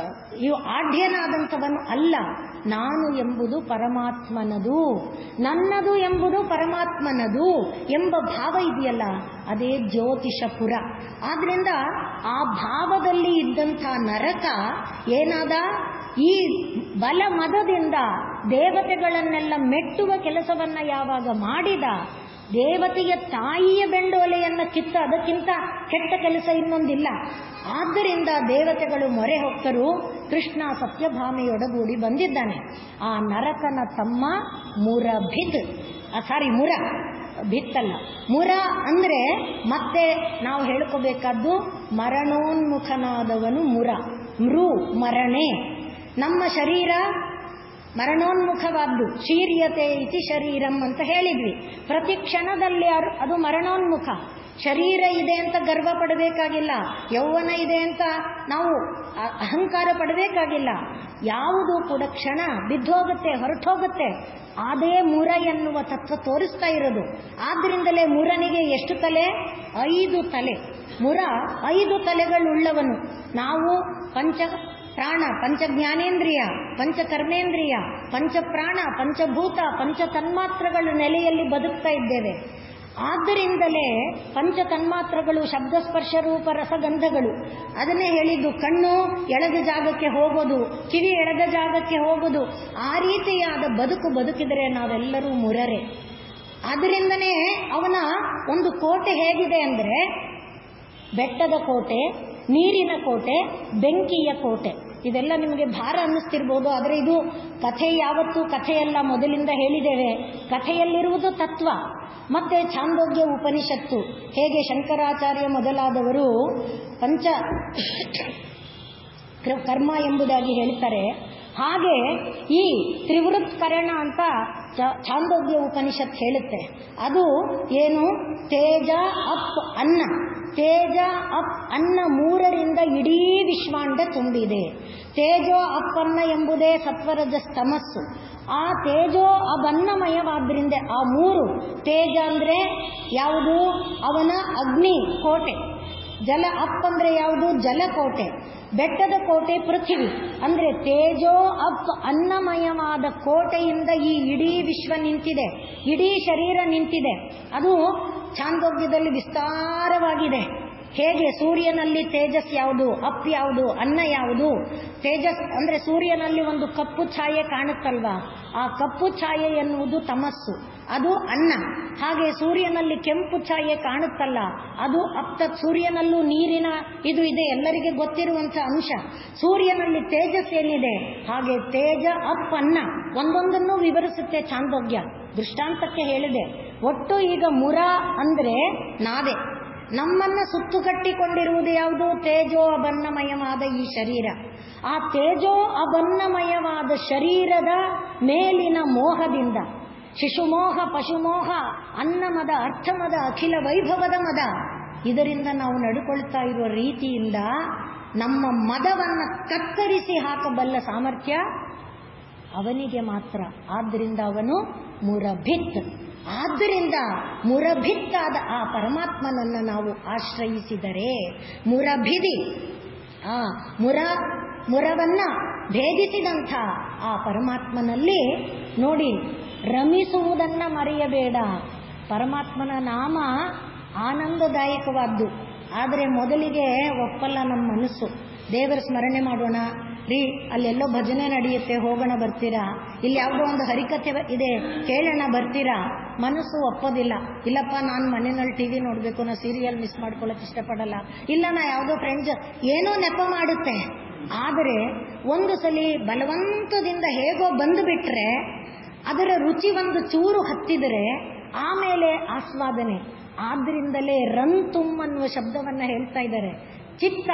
ಆಢ್ಯನಾದಂಥವನು ಅಲ್ಲ. ನಾನು ಎಂಬುದು ಪರಮಾತ್ಮನದು, ನನ್ನದು ಎಂಬುದು ಪರಮಾತ್ಮನದು ಎಂಬ ಭಾವ ಇದೆಯಲ್ಲ, ಅದೇ ಜ್ಯೋತಿಷಪುರ. ಆದ್ರಿಂದ ಆ ಭಾವದಲ್ಲಿ ಇದ್ದಂಥ ನರಕ ಏನಾದ? ಈ ಬಲ ಮದದಿಂದ ದೇವತೆಗಳನ್ನೆಲ್ಲ ಮೆಟ್ಟುವ ಕೆಲಸವನ್ನ ಯಾವಾಗ ಮಾಡಿದ, ದೇವತೆಯ ತಾಯಿಯ ಬೆಂಡೋಲೆಯನ್ನ ಕಿತ್ತ, ಅದಕ್ಕಿಂತ ಕೆಟ್ಟ ಕೆಲಸ ಇನ್ನೊಂದಿಲ್ಲ. ಆದ್ದರಿಂದ ದೇವತೆಗಳು ಮೊರೆ ಹೊಕ್ಕರು, ಕೃಷ್ಣ ಸತ್ಯಭಾಮೆಯೊಡಗೂಡಿ ಬಂದಿದ್ದಾನೆ. ಆ ನರಕನ ತಮ್ಮ ಮುರಭಿತ್, ಮುರ ಭಿತ್ತಲ್ಲ, ಮುರ ಅಂದ್ರೆ ಮತ್ತೆ ನಾವು ಹೇಳ್ಕೋಬೇಕಾದ್ದು ಮರಣೋನ್ಮುಖನಾದವನು ಮುರ. ಮೃ ಮರಣೆ, ನಮ್ಮ ಶರೀರ ಮರಣೋನ್ಮುಖವಾದ್ದು, ಶೀರ್ಯತೆ ಇತಿ ಶರೀರಂ ಅಂತ ಹೇಳಿದ್ವಿ. ಪ್ರತಿ ಕ್ಷಣದಲ್ಲಿ ಅದು ಮರಣೋನ್ಮುಖ. ಶರೀರ ಇದೆ ಅಂತ ಗರ್ವ ಪಡಬೇಕಾಗಿಲ್ಲ, ಯೌವನ ಇದೆ ಅಂತ ನಾವು ಅಹಂಕಾರ ಪಡಬೇಕಾಗಿಲ್ಲ. ಯಾವುದು ಕೂಡ ಕ್ಷಣ ಬಿದ್ದೋಗುತ್ತೆ, ಹೊರಟೋಗುತ್ತೆ. ಅದೇ ಮುರ ಎನ್ನುವ ತತ್ವ ತೋರಿಸ್ತಾ ಇರೋದು. ಆದ್ರಿಂದಲೇ ಮುರನಿಗೆ ಎಷ್ಟು ತಲೆ? 5 ತಲೆ. ಮುರ 5 ತಲೆಗಳುಳ್ಳವನು. ನಾವು ಪಂಚ ಪ್ರಾಣ, ಪಂಚ ಜ್ಞಾನೇಂದ್ರಿಯ, ಪಂಚ ಕರ್ಮೇಂದ್ರಿಯ, ಪಂಚಪ್ರಾಣ, ಪಂಚಭೂತ, ಪಂಚ ತನ್ಮಾತ್ರಗಳ ನೆಲೆಯಲ್ಲಿ ಬದುಕ್ತಾ ಇದ್ದೇವೆ. ಆದ್ದರಿಂದಲೇ ಪಂಚ ತನ್ಮಾತ್ರಗಳು ಶಬ್ದ ಸ್ಪರ್ಶ ರೂಪ ರಸಗಂಧಗಳು. ಅದನ್ನೇ ಹೇಳಿದ್ದು, ಕಣ್ಣು ಎಳೆದ ಜಾಗಕ್ಕೆ ಹೋಗೋದು, ಕಿವಿ ಎಳೆದ ಜಾಗಕ್ಕೆ ಹೋಗೋದು. ಆ ರೀತಿಯಾದ ಬದುಕಿದರೆ ನಾವೆಲ್ಲರೂ ಮುರರೆ. ಆದ್ದರಿಂದನೇ ಅವನ ಒಂದು ಕೋಟೆ ಹೇಗಿದೆ ಅಂದರೆ, ಬೆಟ್ಟದ ಕೋಟೆ, ನೀರಿನ ಕೋಟೆ, ಬೆಂಕಿಯ ಕೋಟೆ. ಇದೆಲ್ಲ ನಿಮಗೆ ಭಾರ ಅನ್ನಿಸ್ತಿರ್ಬೋದು, ಆದರೆ ಇದು ಕಥೆ. ಯಾವತ್ತೂ ಕಥೆಯಲ್ಲ, ಮೊದಲಿಂದ ಹೇಳಿದ್ದೇವೆ. ಕಥೆಯಲ್ಲಿರುವುದು ತತ್ವ. ಮತ್ತೆ ಛಾಂದೋಗ್ಯ ಉಪನಿಷತ್ತು ಹೇಗೆ ಶಂಕರಾಚಾರ್ಯ ಮೊದಲಾದವರು ಪಂಚ ಕರ್ಮ ಎಂಬುದಾಗಿ ಹೇಳ್ತಾರೆ, ಹಾಗೆ ಈ ತ್ರಿವೃತ್ಕರಣ ಅಂತ ಛಾಂದೋಗ್ಯ ಉಪನಿಷತ್ ಹೇಳುತ್ತೆ. ಅದು ಏನು? ತೇಜ ಅಪ್ ಅನ್ನ, ತೇಜ ಅಪ್ ಅನ್ನ ಮೂರರಿಂದ ಇಡೀ ವಿಶ್ವಾಂಡ ತುಂಬಿದೆ. ತೇಜೋ ಅಪ್ಪನ್ನ ಎಂಬುದೇ ಸತ್ವರಜಸ್ ತಮಸ್ಸು. ಆ ತೇಜೋ ಅಬನ್ನಮಯವಾದ್ರಿಂದ ಆ ಮೂರು, ತೇಜ ಅಂದ್ರೆ ಯಾವುದು? ಅವನ ಅಗ್ನಿ ಕೋಟೆ, ಜಲ ಅಪ್ ಅಂದ್ರೆ ಯಾವುದು? ಜಲಕೋಟೆ. ಬೆಟ್ಟದ ಕೋಟೆ ಪೃಥ್ವಿ ಅಂದ್ರೆ ತೇಜೋ ಅಪ್ ಅನ್ನಮಯವಾದ ಕೋಟೆಯಿಂದ ಈ ಇಡೀ ವಿಶ್ವ ನಿಂತಿದೆ, ಇಡೀ ಶರೀರ ನಿಂತಿದೆ. ಅದು ಛಾಂದೋಗ್ಯದಲ್ಲಿ ವಿಸ್ತಾರವಾಗಿದೆ. ಹೇಗೆ ಸೂರ್ಯನಲ್ಲಿ ತೇಜಸ್ ಯಾವುದು, ಅಪ್ ಯಾವುದು, ಅನ್ನ ಯಾವುದು? ತೇಜಸ್ ಅಂದ್ರೆ ಸೂರ್ಯನಲ್ಲಿ ಒಂದು ಕಪ್ಪು ಛಾಯೆ ಕಾಣುತ್ತಲ್ವಾ, ಆ ಕಪ್ಪು ಛಾಯೆ ಎನ್ನುವುದು ತಮಸ್ಸು, ಅದು ಅನ್ನ. ಹಾಗೆ ಸೂರ್ಯನಲ್ಲಿ ಕೆಂಪು ಛಾಯೆ ಕಾಣುತ್ತಲ್ಲ, ಅದು ಅಪ್ತ. ಸೂರ್ಯನಲ್ಲೂ ನೀರಿನ ಇದು ಇದೆ, ಎಲ್ಲರಿಗೆ ಗೊತ್ತಿರುವಂತಹ ಅಂಶ. ಸೂರ್ಯನಲ್ಲಿ ತೇಜಸ್ ಏನಿದೆ, ಹಾಗೆ ತೇಜ ಅಪ್ ಅನ್ನ. ಒಂದೊಂದನ್ನು ವಿವರಿಸುತ್ತೆ ಛಾಂದೋಗ್ಯ. ದೃಷ್ಟಾಂತಕ್ಕೆ ಹೇಳಿದೆ. ಒಟ್ಟು ಈಗ ಮುರ ಅಂದ್ರೆ ನಾವೇ. ನಮ್ಮನ್ನ ಸುತ್ತು ಕಟ್ಟಿಕೊಂಡಿರುವುದು ಯಾವುದು? ತೇಜೋ ಅಬನ್ನಮಯವಾದ ಈ ಶರೀರ. ಆ ತೇಜೋ ಅಬನ್ನಮಯವಾದ ಶರೀರದ ಮೇಲಿನ ಮೋಹದಿಂದ, ಶಿಶುಮೋಹ, ಪಶುಮೋಹ, ಅನ್ನಮದ, ಅರ್ಥಮದ, ಅಖಿಲ ವೈಭವದ ಮದ, ಇದರಿಂದ ನಾವು ನಡ್ಕೊಳ್ತಾ ಇರುವ ರೀತಿಯಿಂದ ನಮ್ಮ ಮದವನ್ನ ಕತ್ತರಿಸಿ ಹಾಕಬಲ್ಲ ಸಾಮರ್ಥ್ಯ ಅವನಿಗೆ ಮಾತ್ರ. ಆದ್ದರಿಂದ ಅವನು ಮುರಭಿತ್. ಆದ್ದರಿಂದ ಮುರಭಿತ್ತಾದ ಆ ಪರಮಾತ್ಮನನ್ನ ನಾವು ಆಶ್ರಯಿಸಿದರೆ, ಮುರಭಿದಿ ಆ ಮುರವನ್ನ ಭೇದಿಸಿದಂಥ ಆ ಪರಮಾತ್ಮನಲ್ಲಿ ನೋಡಿ, ರಮಿಸುವುದನ್ನ ಮರೆಯಬೇಡ. ಪರಮಾತ್ಮನ ನಾಮ ಆನಂದದಾಯಕವಾದ್ದು. ಆದರೆ ಮೊದಲಿಗೆ ಒಪ್ಪಲ್ಲ ನಮ್ಮ ಮನಸ್ಸು. ದೇವರ ಸ್ಮರಣೆ ಮಾಡೋಣ ರೀ, ಅಲ್ಲೆಲ್ಲೋ ಭಜನೆ ನಡೆಯುತ್ತೆ, ಹೋಗೋಣ ಬರ್ತೀರಾ? ಇಲ್ಲಿ ಯಾವುದೋ ಒಂದು ಹರಿಕಥೆ ಇದೆ, ಕೇಳೋಣ ಬರ್ತೀರಾ? ಮನಸ್ಸು ಒಪ್ಪೋದಿಲ್ಲ. ಇಲ್ಲಪ್ಪ, ನಾನು ಮನೆಯಲ್ಲಿ ಟಿವಿ ನೋಡಬೇಕು, ನಾ ಸೀರಿಯಲ್ ಮಿಸ್ ಮಾಡ್ಕೊಳ್ಳೋಕೆ ಇಷ್ಟಪಡಲ್ಲ. ಇಲ್ಲ, ನಾ ಯಾವುದೋ ಫ್ರೆಂಡ್ಸ್ ಏನೋ ನೆಪ ಮಾಡುತ್ತೆ. ಆದರೆ ಒಂದು ಸಲ ಬಲವಂತದಿಂದ ಹೇಗೋ ಬಂದು ಬಿಟ್ರೆ, ಅದರ ರುಚಿ ಒಂದು ಚೂರು ಹತ್ತಿದರೆ ಆಮೇಲೆ ಆಸ್ವಾದನೆ. ಆದ್ರಿಂದಲೇ ರಂತುಮ್ ಅನ್ನುವ ಶಬ್ದವನ್ನ ಹೇಳ್ತಾ ಇದ್ದಾರೆ. ಚಿತ್ತ,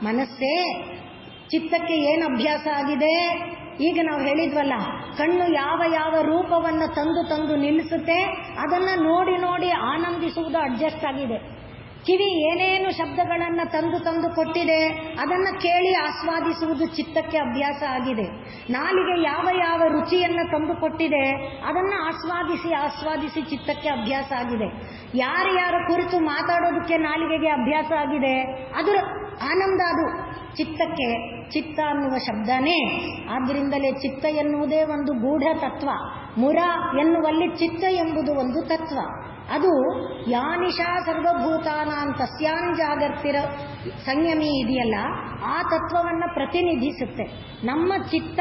ಮನಸ್ಸೇ, ಚಿತ್ತಕ್ಕೆ ಏನು ಅಭ್ಯಾಸ ಆಗಿದೆ? ಈಗ ನಾವು ಹೇಳಿದ್ವಲ್ಲ, ಕಣ್ಣು ಯಾವ ಯಾವ ರೂಪವನ್ನ ತಂದು ತಂದು ನಿಲ್ಲಿಸುತ್ತೆ, ಅದನ್ನ ನೋಡಿ ನೋಡಿ ಆನಂದಿಸುವುದು ಅಡ್ಜಸ್ಟ್ ಆಗಿದೆ. ಕಿವಿ ಏನೇನು ಶಬ್ದಗಳನ್ನ ತಂದು ತಂದು ಕೊಟ್ಟಿದೆ, ಅದನ್ನ ಕೇಳಿ ಆಸ್ವಾದಿಸುವುದು ಚಿತ್ತಕ್ಕೆ ಅಭ್ಯಾಸ ಆಗಿದೆ. ನಾಲಿಗೆ ಯಾವ ಯಾವ ರುಚಿಯನ್ನ ತಂದು ಕೊಟ್ಟಿದೆ, ಅದನ್ನ ಆಸ್ವಾದಿಸಿ ಆಸ್ವಾದಿಸಿ ಚಿತ್ತಕ್ಕೆ ಅಭ್ಯಾಸ ಆಗಿದೆ. ಯಾರ್ಯಾರ ಕುರಿತು ಮಾತಾಡೋದಕ್ಕೆ ನಾಲಿಗೆಗೆ ಅಭ್ಯಾಸ ಆಗಿದೆ, ಅದರ ಆನಂದ ಅದು ಚಿತ್ತಕ್ಕೆ. ಚಿತ್ತ ಅನ್ನುವ ಶಬ್ದನೇ. ಆದ್ದರಿಂದಲೇ ಚಿತ್ತ ಎನ್ನುವುದೇ ಒಂದು ಗೂಢ ತತ್ವ. ಮುರ ಎನ್ನುವಲ್ಲಿ ಚಿತ್ತ ಎಂಬುದು ಒಂದು ತತ್ವ. ಅದು ಯಾನಿಶಾ ಸರ್ವಭೂತಾನಾಂ ತಸ್ಯಾಂ ಜಾಗರ್ತಿರ ಸಂಯಮಿ ಇದೆಯಲ್ಲ, ಆ ತತ್ವವನ್ನ ಪ್ರತಿನಿಧಿಸುತ್ತೆ. ನಮ್ಮ ಚಿತ್ತ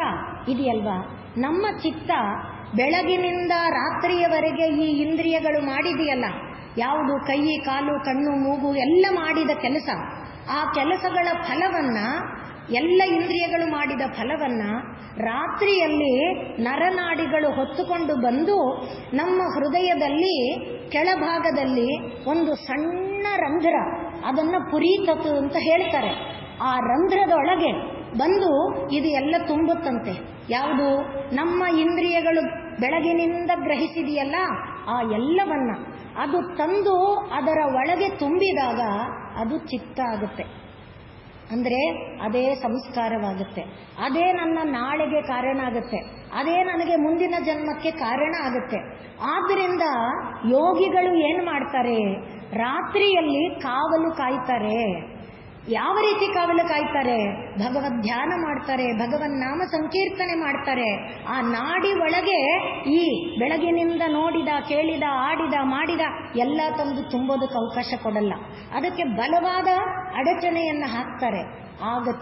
ಇದೆಯಲ್ವಾ, ನಮ್ಮ ಚಿತ್ತ ಬೆಳಗಿನಿಂದ ರಾತ್ರಿಯವರೆಗೆ ಈ ಇಂದ್ರಿಯಗಳು ಮಾಡಿದೆಯಲ್ಲ, ಯಾವುದು ಕೈ, ಕಾಲು, ಕಣ್ಣು, ಮೂಗು ಎಲ್ಲ ಮಾಡಿದ ಕೆಲಸ, ಆ ಕೆಲಸಗಳ ಫಲವನ್ನ, ಎಲ್ಲ ಇಂದ್ರಿಯಗಳು ಮಾಡಿದ ಫಲವನ್ನ ರಾತ್ರಿಯಲ್ಲಿ ನರನಾಡಿಗಳು ಹೊತ್ತುಕೊಂಡು ಬಂದು ನಮ್ಮ ಹೃದಯದಲ್ಲಿ ಕೆಳಭಾಗದಲ್ಲಿ ಒಂದು ಸಣ್ಣ ರಂಧ್ರ, ಅದನ್ನ ಪುರೀತತು ಅಂತ ಹೇಳ್ತಾರೆ. ಆ ರಂಧ್ರದೊಳಗೆ ಬಂದು ಇದು ಎಲ್ಲ ತುಂಬುತ್ತಂತೆ. ಯಾವುದು? ನಮ್ಮ ಇಂದ್ರಿಯಗಳು ಬೆಳಗಿನಿಂದ ಗ್ರಹಿಸಿದೆಯಲ್ಲ, ಆ ಎಲ್ಲವನ್ನ ಅದು ತಂದು ಅದರ ಒಳಗೆ ತುಂಬಿದಾಗ ಅದು ಚಿತ್ತ ಆಗುತ್ತೆ. ಅಂದ್ರೆ ಅದೇ ಸಂಸ್ಕಾರವಾಗುತ್ತೆ. ಅದೇ ನನ್ನ ನಾಳೆಗೆ ಕಾರಣ ಆಗುತ್ತೆ. ಅದೇ ನನಗೆ ಮುಂದಿನ ಜನ್ಮಕ್ಕೆ ಕಾರಣ ಆಗುತ್ತೆ. ಆದ್ದರಿಂದ ಯೋಗಿಗಳು ಏನು ಮಾಡ್ತಾರೆ? ರಾತ್ರಿಯಲ್ಲಿ ಕಾವಲು ಕಾಯ್ತಾರೆ. ಯಾವ ರೀತಿ ಕಾವಲು ಕಾಯ್ತಾರೆ? ಭಗವದ್ ಧ್ಯಾನ ಮಾಡ್ತಾರೆ, ಭಗವನ್ ನಾಮ ಸಂಕೀರ್ತನೆ ಮಾಡ್ತಾರೆ. ಆ ನಾಡಿ ಒಳಗೆ ಈ ಬೆಳಗಿನಿಂದ ನೋಡಿದ, ಕೇಳಿದ, ಆಡಿದ, ಮಾಡಿದ ಎಲ್ಲ ತಂದು ತುಂಬೋದಕ್ಕೆ ಅವಕಾಶ ಕೊಡಲ್ಲ. ಅದಕ್ಕೆ ಬಲವಾದ ಅಡಚಣೆಯನ್ನ ಹಾಕ್ತಾರೆ. ಆಗ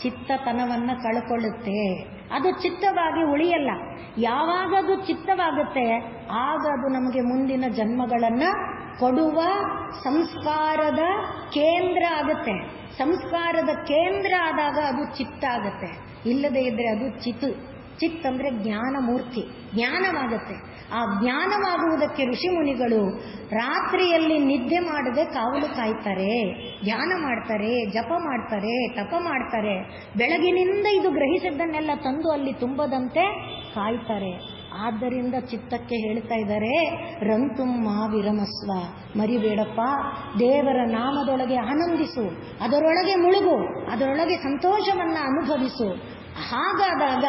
ಚಿತ್ತತನವನ್ನ ಕಳ್ಕೊಳ್ಳುತ್ತೆ. ಅದು ಚಿತ್ತವಾಗಿ ಉಳಿಯಲ್ಲ. ಯಾವಾಗ ಅದು ಚಿತ್ತವಾಗುತ್ತೆ, ಆಗ ಅದು ನಮಗೆ ಮುಂದಿನ ಜನ್ಮಗಳನ್ನ ಕೊಡುವ ಸಂಸ್ಕಾರದ ಕೇಂದ್ರ ಆಗುತ್ತೆ. ಸಂಸ್ಕಾರದ ಕೇಂದ್ರ ಆದಾಗ ಅದು ಚಿತ್ತ ಆಗುತ್ತೆ. ಇಲ್ಲದೇ ಇದ್ರೆ ಅದು ಚಿತ್ ಅಂದ್ರೆ ಜ್ಞಾನ ಮೂರ್ತಿ, ಜ್ಞಾನವಾಗುತ್ತೆ. ಆ ಜ್ಞಾನವಾಗುವುದಕ್ಕೆ ಋಷಿ ಮುನಿಗಳು ರಾತ್ರಿಯಲ್ಲಿ ನಿದ್ದೆ ಮಾಡದೆ ಕಾವಲು ಕಾಯ್ತಾರೆ, ಧ್ಯಾನ ಮಾಡ್ತಾರೆ, ಜಪ ಮಾಡ್ತಾರೆ, ತಪ ಮಾಡ್ತಾರೆ. ಬೆಳಗಿನಿಂದ ಇದು ಗ್ರಹಿಸಿದ್ದನ್ನೆಲ್ಲ ತಂದು ಅಲ್ಲಿ ತುಂಬದಂತೆ ಕಾಯ್ತಾರೆ. ಆದ್ದರಿಂದ ಚಿತ್ತಕ್ಕೆ ಹೇಳ್ತಾ ಇದ್ದಾರೆ, ರಂತುಮ್ಮ ವಿರಮಸ್ವ, ಮರಿಬೇಡಪ್ಪ, ದೇವರ ನಾಮದೊಳಗೆ ಆನಂದಿಸು, ಅದರೊಳಗೆ ಮುಳುಗು, ಅದರೊಳಗೆ ಸಂತೋಷವನ್ನ ಅನುಭವಿಸು. ಹಾಗಾದಾಗ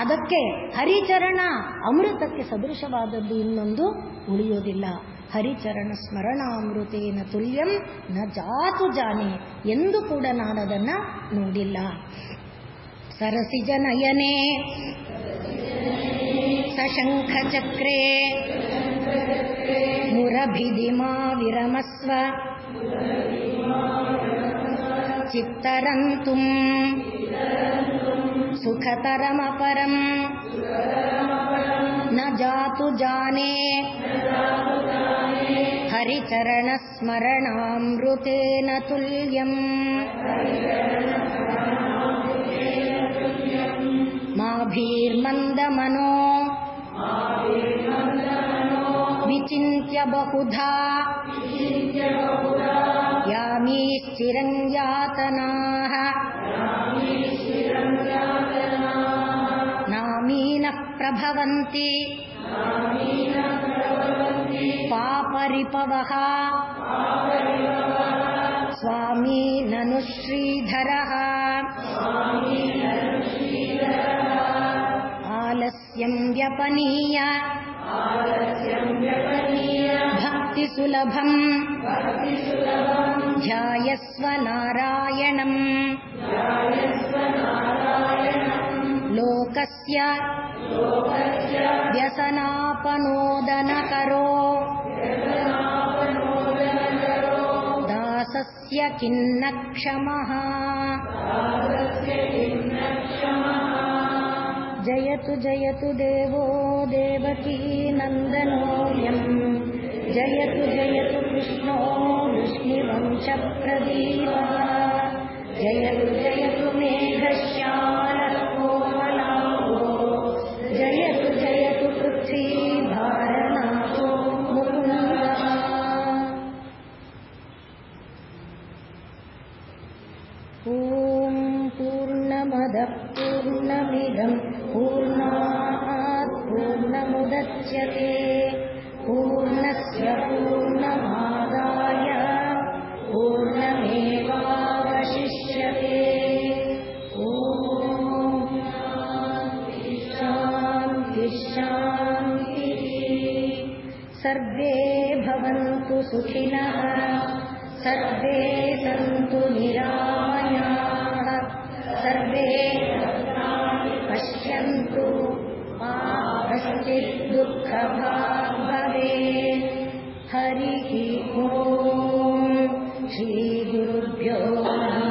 ಅದಕ್ಕೆ ಹರಿಚರಣ ಅಮೃತಕ್ಕೆ ಸದೃಶವಾದದ್ದು ಇನ್ನೊಂದು ಉಳಿಯೋದಿಲ್ಲ. ಹರಿಚರಣ ಸ್ಮರಣಾಮೃತೇನ ತುಲ್ಯಂ ನ ಜಾತು ಜಾನೆ, ಎಂದು ಕೂಡ ನಾನದನ್ನ ನೋಡಿಲ್ಲ. ಸರಸಿಜ ನಯನೆ ಸಶಂಖ ಚಕ್ರೇ ಮುರಭಿದಿಮಾ ವಿರಮಸ್ವ ಚಿತ್ತರಂತುಂ ಸುಖತರಮಪರಂ ನ ಜಾತು ಜಾನೆ ಹರಿಚರಣ ಸ್ಮರಣಾಮೃತೇನ ತುಲ್ಯಂ. ಮಾಭೀರ್ಮಂದಮನೋ ವಿಚಿಂತ್ಯ ಬಹುಧಾ ಯಾಮೀಶ್ಚಿರಂ ಯಾತನಾಃ ನಾಮೀನಃ ಪ್ರಭವಂತಿ ಪಾಪರಿಪವಃ ಸ್ವಾಮೀ ನನು ಶ್ರೀಧರಃ. ಆಲಸ್ಯಂ ವ್ಯಪನೀಯ ಭಕ್ತಿ ಸುಲಭಂ ಧ್ಯಾಯಸ್ವ ನಾರಾಯಣಂ. ಲೋಕಸ್ಯ ವ್ಯಸನಾಪನೋದನಕರೋ ದಾಸಸ್ಯ ಖಿನ್ನ ಕ್ಷಮಃ. ಜಯತು ಜಯತು ದೇವೋ ದೇವಕೀ ನಂದನೋಯಂ. ಜಯತು ಜಯತು ಕೃಷ್ಣೋ ವೃಷ್ಣಿವಂಶ ಪ್ರದೀಪಃ. ಜಯತು ಜಯತು ಮೇಘಶ್ಯಾಮಲಃ ಕೋಮಲಾಂಗೋ. ಜಯತು ಜಯತು ಪೃಥ್ವೀ ಭಾರನಾಥೋ ಮುಕುಂದಃ. ಓಂ ಪೂರ್ಣಮದಃ ಪೂರ್ಣಮಿದಂ ಪೂರ್ಣಾತ್ ಪೂರ್ಣಮುದಚ್ಯತೆ ಪೂರ್ಣಸ್ಯ ಪೂರ್ಣಮಾದಾಯ ಪೂರ್ಣಮೇವಾವಶಿಷ್ಯತೆ. ಓಂ ಶಾಂತಿ ಶಾಂತಿ. ಸರ್ವೇ ಭವಂತು ಸುಖಿನಃ ಸರ್ವೇ ಸಂತು ನಿರಾಮಯಾಃ ಸರ್ವೇ ಪಶ್ಯन्तु ಮಾ ಕಶ್ಚಿತ್ ದುಃಖಭಾಗ್ ಭವೇತ್. ಹರಿ ಓಂ ಶ್ರೀ ಗುರುಭ್ಯೋ ನಮಃ.